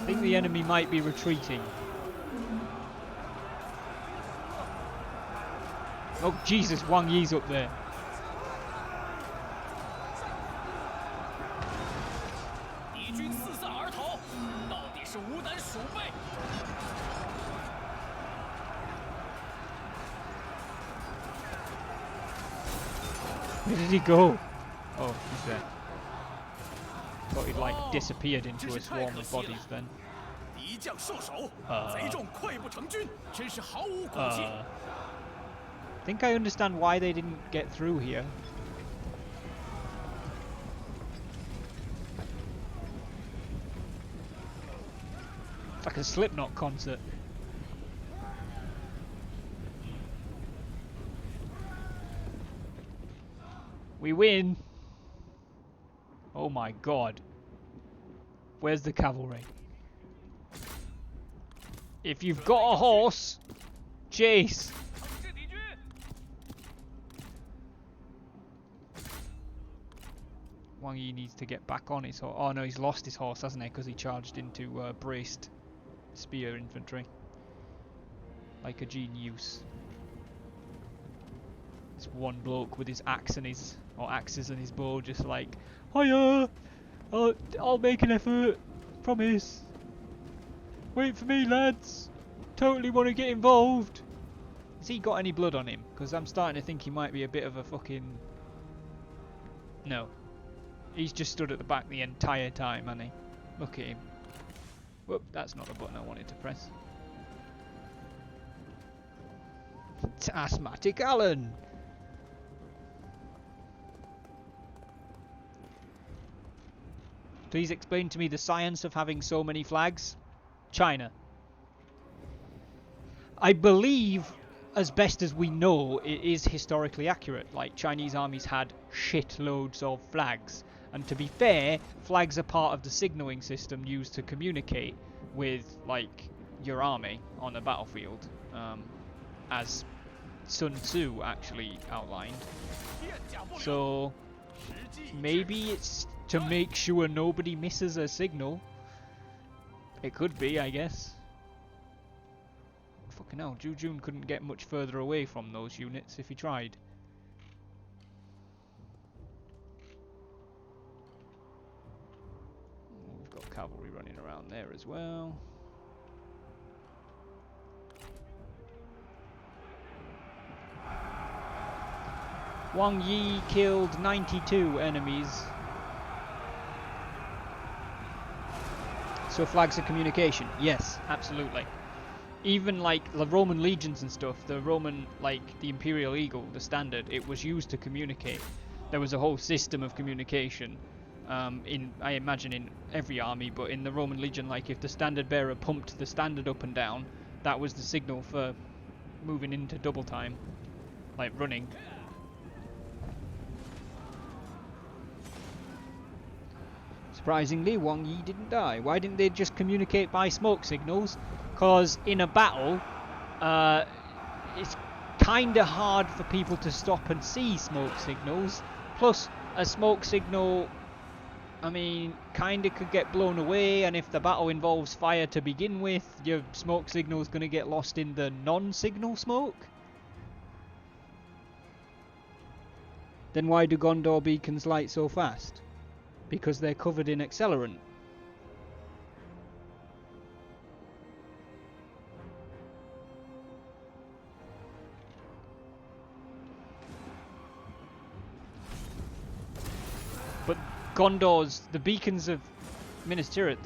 I think the enemy might be retreating. Oh Jesus, Wang Yi's up there. 敌军四散而逃，到底是无胆鼠辈。 Where did he go? Oh, he's there. Thought he'd like disappeared into a swarm of bodies then. 敌将受首，贼众溃不成军，真是毫无骨气。 I think I understand why they didn't get through here. It's like a Slipknot concert. We win! Oh my god. Where's the cavalry? If you've got a horse, chase. Wang Yi needs to get back on his horse. Oh no, he's lost his horse, hasn't he? Because he charged into braced spear infantry. Like a genius. This one bloke with his axe and his, or axes and his bow, just like, hiya! I'll make an effort. Promise. Wait for me, lads. Totally want to get involved. Has he got any blood on him? Because I'm starting to think he might be a bit of a fucking... No. He's just stood at the back the entire time, hasn't he? Look at him. Whoop, that's not the button I wanted to press. Asthmatic Alan! Please explain to me the science of having so many flags. China. I believe, as best as we know, it is historically accurate. Like, Chinese armies had shitloads of flags. And to be fair, flags are part of the signalling system used to communicate with, like, your army on the battlefield. As Sun Tzu actually outlined. So, maybe it's to make sure nobody misses a signal. It could be, I guess. Fucking hell, Zhu Jun couldn't get much further away from those units if he tried. We've got cavalry running around there as well. Wang Yi killed 92 enemies. So flags of communication, yes, absolutely. Even like the Roman legions and stuff, the Roman, like the Imperial Eagle, the standard, it was used to communicate. There was a whole system of communication I imagine in every army, but in the Roman legion, like if the standard bearer pumped the standard up and down, that was the signal for moving into double time, like running. Surprisingly, Wang Yi didn't die. Why didn't they just communicate by smoke signals? Because in a battle, it's kinda hard for people to stop and see smoke signals. Plus, a smoke signal, I mean, kinda could get blown away, and if the battle involves fire to begin with, your smoke signal's gonna get lost in the non-signal smoke. Then why do Gondor beacons light so fast? Because they're covered in accelerant. But Gondor's, the beacons of Minas Tirith,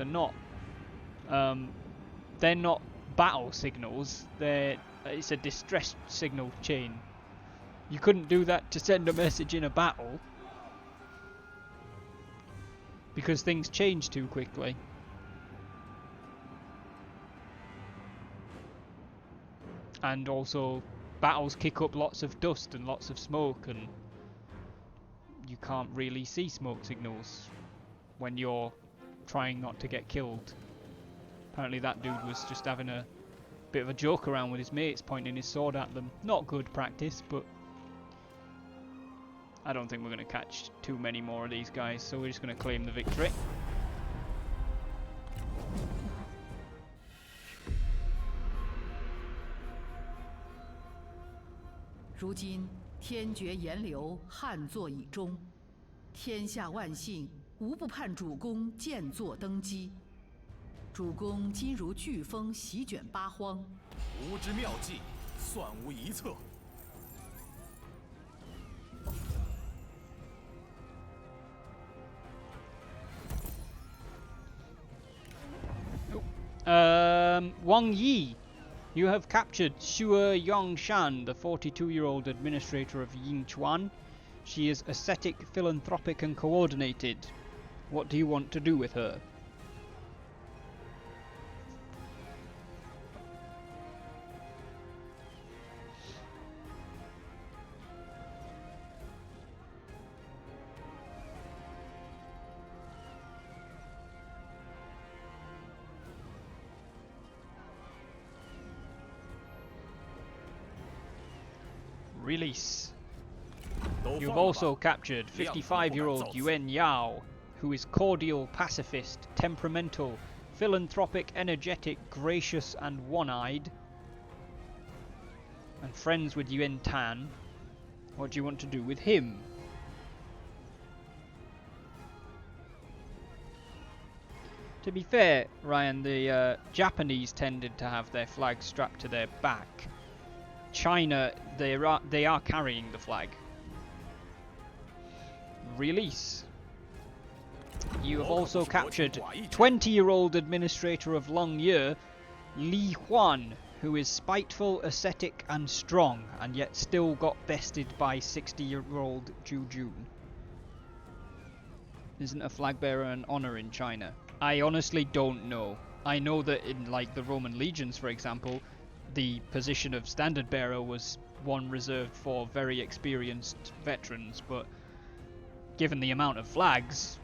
they're not battle signals. It's a distress signal chain. You couldn't do that to send a message in a battle, because things change too quickly. And also, battles kick up lots of dust and lots of smoke, and you can't really see smoke signals when you're trying not to get killed. Apparently that dude was just having a bit of a joke around with his mates, pointing his sword at them. Not good practice, but I don't think we're going to catch too many more of these guys, so we're just going to claim the victory.如今天绝炎流，汉作已终，天下万姓无不盼主公健坐登基。主公今如飓风席卷八荒，吾之妙计，算无一策。Wang Yi, you have captured Xue Yongshan, the 42-year-old administrator of Yingchuan. She is ascetic, philanthropic, and coordinated. What do you want to do with her? Release. 都 You've 放了吧 also captured 55-year-old Yuan Yao, who is cordial, pacifist, temperamental, philanthropic, energetic, gracious and one-eyed, and friends with Yuan Tan. What do you want to do with him? To be fair, Ryan, the Japanese tended to have their flag strapped to their back. China, they are carrying the flag. Release. You have also captured 20-year-old administrator of Longye, Li Huan, who is spiteful, ascetic and strong, and yet still got bested by 60-year-old Zhu Jun. Isn't a flag bearer an honour in China? I honestly don't know. I know that in like the Roman legions, for example, the position of standard bearer was one reserved for very experienced veterans, but given the amount of flags,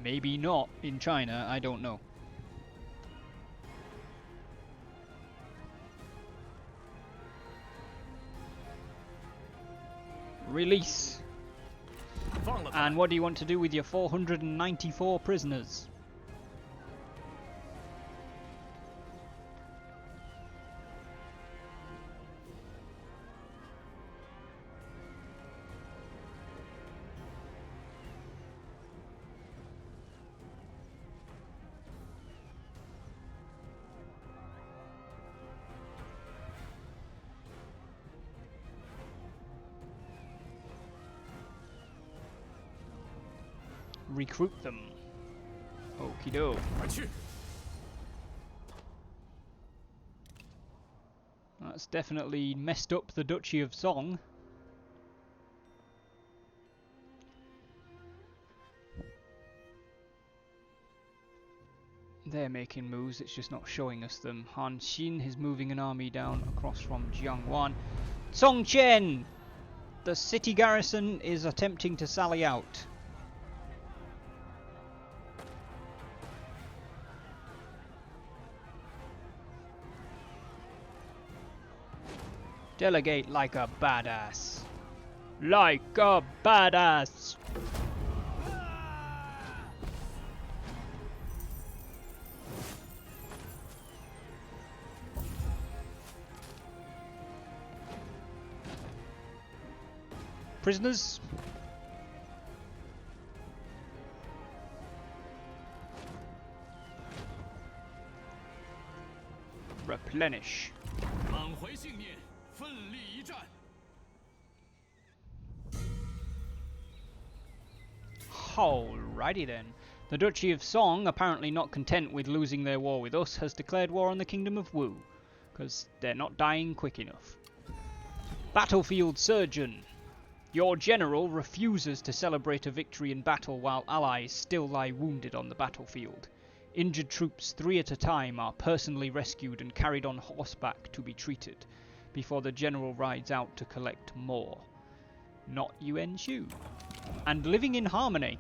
maybe not in China, I don't know. Release. And what do you want to do with your 494 prisoners? Recruit them. Okie doke. That's definitely messed up the Duchy of Song. They're making moves, it's just not showing us them. Han Xin is moving an army down across from Jiangwan. Song Chen! The city garrison is attempting to sally out. Delegate like a badass. Like a badass! Prisoners? Replenish. Alrighty then. The Duchy of Song, apparently not content with losing their war with us, has declared war on the Kingdom of Wu, because they're not dying quick enough. Battlefield Surgeon. Your general refuses to celebrate a victory in battle while allies still lie wounded on the battlefield. Injured troops, 3 at a time, are personally rescued and carried on horseback to be treated, before the general rides out to collect more. Not Yuan Shu. And living in harmony.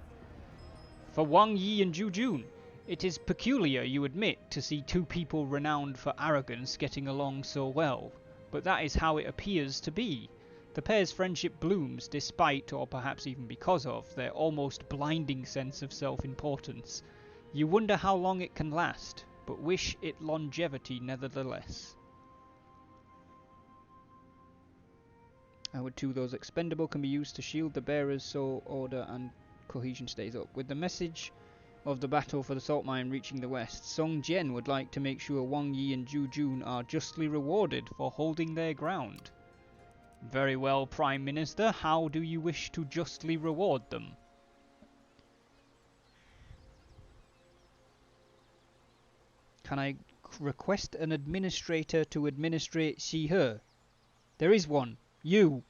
For Wang Yi and Zhu Jun, it is peculiar, you admit, to see two people renowned for arrogance getting along so well, but that is how it appears to be. The pair's friendship blooms despite, or perhaps even because of, their almost blinding sense of self-importance. You wonder how long it can last, but wish it longevity nevertheless. Howard 2, those expendable can be used to shield the bearers so order and cohesion stays up. With the message of the battle for the salt mine reaching the west, Song Jian would like to make sure Wang Yi and Zhu Jun are justly rewarded for holding their ground. Very well, Prime Minister, how do you wish to justly reward them? Can I request an administrator to administrate Shihe? There is one. You.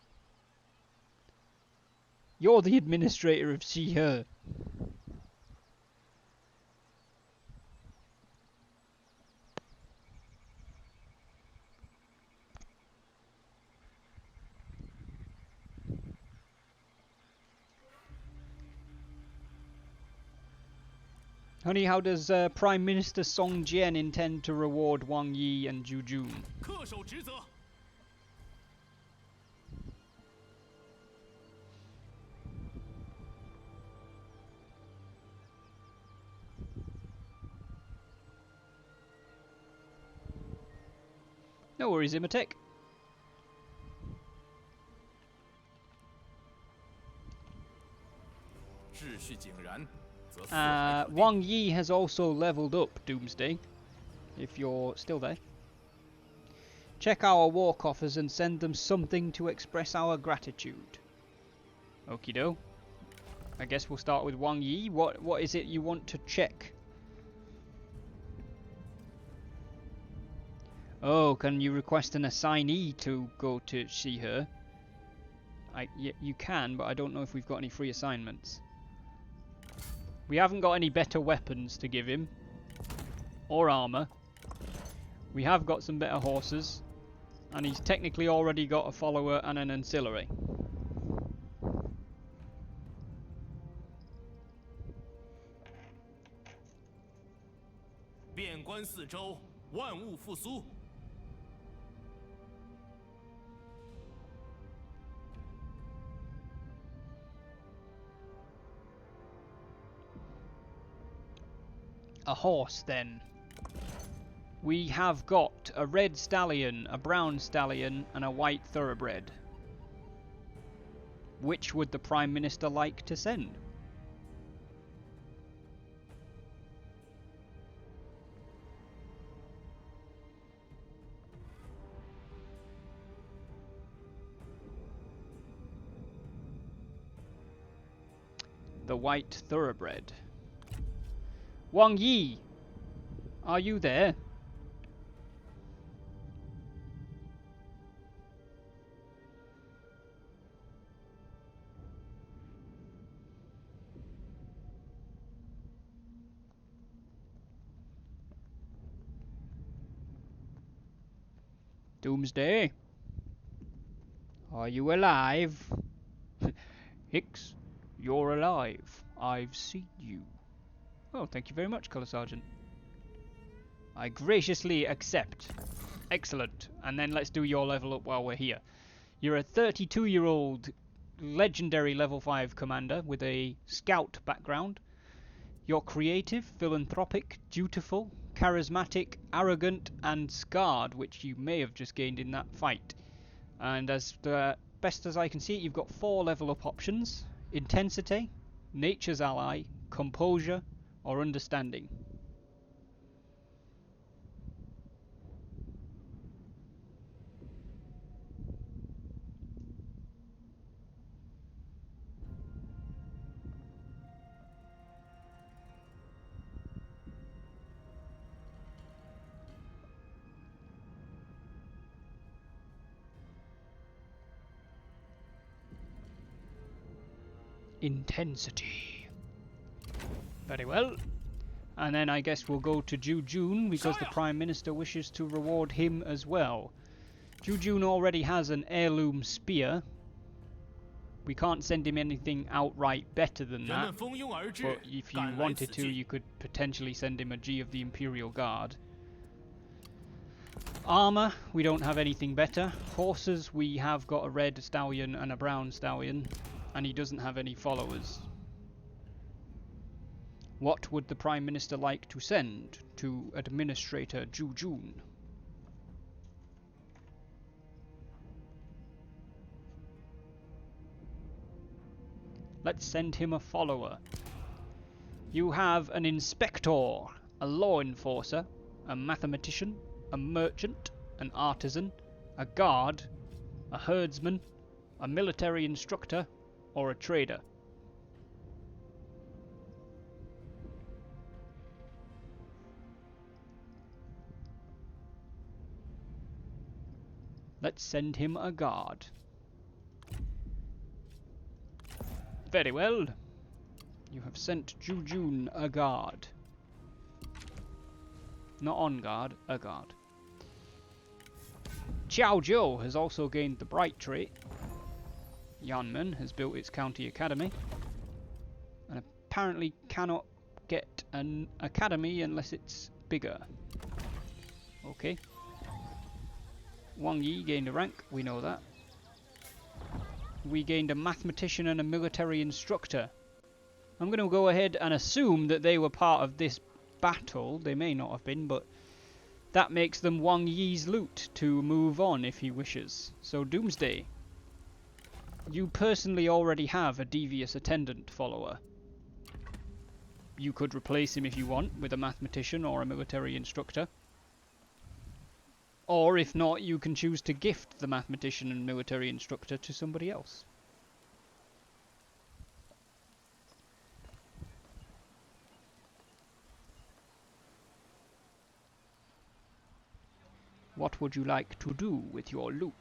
You're the administrator of Shihe. Honey, how does Prime Minister Song Jian intend to reward Wang Yi and Zhu Jun? No worries, Imitek. Wang Yi has also leveled up, Doomsday, if you're still there. Check our war coffers and send them something to express our gratitude. Okie doke. I guess we'll start with Wang Yi. What is it you want to check? Oh, can you request an assignee to go to see her? You can, but I don't know if we've got any free assignments. We haven't got any better weapons to give him. Or armor. We have got some better horses. And he's technically already got a follower and an ancillary. A horse, then. We have got a red stallion, a brown stallion, and a white thoroughbred. Which would the Prime Minister like to send? The white thoroughbred. Wang Yi, are you there? Doomsday, are you alive? Hicks, you're alive. I've seen you. Oh, thank you very much, Colour Sergeant. I graciously accept. Excellent. And then let's do your level up while we're here. You're a 32-year-old legendary level 5 commander with a scout background. You're creative, philanthropic, dutiful, charismatic, arrogant, and scarred, which you may have just gained in that fight. And as best as I can see it, you've got 4 level up options: intensity, nature's ally, composure, or understanding. Intensity. Very well. And then I guess we'll go to Jujun because the Prime Minister wishes to reward him as well. Jujun already has an heirloom spear. We can't send him anything outright better than that. But if you wanted to, you could potentially send him a G of the Imperial Guard. Armour, we don't have anything better. Horses, we have got a red stallion and a brown stallion. And he doesn't have any followers. What would the Prime Minister like to send to Administrator Jujun? Let's send him a follower. You have an inspector, a law enforcer, a mathematician, a merchant, an artisan, a guard, a herdsman, a military instructor, or a trader. Let's send him a guard. Very well. You have sent Jujun a guard. Not on guard, a guard. Xiao Zhou has also gained the bright trait. Yanmen has built its county academy. And apparently cannot get an academy unless it's bigger. Okay. Wang Yi gained a rank, we know that. We gained a mathematician and a military instructor. I'm going to go ahead and assume that they were part of this battle. They may not have been, but That makes them Wang Yi's loot to move on if he wishes. So Doomsday, you personally already have a devious attendant follower. You could replace him if you want with a mathematician or a military instructor. Or if not, you can choose to gift the mathematician and military instructor to somebody else. What would you like to do with your loot?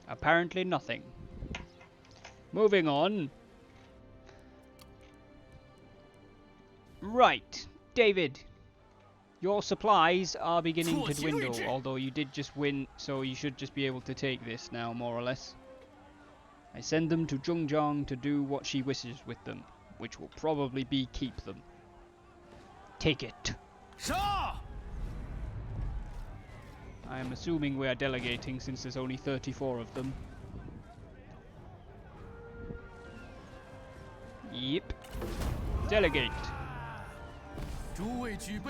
Apparently nothing. Moving on. Right, David. Your supplies are beginning to dwindle, although you did just win, so you should just be able to take this now, more or less. I send them to Zhongjong to do what she wishes with them, which will probably be keep them. Take it. I am assuming we are delegating since there's only 34 of them. Yep. Delegate.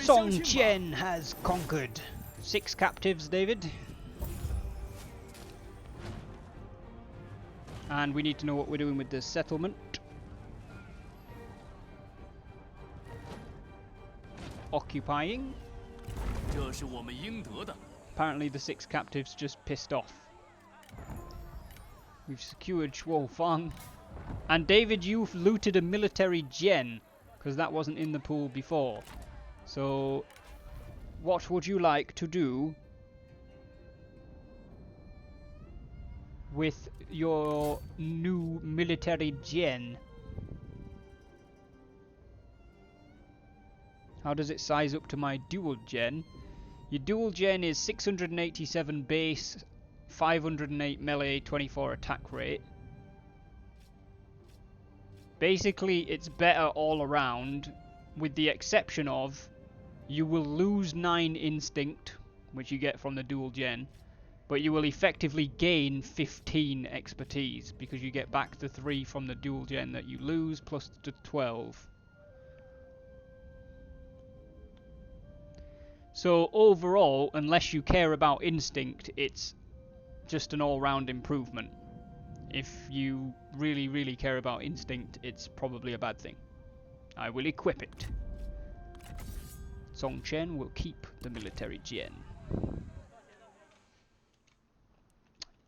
Song Qian has conquered. 6 captives, David. And we need to know what we're doing with the settlement. Occupying. Apparently the 6 captives just pissed off. We've secured Shuofang. And David, you've looted a military gen, because that wasn't in the pool before. So, what would you like to do with your new military gen? How does it size up to my dual gen? Your dual gen is 687 base, 508 melee, 24 attack rate. Basically, it's better all around, with the exception of you will lose 9 instinct, which you get from the dual gen, but you will effectively gain 15 expertise, because you get back the 3 from the dual gen that you lose, plus the 12. So overall, unless you care about instinct, it's just an all-round improvement. If you really, really care about instinct, it's probably a bad thing. I will equip it. Song Chen will keep the military gen.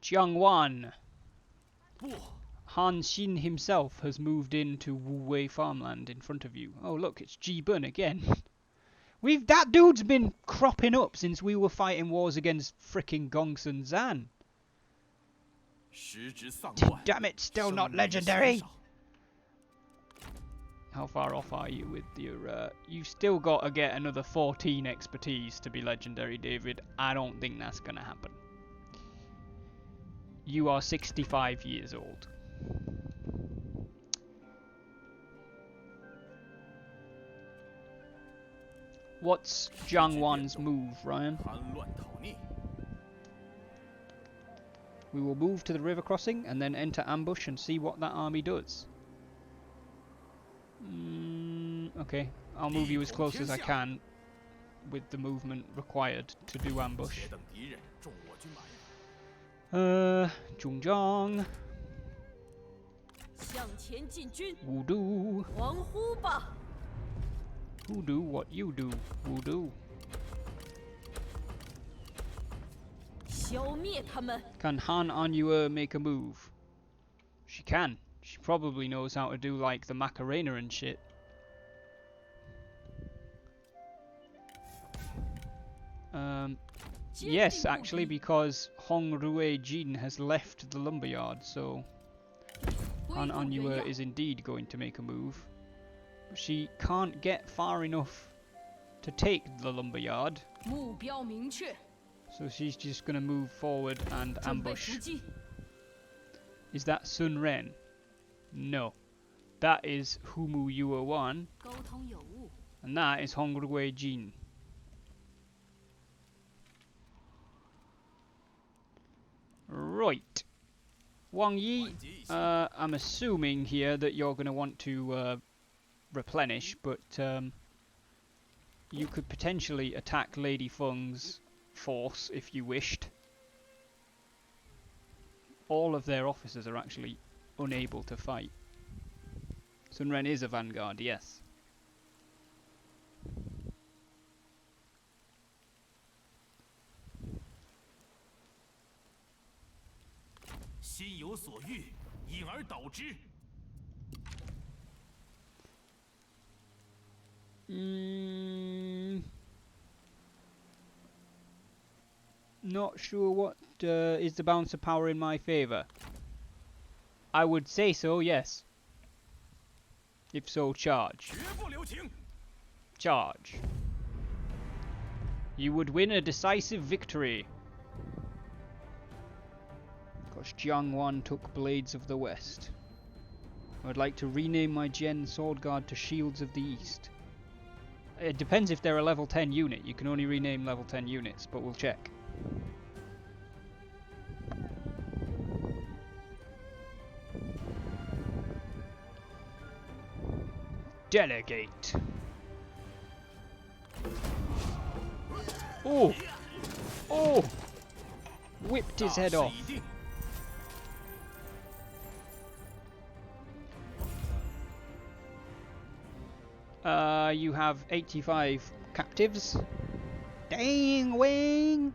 Jiangwan. Han Xin himself has moved into Wu Wei farmland in front of you. Oh look, it's Ji Bun again. That dude's been cropping up since we were fighting wars against fricking Gongsun Zan. Damn it, still not legendary. How far off are you with your... you've still got to get another 14 expertise to be legendary, David. I don't think that's going to happen. You are 65 years old. What's Jiang Wan's move, Ryan? We will move to the river crossing and then enter ambush and see what that army does. Okay, I'll move you as close as I can with the movement required to do ambush. Zhongjong. Wudu. Who do what you do, Wudu. Can Han Anue make a move? She can. She probably knows how to do like the Macarena and shit. Yes, actually, because Hong Rue Jin has left the lumberyard, so Han Anue is indeed going to make a move. She can't get far enough to take the lumberyard. So she's just going to move forward and 准备 ambush. 伏击， Is that Sun Ren? No. That is Humu Yua 1, 沟通有误， and that is Hongruei Jin. Right. Wang Yi, I'm assuming here that you're going to want to replenish, but you could potentially attack Lady Feng's force if you wished. All of their officers are actually unable to fight. Sun Ren is a vanguard, yes. 心有所欲，因而导之。 Not sure what is the balance of power in my favour. I would say so, yes. If so, charge. 绝不留情。 Charge. You would win a decisive victory. Because Jiang Wan took Blades of the West. I would like to rename my Gen Sword Guard to Shields of the East. It depends if they're a level 10 unit. You can only rename level 10 units, but we'll check. Delegate. Oh! Oh! Whipped his head 大势 off. 已定。 You have 85 captives. Dang, Wing!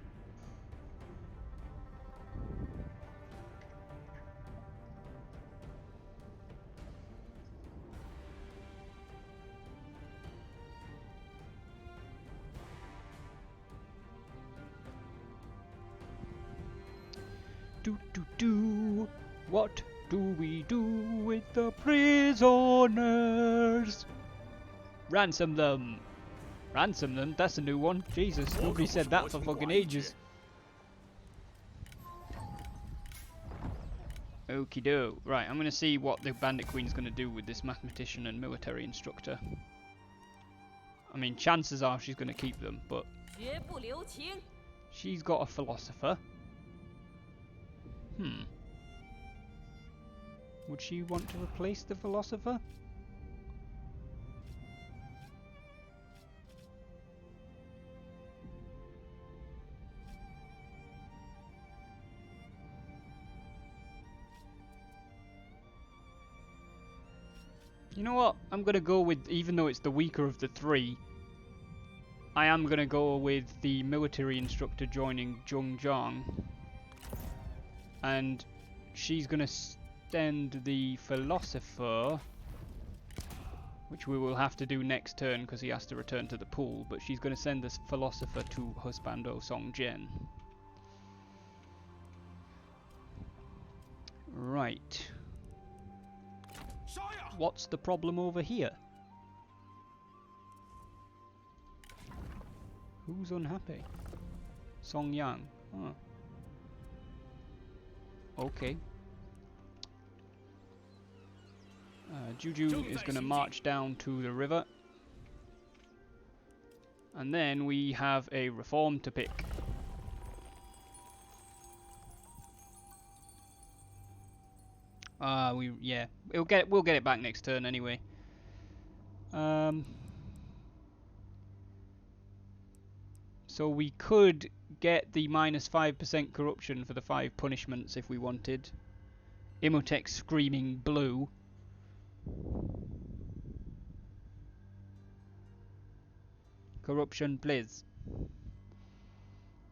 Do. What do we do with the prisoners? Ransom them. Ransom them? That's a new one. Jesus, nobody said that for fucking ages. Okie doke. Right, I'm gonna see what the Bandit Queen's gonna do with this mathematician and military instructor. I mean, chances are she's gonna keep them, but 绝不留情。 she's got a philosopher. Would she want to replace the philosopher? You know what? I'm gonna go with, even though it's the weaker of the three, I am gonna go with the military instructor joining Zhong Zhang. And she's gonna send the philosopher, which we will have to do next turn because he has to return to the pool, but she's gonna send this philosopher to Husbando Song Jian. Right. What's the problem over here? Who's unhappy? Song Yang. Oh. Okay. Juju is going to march down to the river. And then we have a reform to pick. We'll get it back next turn anyway. So we could get the minus 5% corruption for the 5 punishments if we wanted. Imhotep screaming blue. Corruption, please.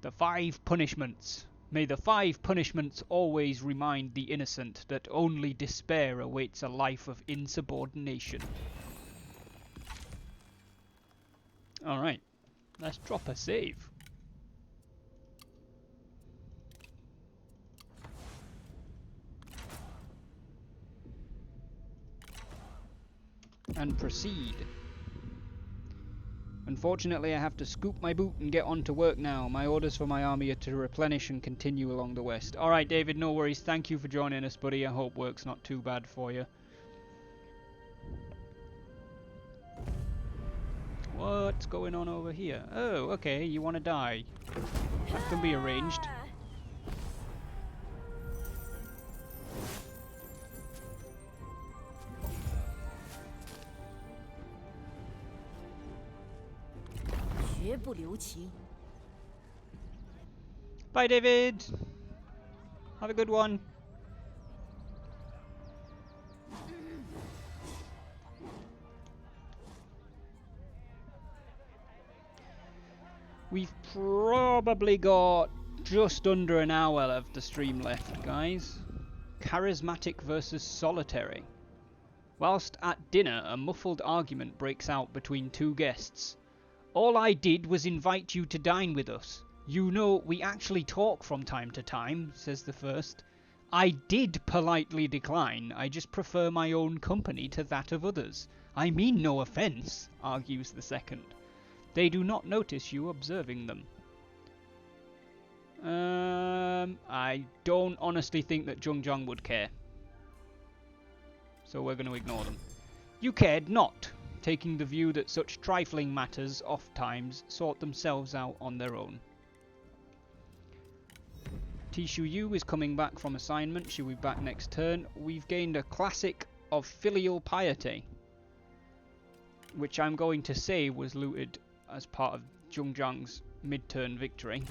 The 5 punishments. May the 5 punishments always remind the innocent that only despair awaits a life of insubordination. Alright, let's drop a save. And proceed. Unfortunately, I have to scoop my boot and get on to work now. My orders for my army are to replenish and continue along the west. Alright, David, no worries. Thank you for joining us, buddy. I hope work's not too bad for you. What's going on over here? Oh, okay, you want to die. That can be arranged. Bye, David. Have a good one. We've probably got just under an hour of the stream left, guys. Charismatic versus solitary. Whilst at dinner, a muffled argument breaks out between two guests. All I did was invite you to dine with us. You know, we actually talk from time to time, says the first. I did politely decline. I just prefer my own company to that of others. I mean no offence, argues the second. They do not notice you observing them. I don't honestly think that Zhongjang would care. So we're going to ignore them. You cared not, taking the view that such trifling matters oft-times sort themselves out on their own. Tishu Yu is coming back from assignment. She'll be back next turn. We've gained a classic of filial piety, which I'm going to say was looted as part of Zhongjang's mid-turn victory.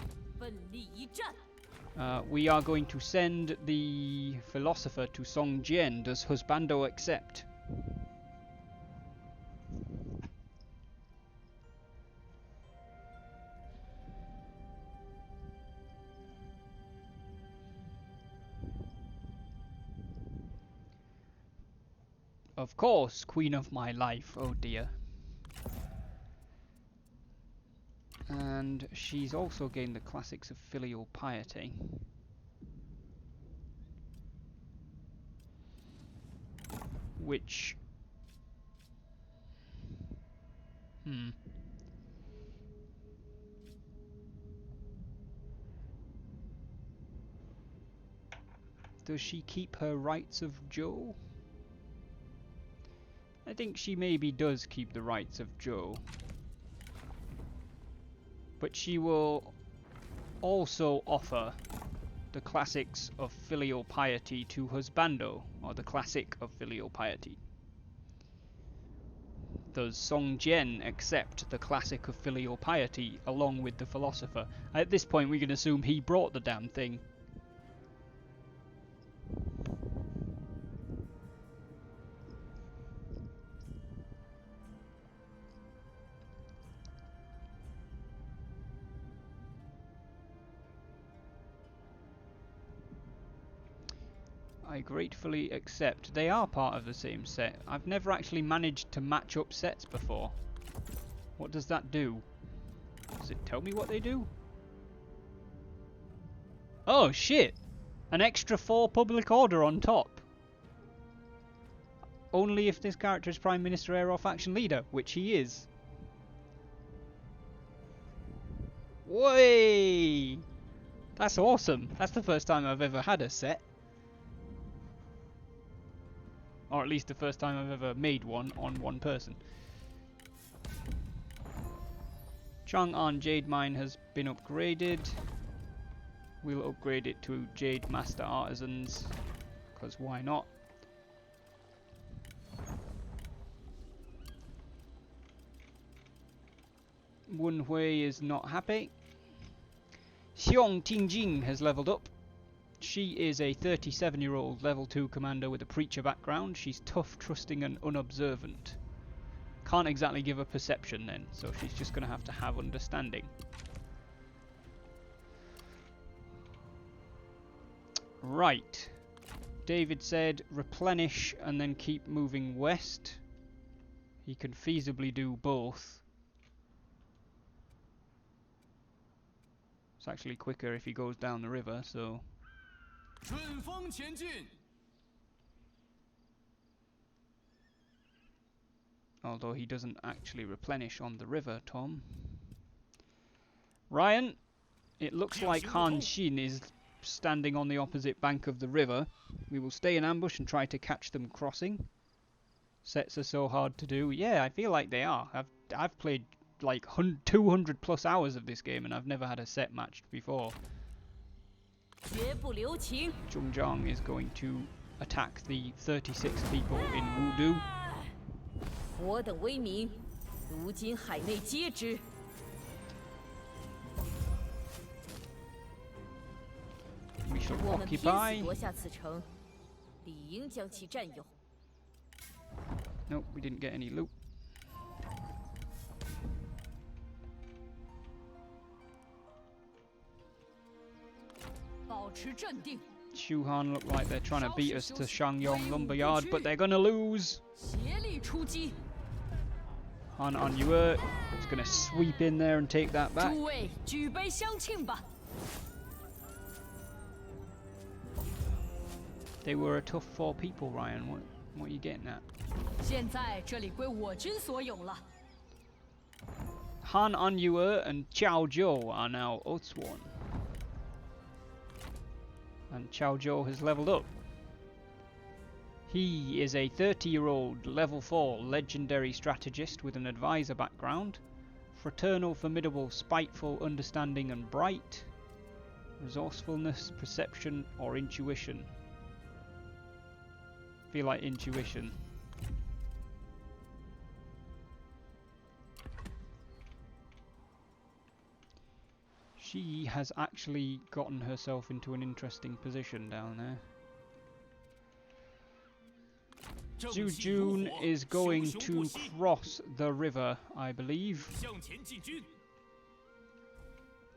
We are going to send the philosopher to Song Jian. Does Husbando accept? Of course, queen of my life, oh dear. And she's also gained the classics of filial piety. Which... Does she keep her rights of Zhou? I think she maybe does keep the rights of Zhou. But she will also offer the classics of filial piety to Husbando, or the classic of filial piety. Does Song Jian accept the classic of filial piety along with the philosopher? At this point we can assume he brought the damn thing. I gratefully accept. They are part of the same set. I've never actually managed to match up sets before. What does that do? Does it tell me what they do? Oh shit! An extra 4 public order on top. Only if this character is Prime Minister, heir or faction leader, which he is. Way! That's awesome. That's the first time I've ever had a set. Or at least the first time I've ever made one on one person. Chang'an Jade Mine has been upgraded. We'll upgrade it to Jade Master Artisans, because why not? Wen Hui is not happy. Xiong Tingjing has leveled up. She is a 37-year-old level 2 commander with a preacher background. She's tough, trusting and unobservant. Can't exactly give a perception then, so she's just going to have understanding. Right. David said replenish and then keep moving west. He can feasibly do both. It's actually quicker if he goes down the river, so... Although he doesn't actually replenish on the river, Tom. Ryan, it looks like Han Xin is standing on the opposite bank of the river. We will stay in ambush and try to catch them crossing. Sets are so hard to do. Yeah, I feel like they are. I've played like 200 plus hours of this game and I've never had a set match before. Zhong Zhang is going to attack the 36 people in Wudu. We shall occupy. Nope, we didn't get any loot. Shu Han look like they're trying to beat us to Shangyong Lumberyard, but they're gonna lose. Han on Yue is gonna sweep in there and take that back. They were a tough 4 people, Ryan. What are you getting at? Han on Yue and Qiao Zhou are now outsworn. And Qiao Zhou has leveled up. He is a 30-year-old level 4 legendary strategist with an advisor background. Fraternal, formidable, spiteful, understanding and bright. Resourcefulness, perception or intuition. Feel like intuition. She has actually gotten herself into an interesting position down there. Zhu Jun is going to cross the river, I believe.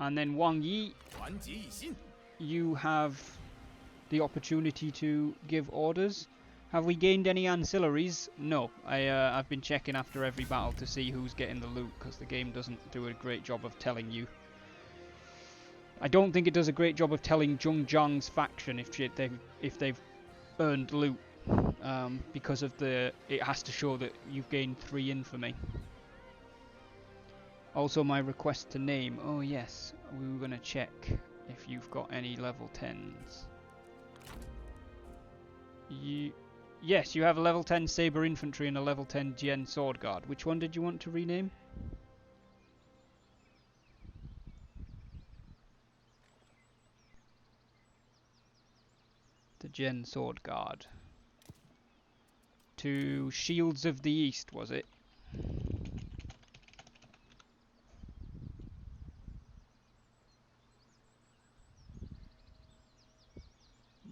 And then Wang Yi, you have the opportunity to give orders. Have we gained any ancillaries? No. I've been checking after every battle to see who's getting the loot, because the game doesn't do a great job of telling you. I don't think it does a great job of telling Zhong Zhang's faction if they've earned loot, because of it has to show that you've gained 3 infamy. Also, my request to name. Oh yes, we were gonna check if you've got any level 10s. Yes, you have a level 10 Saber Infantry and a level 10 Jian Sword Guard. Which one did you want to rename? The Jian Sword Guard. To Shields of the East, was it?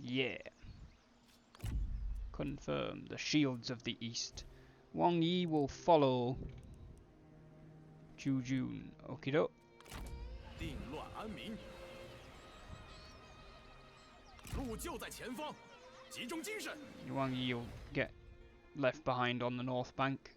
Yeah. Confirm the Shields of the East. Wang Yi will follow Zhu Jun. Okido. Wang Yi will get left behind on the north bank.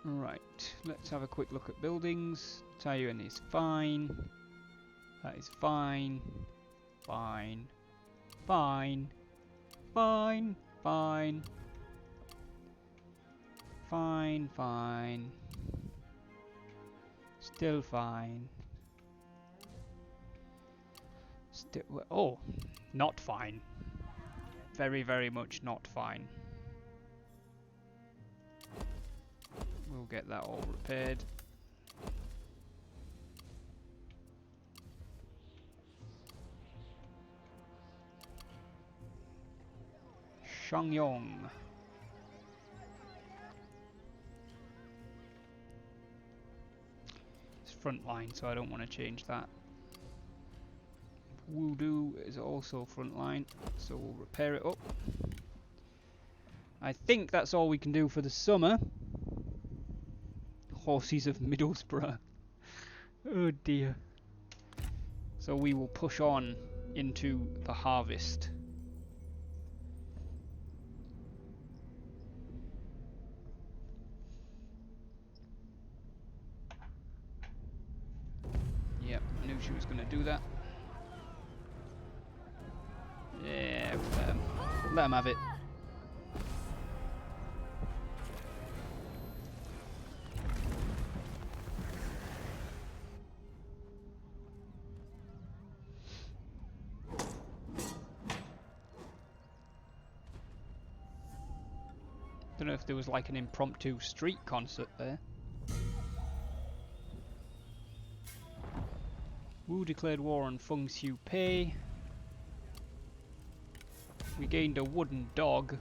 Right, let's have a quick look at buildings. Taiyuan is fine. That is fine. Fine. Fine. Fine. Fine. Fine. Fine. Still fine. Still. Oh, not fine. Very, very much not fine. We'll get that all repaired. Shangyong. It's front line, so I don't want to change that. Wudu is also front line, so we'll repair it up. I think that's all we can do for the summer. Horses of Middlesbrough. Oh dear. So we will push on into the harvest. that. Yeah, let him have it. Don't know if there was like an impromptu street concert there. Wu declared war on Feng Xiu Pei. We gained a wooden dog.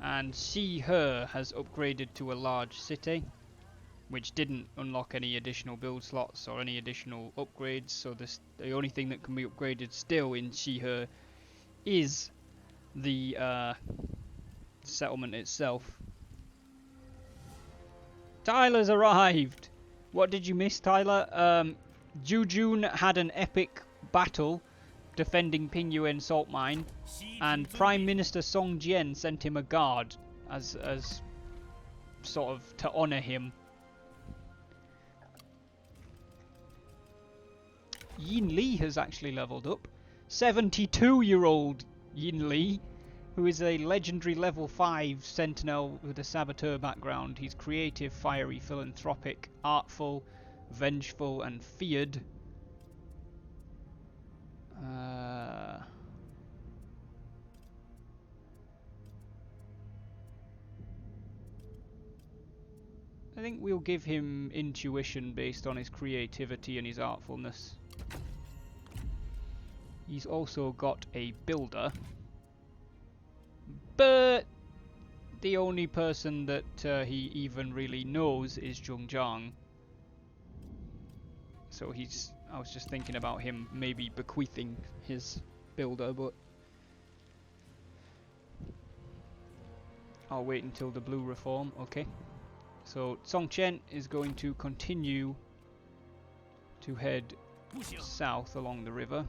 And Xi He has upgraded to a large city, which didn't unlock any additional build slots or any additional upgrades, so the only thing that can be upgraded still in Xi He is the settlement itself. Tyler's arrived! What did you miss, Tyler? Jujun had an epic battle defending Pingyuan salt mine, and Prime Minister Song Jian sent him a guard as sort of to honour him. Yin Li has actually leveled up. 72-year-old Yin Li, who is a legendary level 5 sentinel with a saboteur background. He's creative, fiery, philanthropic, artful, vengeful, and feared. I think we'll give him intuition based on his creativity and his artfulness. He's also got a builder, but the only person that he even really knows is Zhongzhang. So I was just thinking about him maybe bequeathing his builder, but I'll wait until the blue reform. Okay. So Song Chen is going to continue to head south along the river.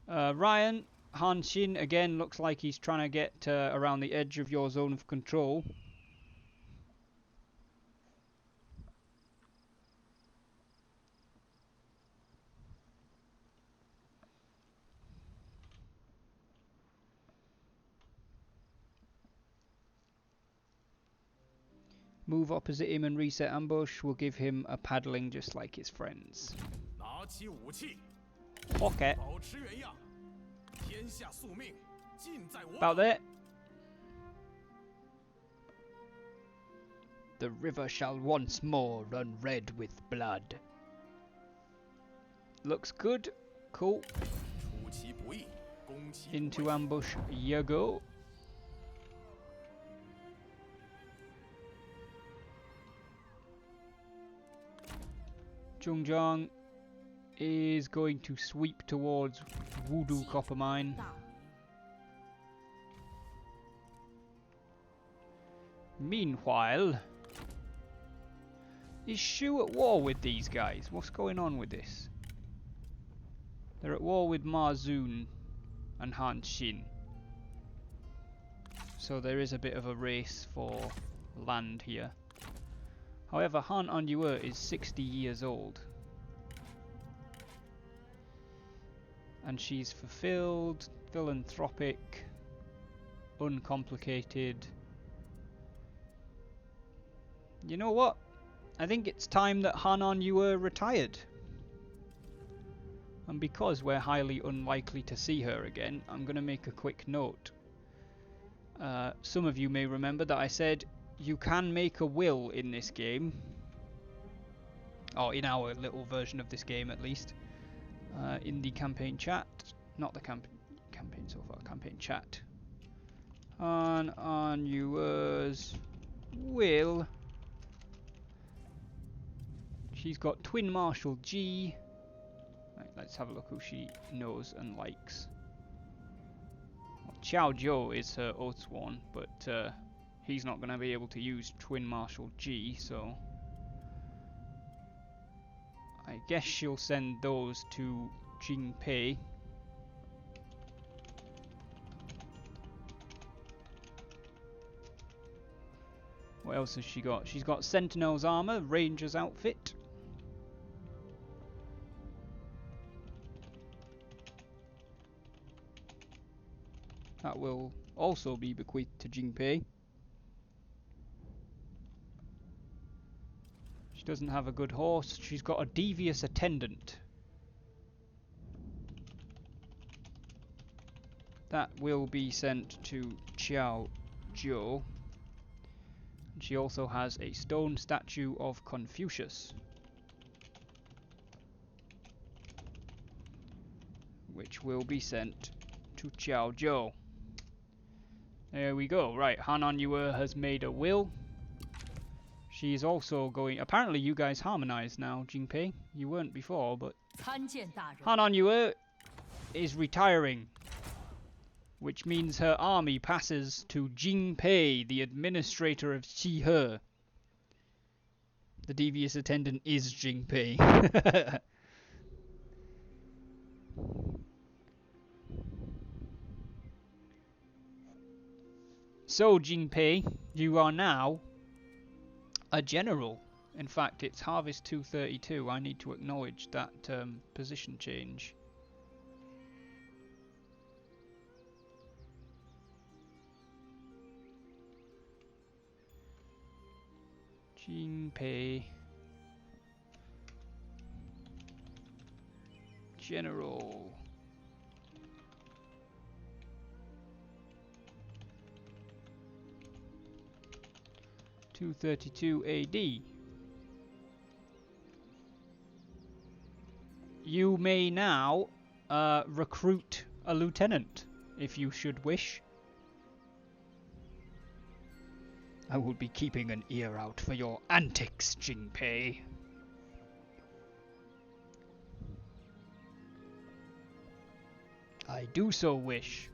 Ryan, Han Xin again looks like he's trying to get around the edge of your zone of control. Move opposite him and reset ambush will give him a paddling just like his friends. Okay. About there. The river shall once more run red with blood. Looks good. Cool. Into ambush you go. Zhongzhang is going to sweep towards Voodoo Copper Mine. Meanwhile, is Shu at war with these guys? What's going on with this? They're at war with Ma Zun and Han Xin. So there is a bit of a race for land here. However, Han Anyue is 60 years old. And she's fulfilled, philanthropic, uncomplicated. You know what? I think it's time that Han Anyue retired. And because we're highly unlikely to see her again, I'm going to make a quick note. Some of you may remember that I said you can make a will in this game, or in our little version of this game at least, in the campaign chat, not the campaign so far, campaign chat. Han Anyue's will. She's got Twin Marshal G. Right, let's have a look who she knows and likes. Well, Xiao Zhou is her Oathsworn, but he's not going to be able to use Twin Marshal G, so I guess she'll send those to Jing Pei. What else has she got? She's got Sentinel's armor, Ranger's outfit. That will also be bequeathed to Jingpei. She doesn't have a good horse. She's got a devious attendant. That will be sent to Xiao Zhou. And she also has a stone statue of Confucius, which will be sent to Xiao Zhou. There we go. Right, Hanan Yue has made a will. She's also going... Apparently you guys harmonise now, Jingpei. You weren't before, but... Hanan Yue is retiring, which means her army passes to Jingpei, the administrator of Xihe. The devious attendant is Jingpei. So, Jingpei, you are now a general. In fact, it's Harvest 232. I need to acknowledge that position change. Jingpei. General. (232 AD). You may now recruit a lieutenant, if you should wish. I will be keeping an ear out for your antics, Jingpei. I do so wish.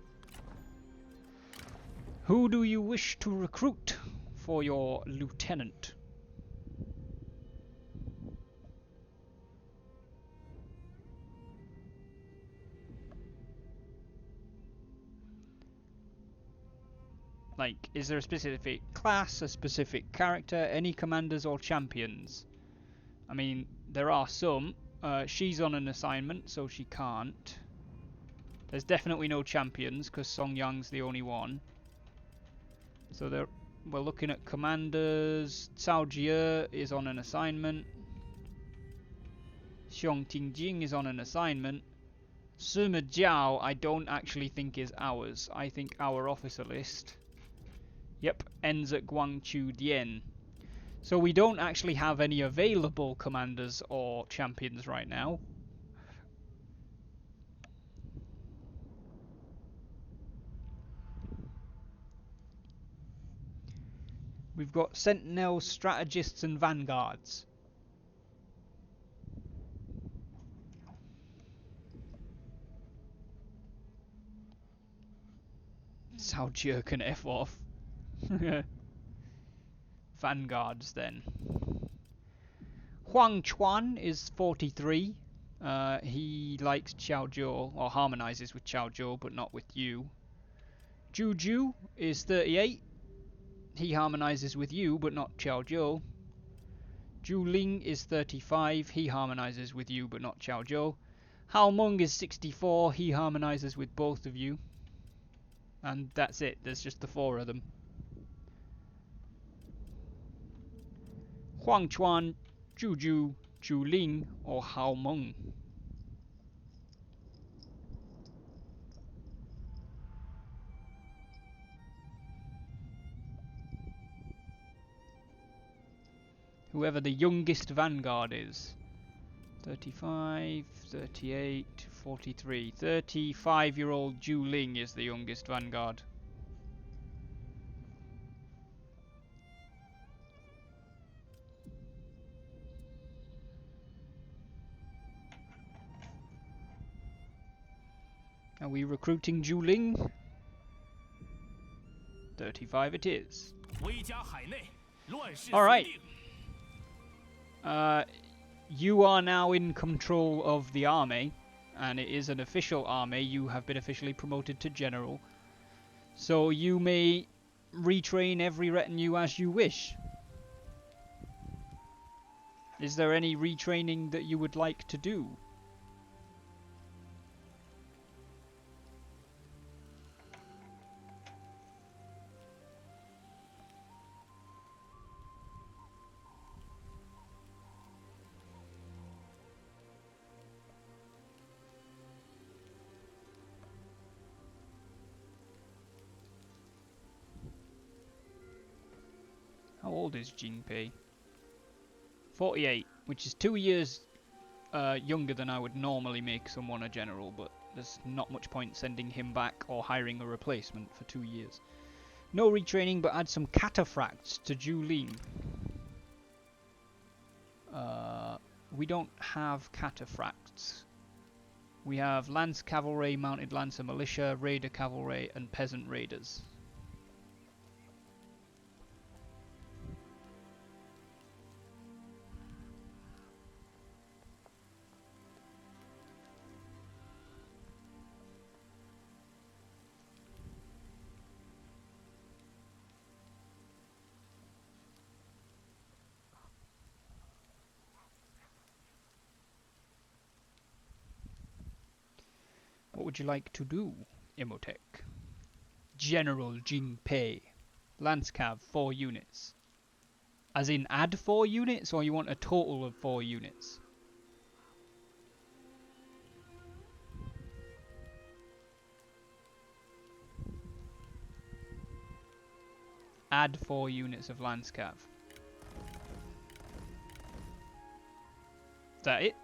Who do you wish to recruit for your lieutenant? Like, is there a specific class, a specific character, any commanders or champions? I mean, there are some. She's on an assignment, so she can't. There's definitely no champions, because Song Yang's the only one. So we're looking at commanders. Cao Jie is on an assignment. Xiong Tingjing is on an assignment. Sima Jiao I don't actually think is ours. I think our officer list, yep, ends at Guangqiu Dian. So we don't actually have any available commanders or champions right now. We've got sentinels, strategists and vanguards. Cao Jie can F off. Vanguards then. Huang Chuan is 43. He likes Xiao Zhou, or harmonizes with Xiao Zhou, but not with you. Zhu Ju is 38. He harmonizes with you, but not Xiao Zhou. Zhu Ling is 35. He harmonizes with you, but not Xiao Zhou. Hao Meng is 64. He harmonizes with both of you. And that's it. There's just the 4 of them. Huang Chuan, Zhu Ju, Zhu Ling, or Hao Meng. Whoever the youngest vanguard is. 35, 38, 43. 35-year-old Zhu Ling is the youngest vanguard. Are we recruiting Zhu Ling? 35 it is. Alright. You are now in control of the army, and it is an official army. You have been officially promoted to general. So you may retrain every retinue as you wish. Is there any retraining that you would like to do? How old is Jinpei? 48, which is 2 years younger than I would normally make someone a general, but there's not much point sending him back or hiring a replacement for 2 years. No retraining, but add some cataphracts to Julin. We don't have cataphracts. We have Lance Cavalry, Mounted Lancer Militia, Raider Cavalry, and Peasant Raiders. What would you like to do, Imhotep? General Jinpei. Lance Cav, 4 units. As in add 4 units, or you want a total of 4 units? Add 4 units of Lance Cav. Is that it?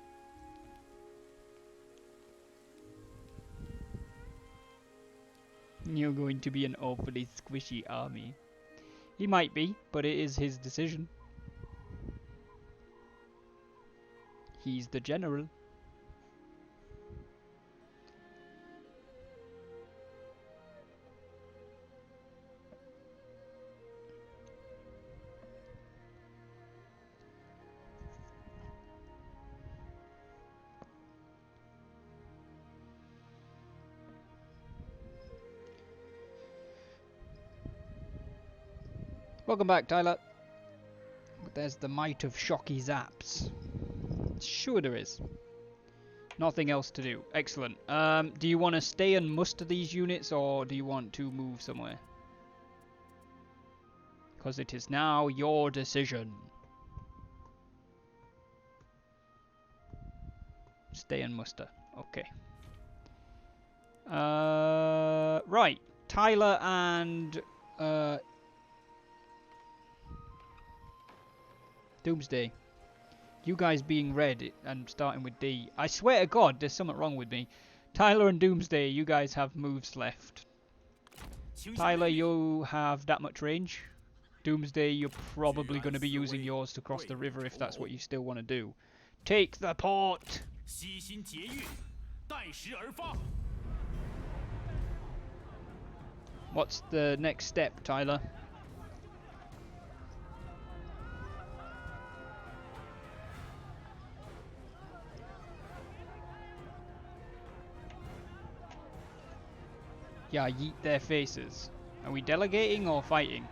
You're going to be an awfully squishy army. He might be, but it is his decision. He's the general. Welcome back, Tyler. There's the might of shocky zaps. Sure there is. Nothing else to do. Excellent. Do you want to stay and muster these units, or do you want to move somewhere? Because it is now your decision. Stay and muster. Okay. Right. Tyler and Doomsday. You guys being red and starting with D. I swear to God, there's something wrong with me. Tyler and Doomsday, you guys have moves left. Tyler, you have that much range. Doomsday, you're probably going to be using yours to cross the river if that's what you still want to do. Take the port! What's the next step, Tyler? Yeah, yeet their faces. Are we delegating or fighting?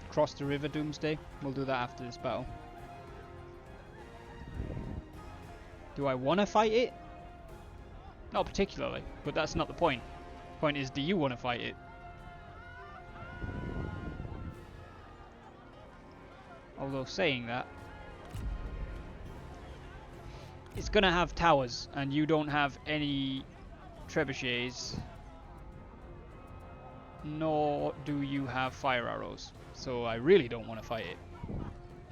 Cross the river, Doomsday. We'll do that after this battle. Do I want to fight it? Not particularly, but that's not the point. The point is, do you want to fight it? Although saying that, it's gonna have towers, and you don't have any trebuchets, nor do you have fire arrows. So I really don't want to fight it.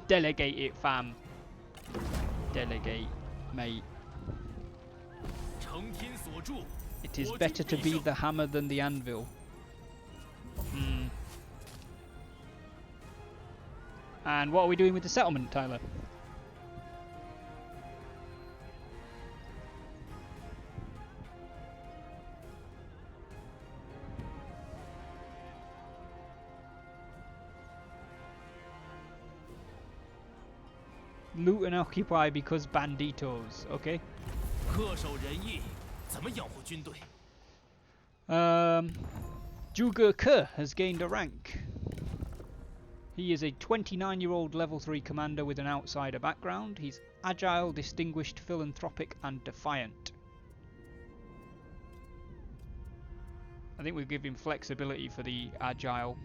Delegate it, fam. Delegate, mate. It is better to be the hammer than the anvil. And what are we doing with the settlement, Tyler? Loot and occupy because banditos, okay? Zhuge Ke has gained a rank. He is a 29-year-old level 3 commander with an outsider background. He's agile, distinguished, philanthropic and defiant. I think we'll give him flexibility for the agile.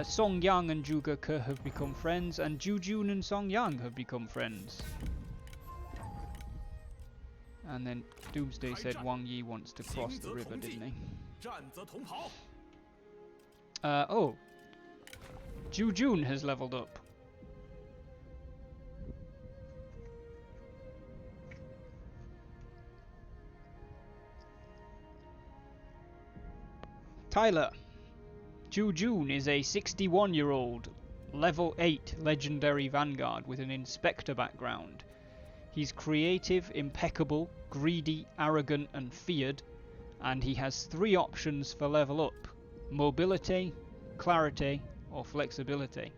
Song Yang and Zhuge Ke have become friends, and Zhu Jun and Song Yang have become friends. And then Doomsday said Wang Yi wants to cross the river, didn't he? Oh. Zhu Jun has leveled up. Tyler. Zhu Jun is a 61-year-old, level 8 legendary vanguard with an inspector background. He's creative, impeccable, greedy, arrogant and feared, and he has 3 options for level up: mobility, clarity or flexibility.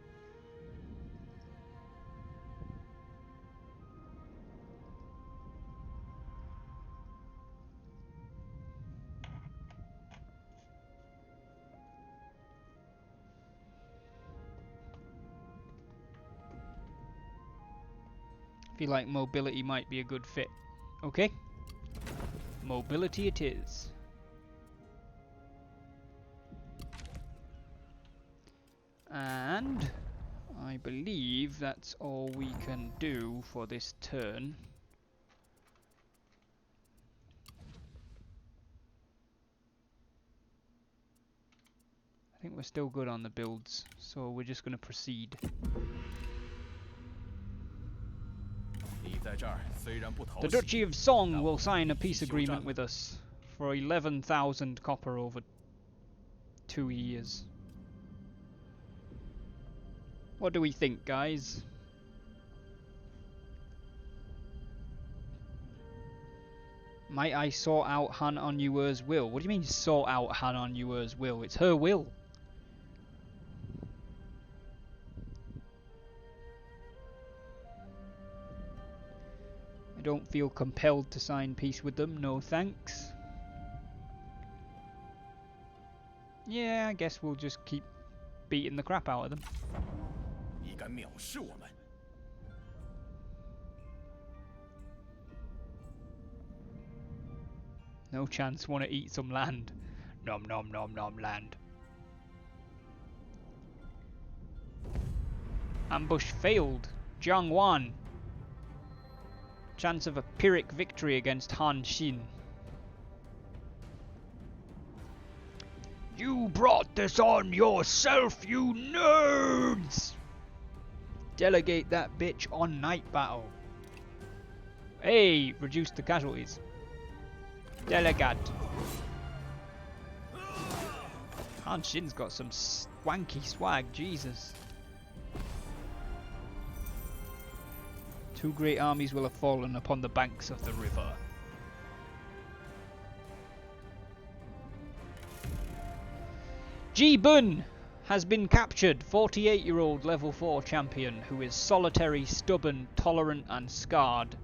I feel like mobility might be a good fit. Okay. Mobility it is. And I believe that's all we can do for this turn. I think we're still good on the builds, so we're just going to proceed. The Duchy of Song will sign a peace agreement with us for 11,000 copper over 2 years. What do we think, guys? Might I sort out Han on Yuer's will? What do you mean sort out Han on Yuer's will? It's her will. I don't feel compelled to sign peace with them, no thanks. Yeah, I guess we'll just keep beating the crap out of them. No chance, want to eat some land. Nom nom nom nom land. Ambush failed. Jiang Wan. Chance of a Pyrrhic victory against Han Xin. You brought this on yourself, you nerds! Delegate that bitch on night battle. Hey, reduce the casualties. Delegate. Han Xin's got some swanky swag, Jesus. 2 great armies will have fallen upon the banks of the river. Ji Bun has been captured, 48-year-old level 4 champion who is solitary, stubborn, tolerant and scarred.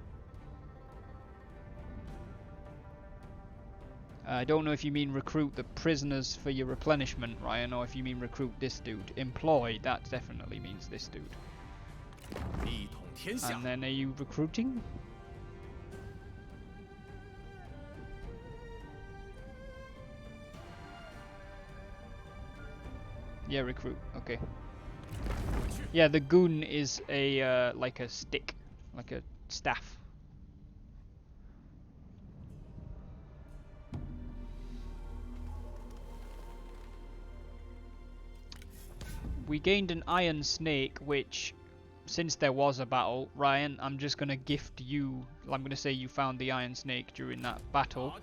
I don't know if you mean recruit the prisoners for your replenishment, Ryan, or if you mean recruit this dude. Employ, that definitely means this dude. And then are you recruiting? Yeah, recruit. Okay. Yeah, the goon is a like a stick, like a staff. We gained an iron snake, which, since there was a battle, Ryan, I'm just gonna gift you. I'm gonna say you found the iron snake during that battle.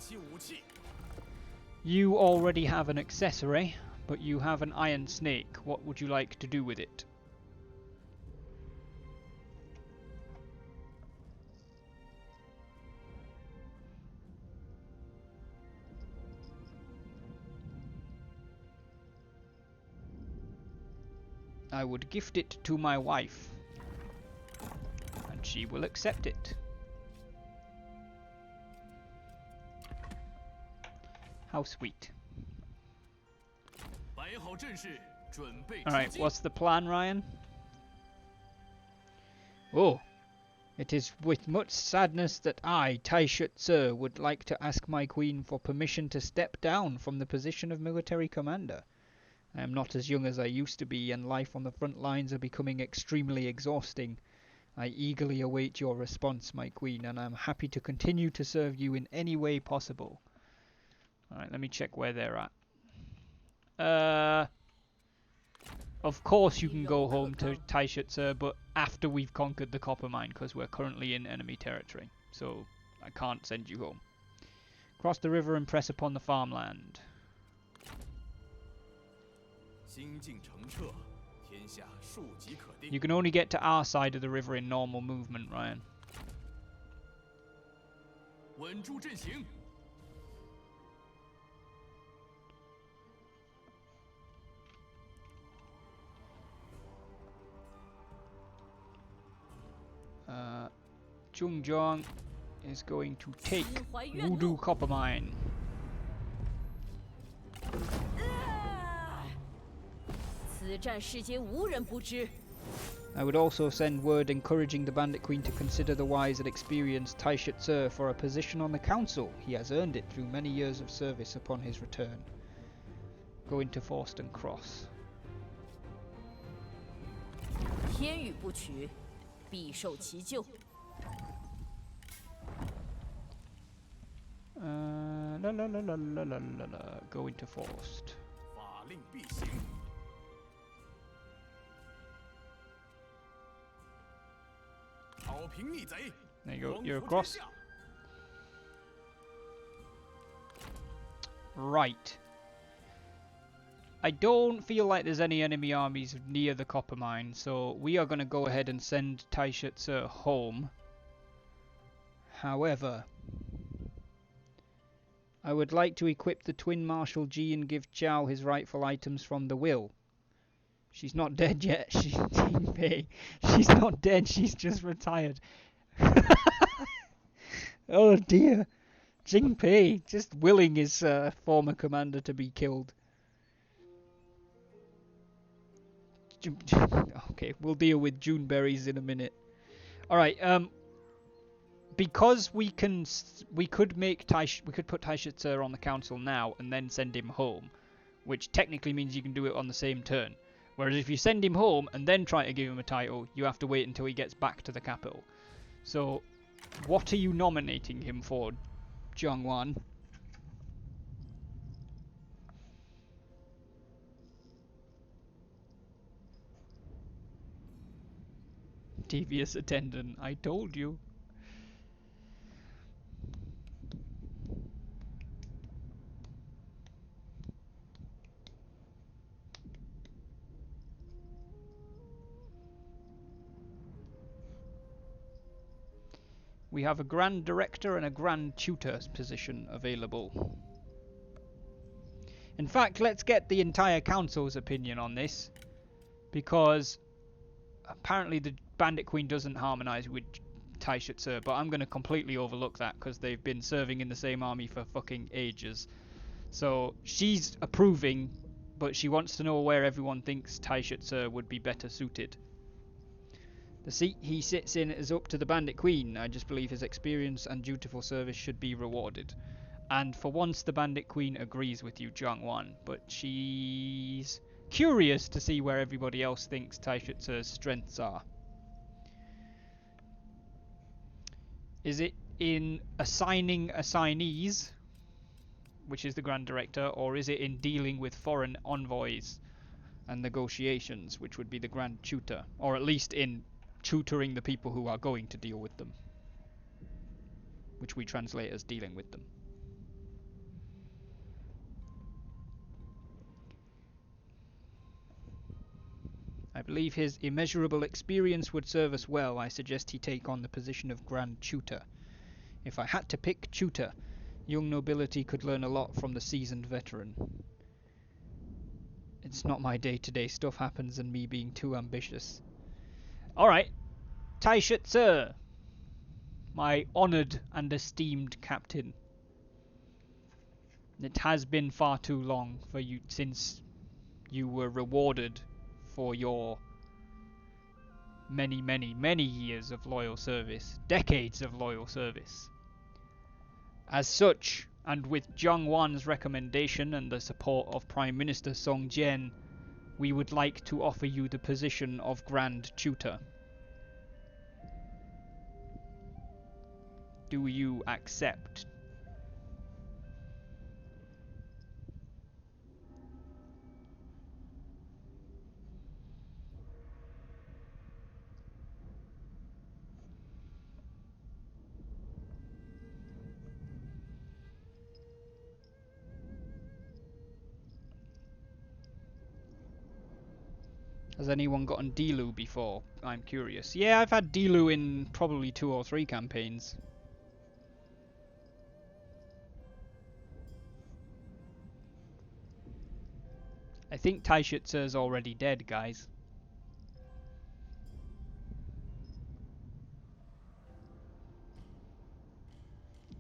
You already have an accessory, but you have an iron snake. What would you like to do with it? I would gift it to my wife, and she will accept it. How sweet. 摆好阵势，准备 Alright, what's the plan, Ryan? Oh, it is with much sadness that I, Taishet Sir, would like to ask my queen for permission to step down from the position of military commander. I am not as young as I used to be, and life on the front lines are becoming extremely exhausting. I eagerly await your response, my queen, and I am happy to continue to serve you in any way possible. Alright, let me check where they're at. Of course you can go home to Taishet, sir, but after we've conquered the copper mine, because we're currently in enemy territory. So I can't send you home. Cross the river and press upon the farmland. You can only get to our side of the river in normal movement, Ryan. Zhongzhong is going to take Wudu Copper Mine. I would also send word encouraging the Bandit Queen to consider the wise and experienced Taishet Sir for a position on the council. He has earned it through many years of service upon his return. Go into Forston Cross. 天与不取，必受其咎。 Go into Forst. 法令必行。讨平逆贼。 There you go. You're across. Right. I don't feel like there's any enemy armies near the copper mine, so we are going to go ahead and send Taishet Sir home. However, I would like to equip the Twin Marshal G and give Chow his rightful items from the will. She's not dead yet. She's not dead. She's just retired. Oh dear. Jingpei just willing his former commander to be killed. Okay, we'll deal with Juneberries in a minute. Alright, because we could put Taishet Sir on the council now and then send him home, which technically means you can do it on the same turn. Whereas if you send him home and then try to give him a title, you have to wait until he gets back to the capital. So, what are you nominating him for, Jiangwan? Devious attendant, I told you. We have a Grand Director and a Grand Tutor's position available. In fact, let's get the entire council's opinion on this, because apparently the Bandit Queen doesn't harmonise with Taishet Sir, but I'm going to completely overlook that because they've been serving in the same army for fucking ages. So she's approving, but she wants to know where everyone thinks Taishet Sir would be better suited. The seat he sits in is up to the Bandit Queen. I just believe his experience and dutiful service should be rewarded. And for once the Bandit Queen agrees with you, Jiangwan, but she's curious to see where everybody else thinks Taishet Sir's strengths are. Is it in assigning assignees, which is the Grand Director, or is it in dealing with foreign envoys and negotiations, which would be the Grand Tutor, or at least in tutoring the people who are going to deal with them, which we translate as dealing with them. I believe his immeasurable experience would serve us well. I suggest he take on the position of Grand Tutor. If I had to pick tutor, young nobility could learn a lot from the seasoned veteran. It's not my day-to-day stuff happens and me being too ambitious. Alright, Taishet Sir, my honoured and esteemed captain. It has been far too long for you since you were rewarded for your many, many, many years of loyal service, decades of loyal service. As such, and with Jiang Wan's recommendation and the support of Prime Minister Song Jian, we would like to offer you the position of Grand Tutor. Do you accept? Has anyone gotten Dilu before? I'm curious. Yeah, I've had Dilu in probably 2 or 3 campaigns. I think Taishitsu's already dead, guys.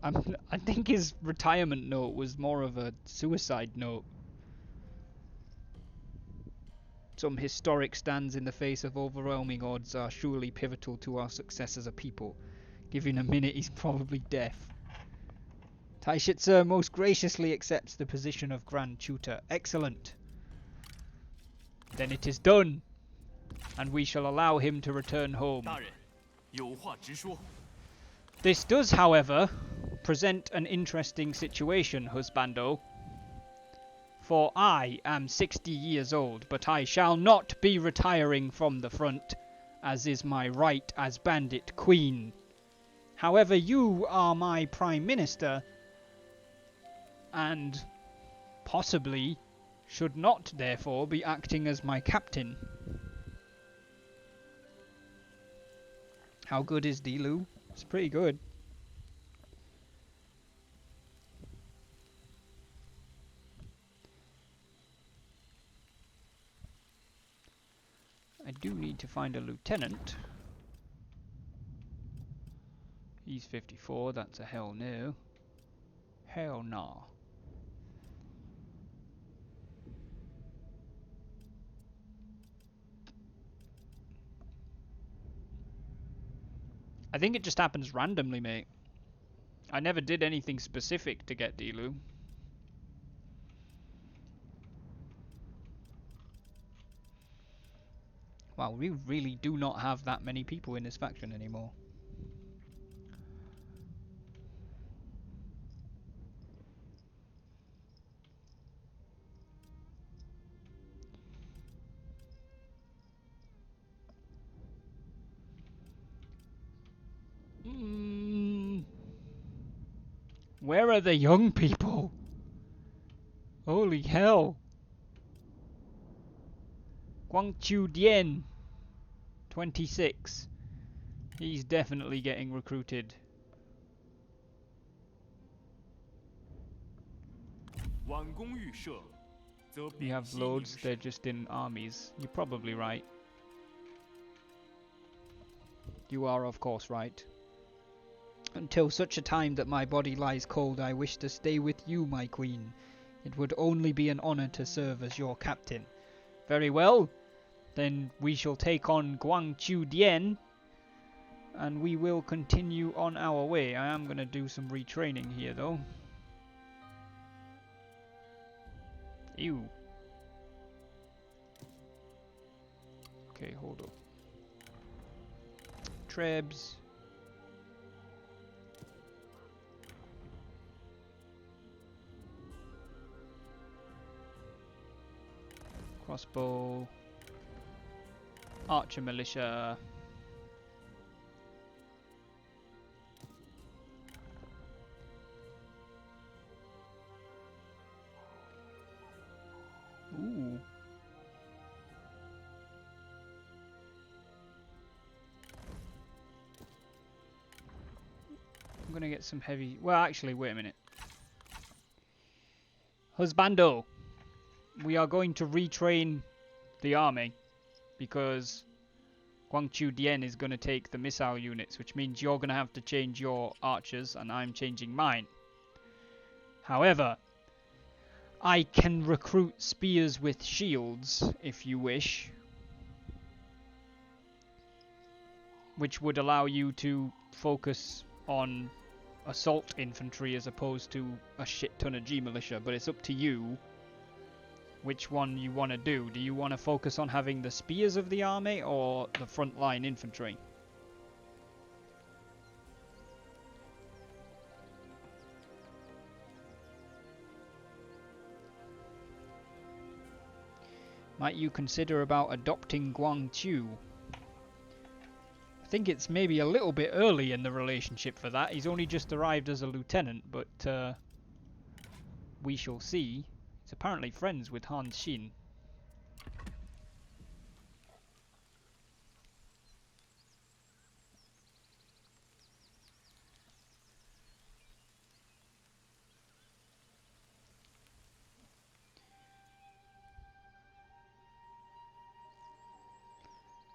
I think his retirement note was more of a suicide note. Some historic stands in the face of overwhelming odds are surely pivotal to our success as a people. Given a minute, he's probably deaf. Taishitsu most graciously accepts the position of Grand Tutor. Excellent. Then it is done, and we shall allow him to return home. This does, however, present an interesting situation, husbando. For I am 60 years old, but I shall not be retiring from the front, as is my right as Bandit Queen. However, you are my Prime Minister, and possibly should not therefore be acting as my captain. How good is Dilu? It's pretty good. I do need to find a lieutenant. He's 54, that's a hell no. Hell nah. I think it just happens randomly, mate. I never did anything specific to get Dilu. Wow, we really do not have that many people in this faction anymore. Where are the young people? Holy hell. Guangqiu Dian, 26. He's definitely getting recruited. You have loads, they're just in armies. You're probably right. You are, of course, right. Until such a time that my body lies cold, I wish to stay with you, my queen. It would only be an honor to serve as your captain. Very well. Then we shall take on Guangqiu Dian, and we will continue on our way. I am going to do some retraining here, though. Ew. Okay, hold up. Trebs. Crossbow. Archer militia. Ooh. I'm gonna get some heavy. Well, actually, wait a minute. Husbando, we are going to retrain the army because Guangqiu Dian is going to take the missile units, which means you're going to have to change your archers and I'm changing mine. However, I can recruit spears with shields, if you wish. Which would allow you to focus on assault infantry as opposed to a shit ton of G-militia, but it's up to you which one you want to do. Do you want to focus on having the spears of the army or the frontline infantry? Might you consider about adopting Guangqiu? I think it's maybe a little bit early in the relationship for that. He's only just arrived as a lieutenant, but we shall see. He's apparently friends with Han Xin.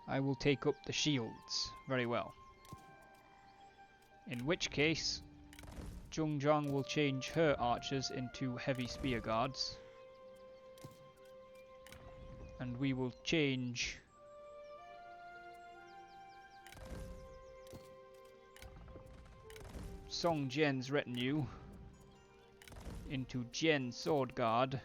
I will take up the shields. Very well. In which case, Zhongzhang will change her archers into heavy spear guards. And we will change Song Jian's retinue into Jian Sword Guard.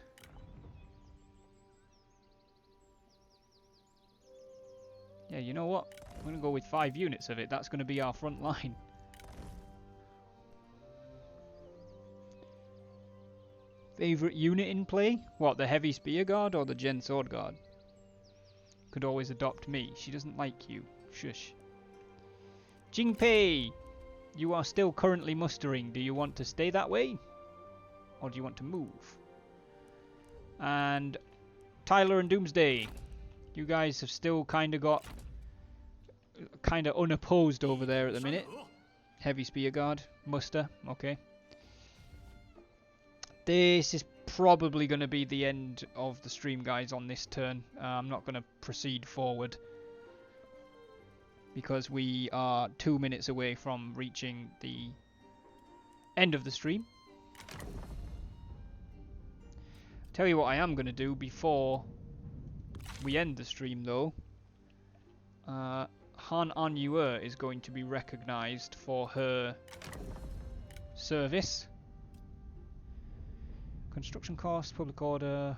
Yeah, you know what? I'm going to go with 5 units of it. That's going to be our front line. Favourite unit in play? What, the Heavy Spear Guard or the Gen Sword Guard? Could always adopt me. She doesn't like you. Shush. Jingpei! You are still currently mustering. Do you want to stay that way? Or do you want to move? And Tyler and Doomsday. You guys have still kind of got unopposed over there at the minute. Heavy Spear Guard. Muster. Okay. This is probably going to be the end of the stream, guys, on this turn. I'm not going to proceed forward because we are 2 minutes away from reaching the end of the stream. Tell you what I am going to do before we end the stream, though. Han Anyue is going to be recognised for her service. Construction costs, public order,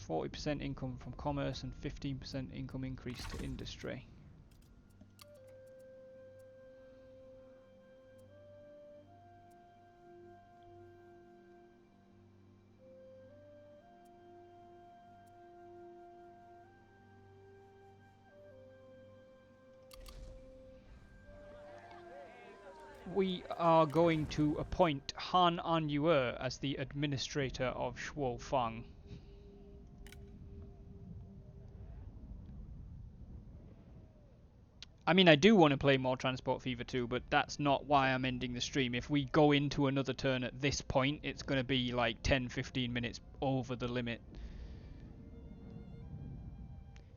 40% income from commerce and 15% income increase to industry. We are going to appoint Han Anyue as the administrator of Shuofang. I mean, I do want to play more Transport Fever 2, but that's not why I'm ending the stream. If we go into another turn at this point, it's going to be like 10-15 minutes over the limit.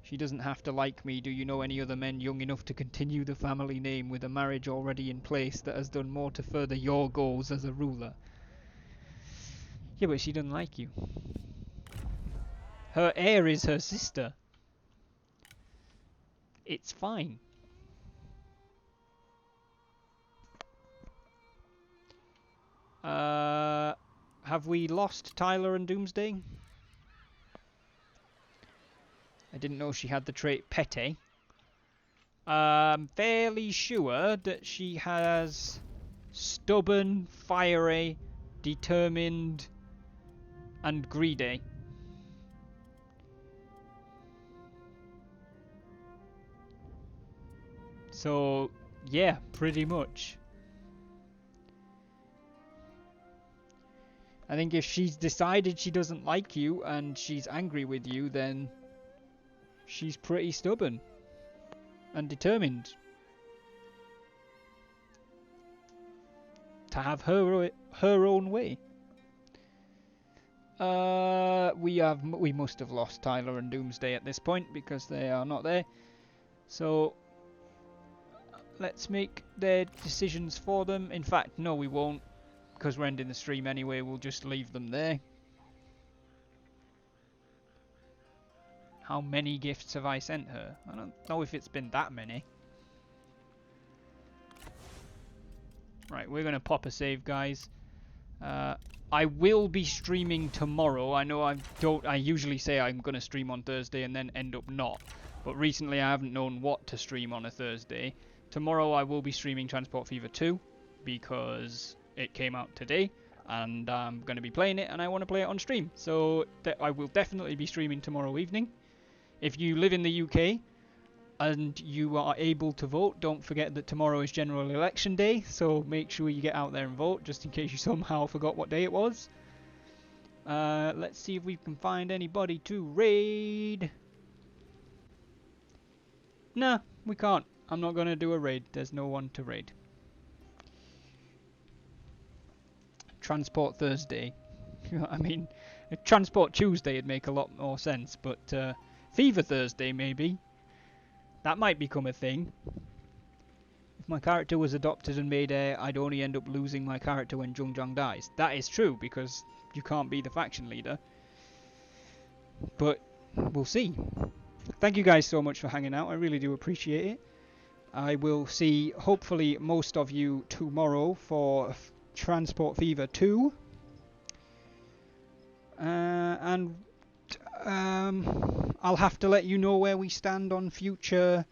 She doesn't have to like me. Do you know any other men young enough to continue the family name with a marriage already in place that has done more to further your goals as a ruler? Yeah, but she doesn't like you. Her heir is her sister. It's fine. Have we lost Tyler and Doomsday? I didn't know she had the trait Pete. I'm fairly sure that she has stubborn, fiery, determined, and greedy. So, yeah, pretty much. I think if she's decided she doesn't like you and she's angry with you, then she's pretty stubborn and determined to have her own way. We must have lost Tyler and Doomsday at this point because they are not there. So let's make their decisions for them. In fact, no, we won't. because we're ending the stream anyway, we'll just leave them there. How many gifts have I sent her? I don't know if it's been that many. Right, we're going to pop a save, guys. I will be streaming tomorrow. I know I usually say I'm going to stream on Thursday and then end up not. But recently I haven't known what to stream on a Thursday. Tomorrow I will be streaming Transport Fever 2 because it came out today. And I'm going to be playing it and I want to play it on stream. So I will definitely be streaming tomorrow evening. If you live in the UK and you are able to vote, don't forget that tomorrow is General Election Day, so make sure you get out there and vote, just in case you somehow forgot what day it was. Let's see if we can find anybody to raid. Nah, we can't. I'm not going to do a raid. There's no one to raid. Transport Thursday. I mean, Transport Tuesday would make a lot more sense, but Fever Thursday, maybe. That might become a thing. If my character was adopted and made heir, I'd only end up losing my character when Zhongjang dies. That is true, because you can't be the faction leader. But we'll see. Thank you guys so much for hanging out. I really do appreciate it. I will see, hopefully, most of you tomorrow for Transport Fever 2. And I'll have to let you know where we stand on future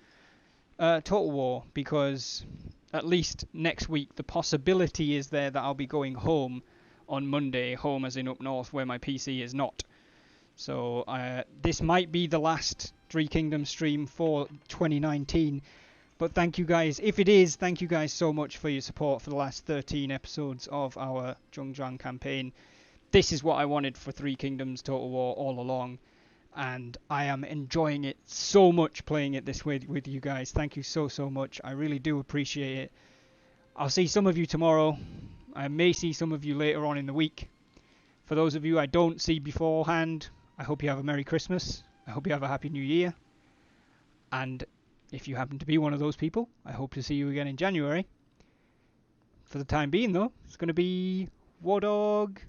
Total War, because at least next week the possibility is there that I'll be going home on Monday, home as in up north where my PC is not. So this might be the last Three Kingdoms stream for 2019, but thank you guys. If it is, thank you guys so much for your support for the last 13 episodes of our Zhongjang campaign. This is what I wanted for Three Kingdoms Total War all along, and I am enjoying it so much playing it this way with you guys. Thank you so much. I really do appreciate it. I'll see some of you tomorrow. I may see some of you later on in the week. For those of you I don't see beforehand, I hope you have a Merry Christmas. I hope you have a Happy New Year. And if you happen to be one of those people, I hope to see you again in January. For the time being though, it's going to be War Dog